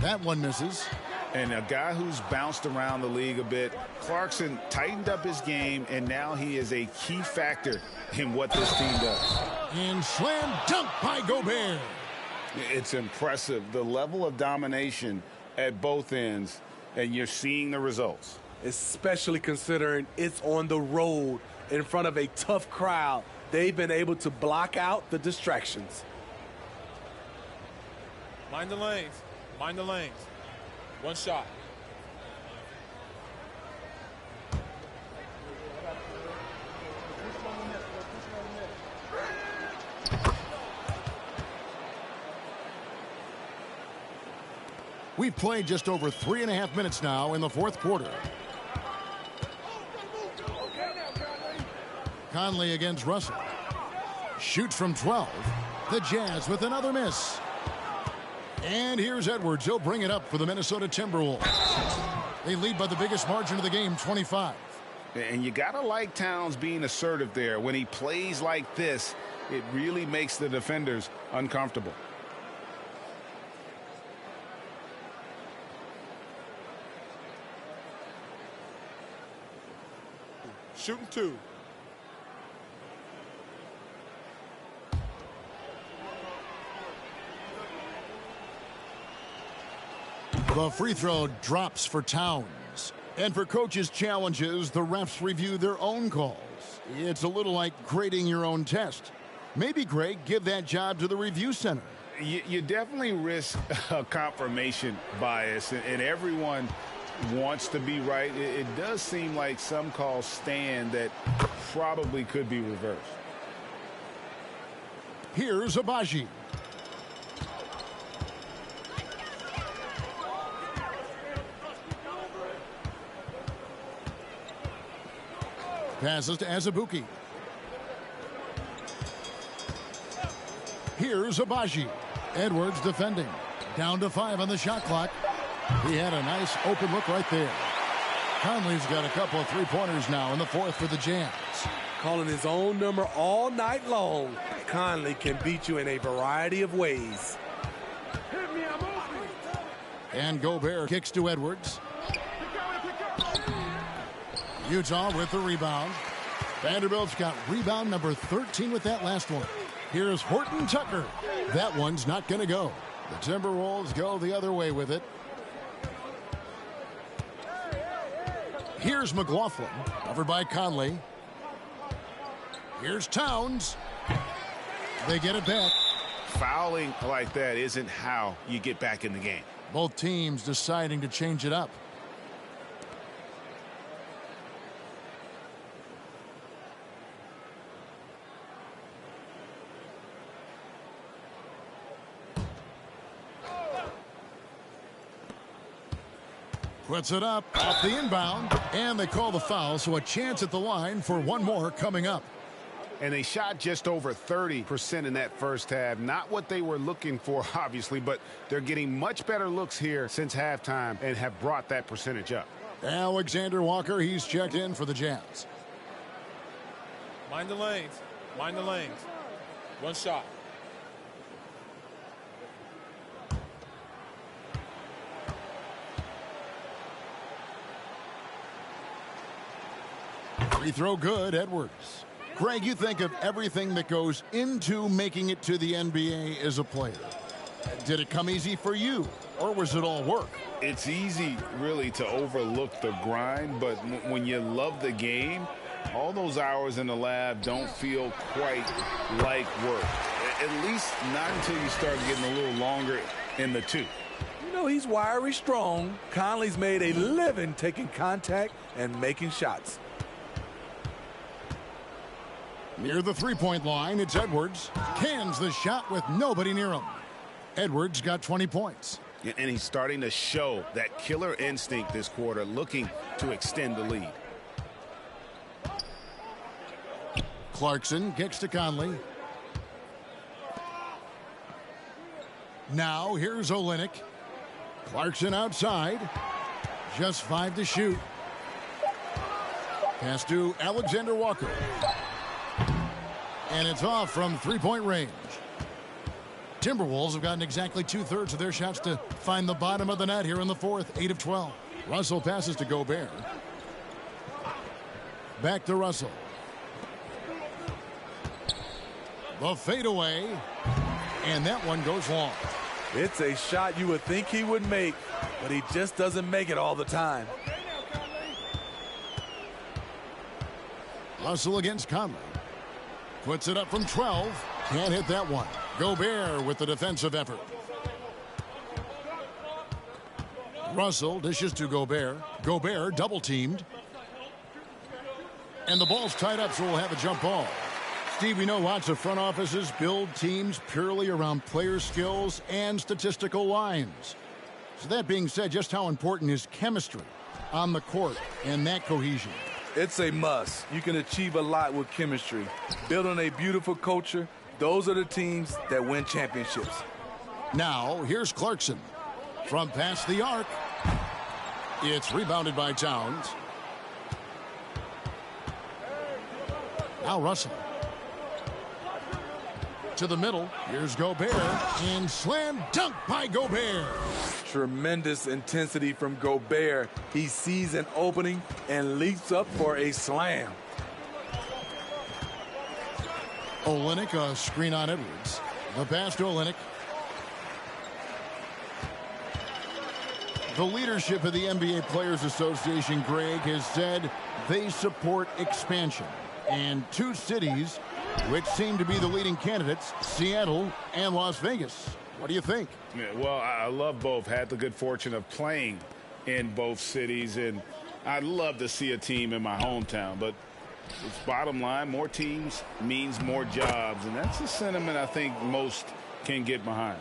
That one misses. And a guy who's bounced around the league a bit, Clarkson tightened up his game, and now he is a key factor in what this team does. And slam dunk by Gobert. It's impressive, the level of domination at both ends, and you're seeing the results. Especially considering it's on the road in front of a tough crowd. They've been able to block out the distractions. Mind the lanes. Mind the lanes. One shot. We've played just over 3.5 minutes now in the fourth quarter. Conley against Russell. Shoots from 12. The Jazz with another miss. And here's Edwards. He'll bring it up for the Minnesota Timberwolves. They lead by the biggest margin of the game, 25. And you got to like Towns being assertive there. When he plays like this, it really makes the defenders uncomfortable. Shooting 2. The free throw drops for Towns. And for coaches' challenges, the refs review their own calls. It's a little like grading your own test. Maybe, Greg, give that job to the review center. You definitely risk a confirmation bias, and everyone wants to be right. It does seem like some calls stand that probably could be reversed. Here's Abaji. Passes to Azubuike. Here's Abaji. Edwards defending. Down to 5 on the shot clock. He had a nice open look right there. Conley's got a couple of three-pointers now in the fourth for the Jazz. Calling his own number all night long. Conley can beat you in a variety of ways. And Gobert kicks to Edwards. Utah with the rebound. Vanderbilt's got rebound number 13 with that last one. Here's Horton Tucker. That one's not going to go. The Timberwolves go the other way with it. Here's McLaughlin, covered by Conley. Here's Towns. They get it back. Fouling like that isn't how you get back in the game. Both teams deciding to change it up. Puts it up off the inbound, and they call the foul, so a chance at the line for one more coming up. And they shot just over 30% in that first half. Not what they were looking for, obviously, but they're getting much better looks here since halftime and have brought that percentage up. Alexander Walker, he's checked in for the Jazz. Mind the lanes. Mind the lanes. One shot. Free throw good, Edwards. Greg, you think of everything that goes into making it to the NBA as a player. Did it come easy for you, or was it all work? It's easy, really, to overlook the grind, but when you love the game, all those hours in the lab don't feel quite like work. At least not until you start getting a little longer in the tooth. You know, he's wiry strong. Conley's made a living taking contact and making shots. Near the three-point line, it's Edwards. Cans the shot with nobody near him. Edwards got 20 points. And he's starting to show that killer instinct this quarter, looking to extend the lead. Clarkson gets to Conley. Now here's Olynyk. Clarkson outside. Just 5 to shoot. Pass to Alexander Walker. And it's off from three-point range. Timberwolves have gotten exactly 2/3 of their shots to find the bottom of the net here in the fourth, 8 of 12. Russell passes to Gobert. Back to Russell. The fadeaway. And that one goes long. It's a shot you would think he would make, but he just doesn't make it all the time. Russell against Conley. Puts it up from 12. Can't hit that one. Gobert with the defensive effort. Russell dishes to Gobert. Gobert double teamed. And the ball's tied up, so we'll have a jump ball. Steve, we know lots of front offices build teams purely around player skills and statistical lines. So that being said, just how important is chemistry on the court and that cohesion? It's a must. You can achieve a lot with chemistry. Building a beautiful culture, those are the teams that win championships. Now, here's Clarkson. From past the arc. It's rebounded by Towns. Now Russell. To the middle. Here's Gobert. And slam dunk by Gobert. Tremendous intensity from Gobert. He sees an opening and leaps up for a slam. Olynyk, a screen on Edwards. The pass to Olynyk. The leadership of the NBA Players Association, Greg, has said they support expansion. And two cities which seem to be the leading candidates, Seattle and Las Vegas. What do you think? Yeah, well, I love both. Had the good fortune of playing in both cities, and I'd love to see a team in my hometown. But it's bottom line, more teams means more jobs, and that's the sentiment I think most can get behind.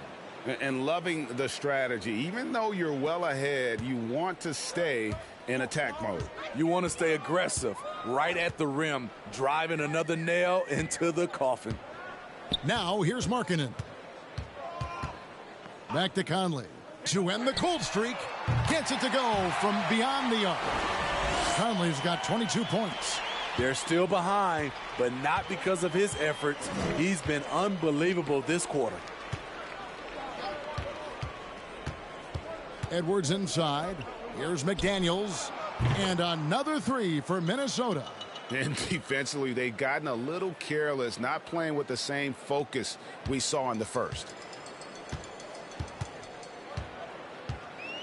And loving the strategy. Even though you're well ahead, you want to stay in attack mode. You want to stay aggressive, right at the rim, driving another nail into the coffin. Now, here's Markkanen. Back to Conley. To end the cold streak. Gets it to go from beyond the arc. Conley's got 22 points. They're still behind, but not because of his efforts. He's been unbelievable this quarter. Edwards inside. Here's McDaniels. And another three for Minnesota. And defensively, they've gotten a little careless, not playing with the same focus we saw in the first.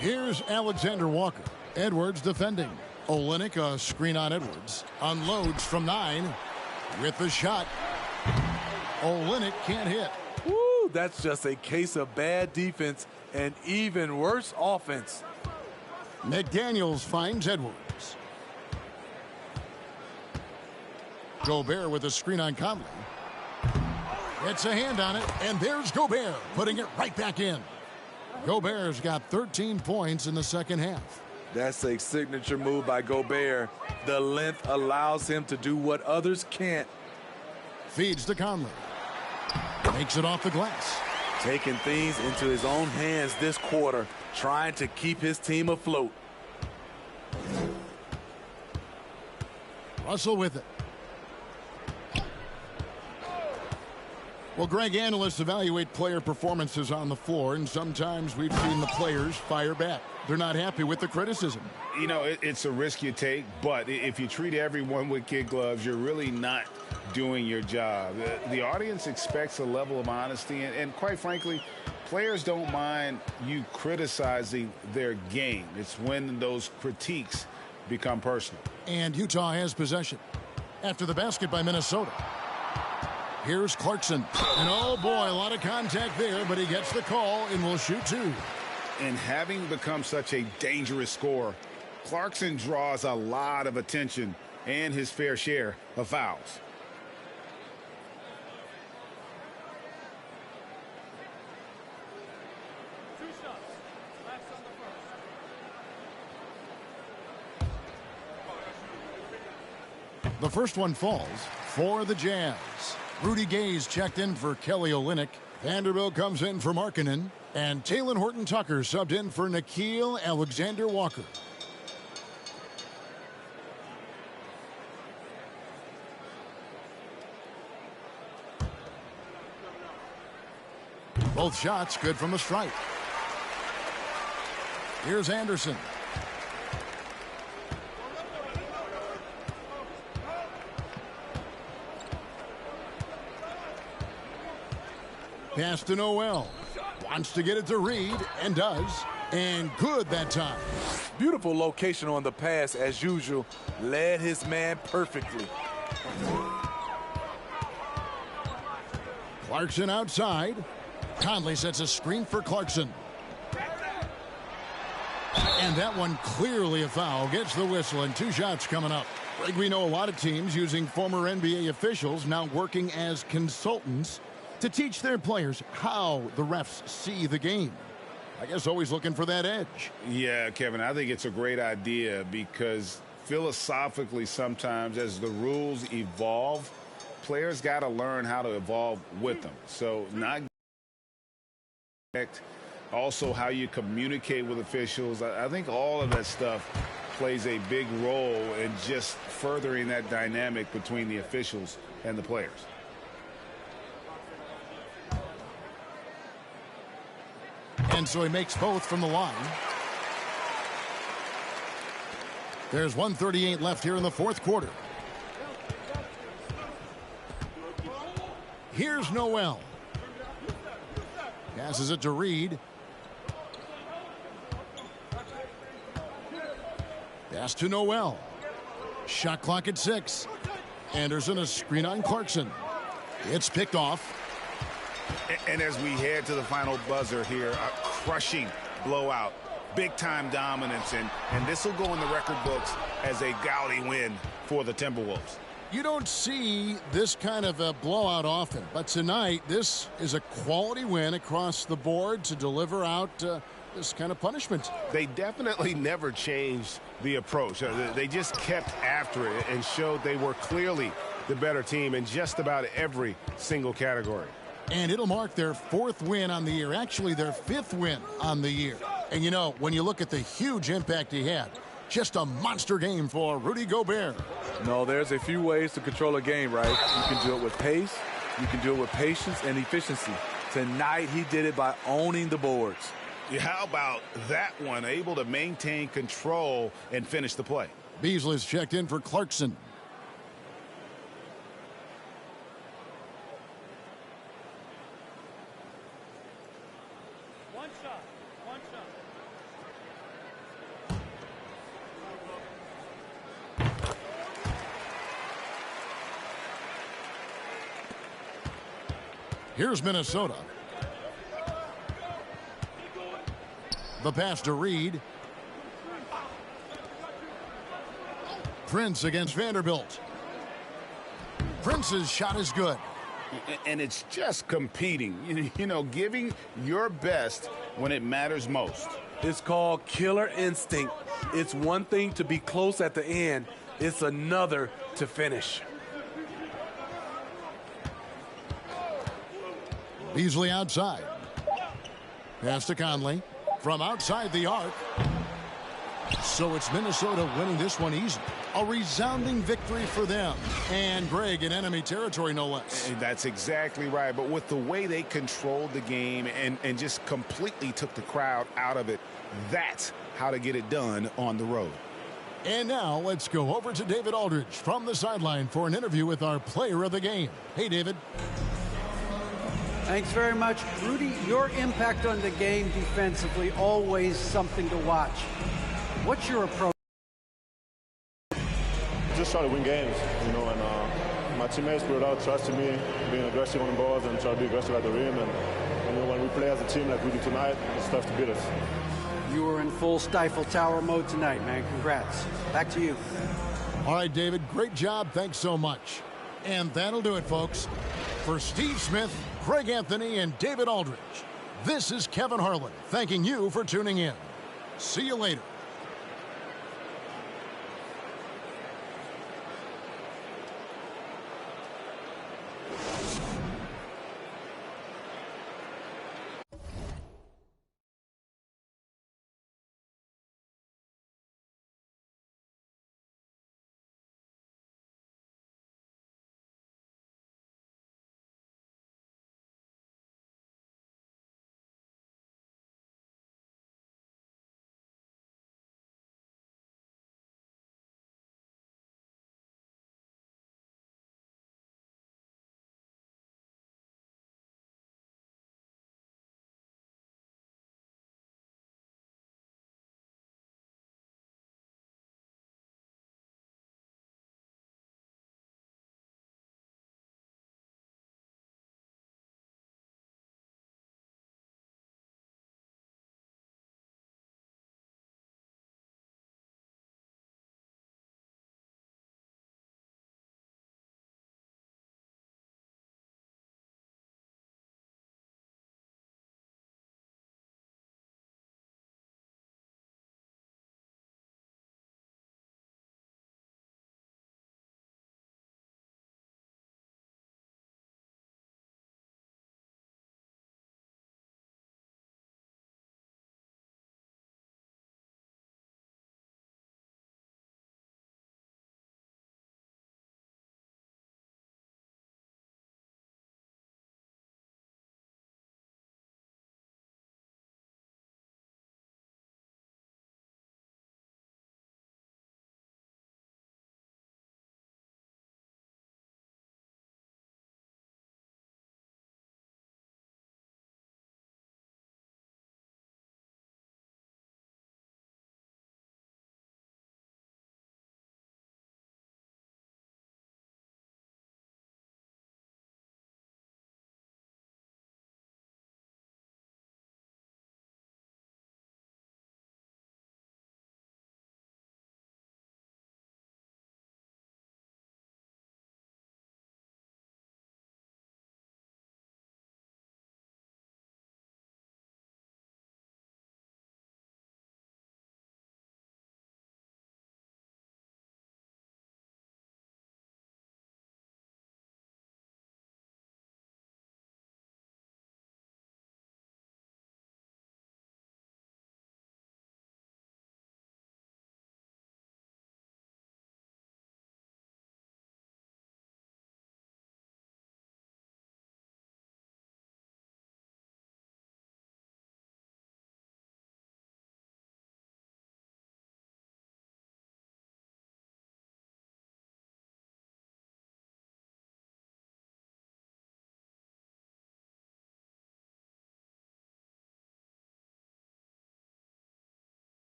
Here's Alexander Walker. Edwards defending. Olynyk, a screen on Edwards. Unloads from 9 with the shot. Olynyk can't hit. Woo, that's just a case of bad defense and even worse offense. McDaniels finds Edwards. Gobert with a screen on Conley. It's a hand on it, and there's Gobert putting it right back in. Gobert's got 13 points in the second half. That's a signature move by Gobert. The length allows him to do what others can't. Feeds to Conley. Makes it off the glass. Taking things into his own hands this quarter, trying to keep his team afloat. Russell with it. Well, Greg, analysts evaluate player performances on the floor, and sometimes we've seen the players fire back. They're not happy with the criticism. You know, it's a risk you take, but if you treat everyone with kid gloves, you're really not doing your job. The audience expects a level of honesty, and quite frankly, players don't mind you criticizing their game. It's when those critiques become personal. And Utah has possession. After the basket by Minnesota. Here's Clarkson. And oh boy, a lot of contact there, but he gets the call and will shoot 2. And having become such a dangerous scorer, Clarkson draws a lot of attention and his fair share of fouls. The first one falls for the Jazz. Rudy Gay's checked in for Kelly Olynyk. Vanderbilt comes in for Markkanen. And Talen Horton-Tucker subbed in for Nickeil Alexander-Walker. Both shots good from the stripe. Here's Anderson. Pass to Noel. Wants to get it to Reed, and does. And good that time. Beautiful location on the pass, as usual. Led his man perfectly. Clarkson outside. Conley sets a screen for Clarkson. And that one clearly a foul. Gets the whistle, and 2 shots coming up. Greg, we know a lot of teams using former NBA officials now working as consultants to teach their players how the refs see the game. I guess always looking for that edge. Yeah, Kevin, I think it's a great idea because philosophically sometimes as the rules evolve, players got to learn how to evolve with them. So not also how you communicate with officials. I think all of that stuff plays a big role in just furthering that dynamic between the officials and the players. And so he makes both from the line. There's 1:38 left here in the fourth quarter. Here's Noel. Passes it to Reed. Pass to Noel. Shot clock at 6. Anderson a screen on Clarkson. It's picked off. And as we head to the final buzzer here, a crushing blowout, big-time dominance, and this will go in the record books as a gaudy win for the Timberwolves. You don't see this kind of a blowout often, but tonight this is a quality win across the board to deliver out this kind of punishment. They definitely never changed the approach. They just kept after it and showed they were clearly the better team in just about every single category. And it'll mark their 4th win on the year, actually their 5th win on the year. And you know, when you look at the huge impact he had, just a monster game for Rudy Gobert. No, there's a few ways to control a game, right? You can do it with pace, you can do it with patience and efficiency. Tonight he did it by owning the boards. How about that one, able to maintain control and finish the play? Beasley's checked in for Clarkson. Here's Minnesota. The pass to Reed. Prince against Vanderbilt. Prince's shot is good. And it's just competing, you know, giving your best when it matters most. It's called killer instinct. It's one thing to be close at the end. It's another to finish. Beasley outside. Pass to Conley. From outside the arc. So it's Minnesota winning this one easy. A resounding victory for them. And Greg, in enemy territory, no less. That's exactly right. But with the way they controlled the game and just completely took the crowd out of it, that's how to get it done on the road. And now let's go over to David Aldridge from the sideline for an interview with our player of the game. Hey, David. Thanks very much. Rudy, your impact on the game defensively, always something to watch. What's your approach? Just try to win games, you know, and my teammates without trusting me, being aggressive on the balls and try to be aggressive at the rim. And you know, when we play as a team like we do tonight, it's tough to beat us. You were in full Stifle Tower mode tonight, man. Congrats. Back to you. All right, David, great job. Thanks so much. And that'll do it, folks. For Steve Smith, Greg Anthony, and David Aldridge, this is Kevin Harlan thanking you for tuning in. See you later.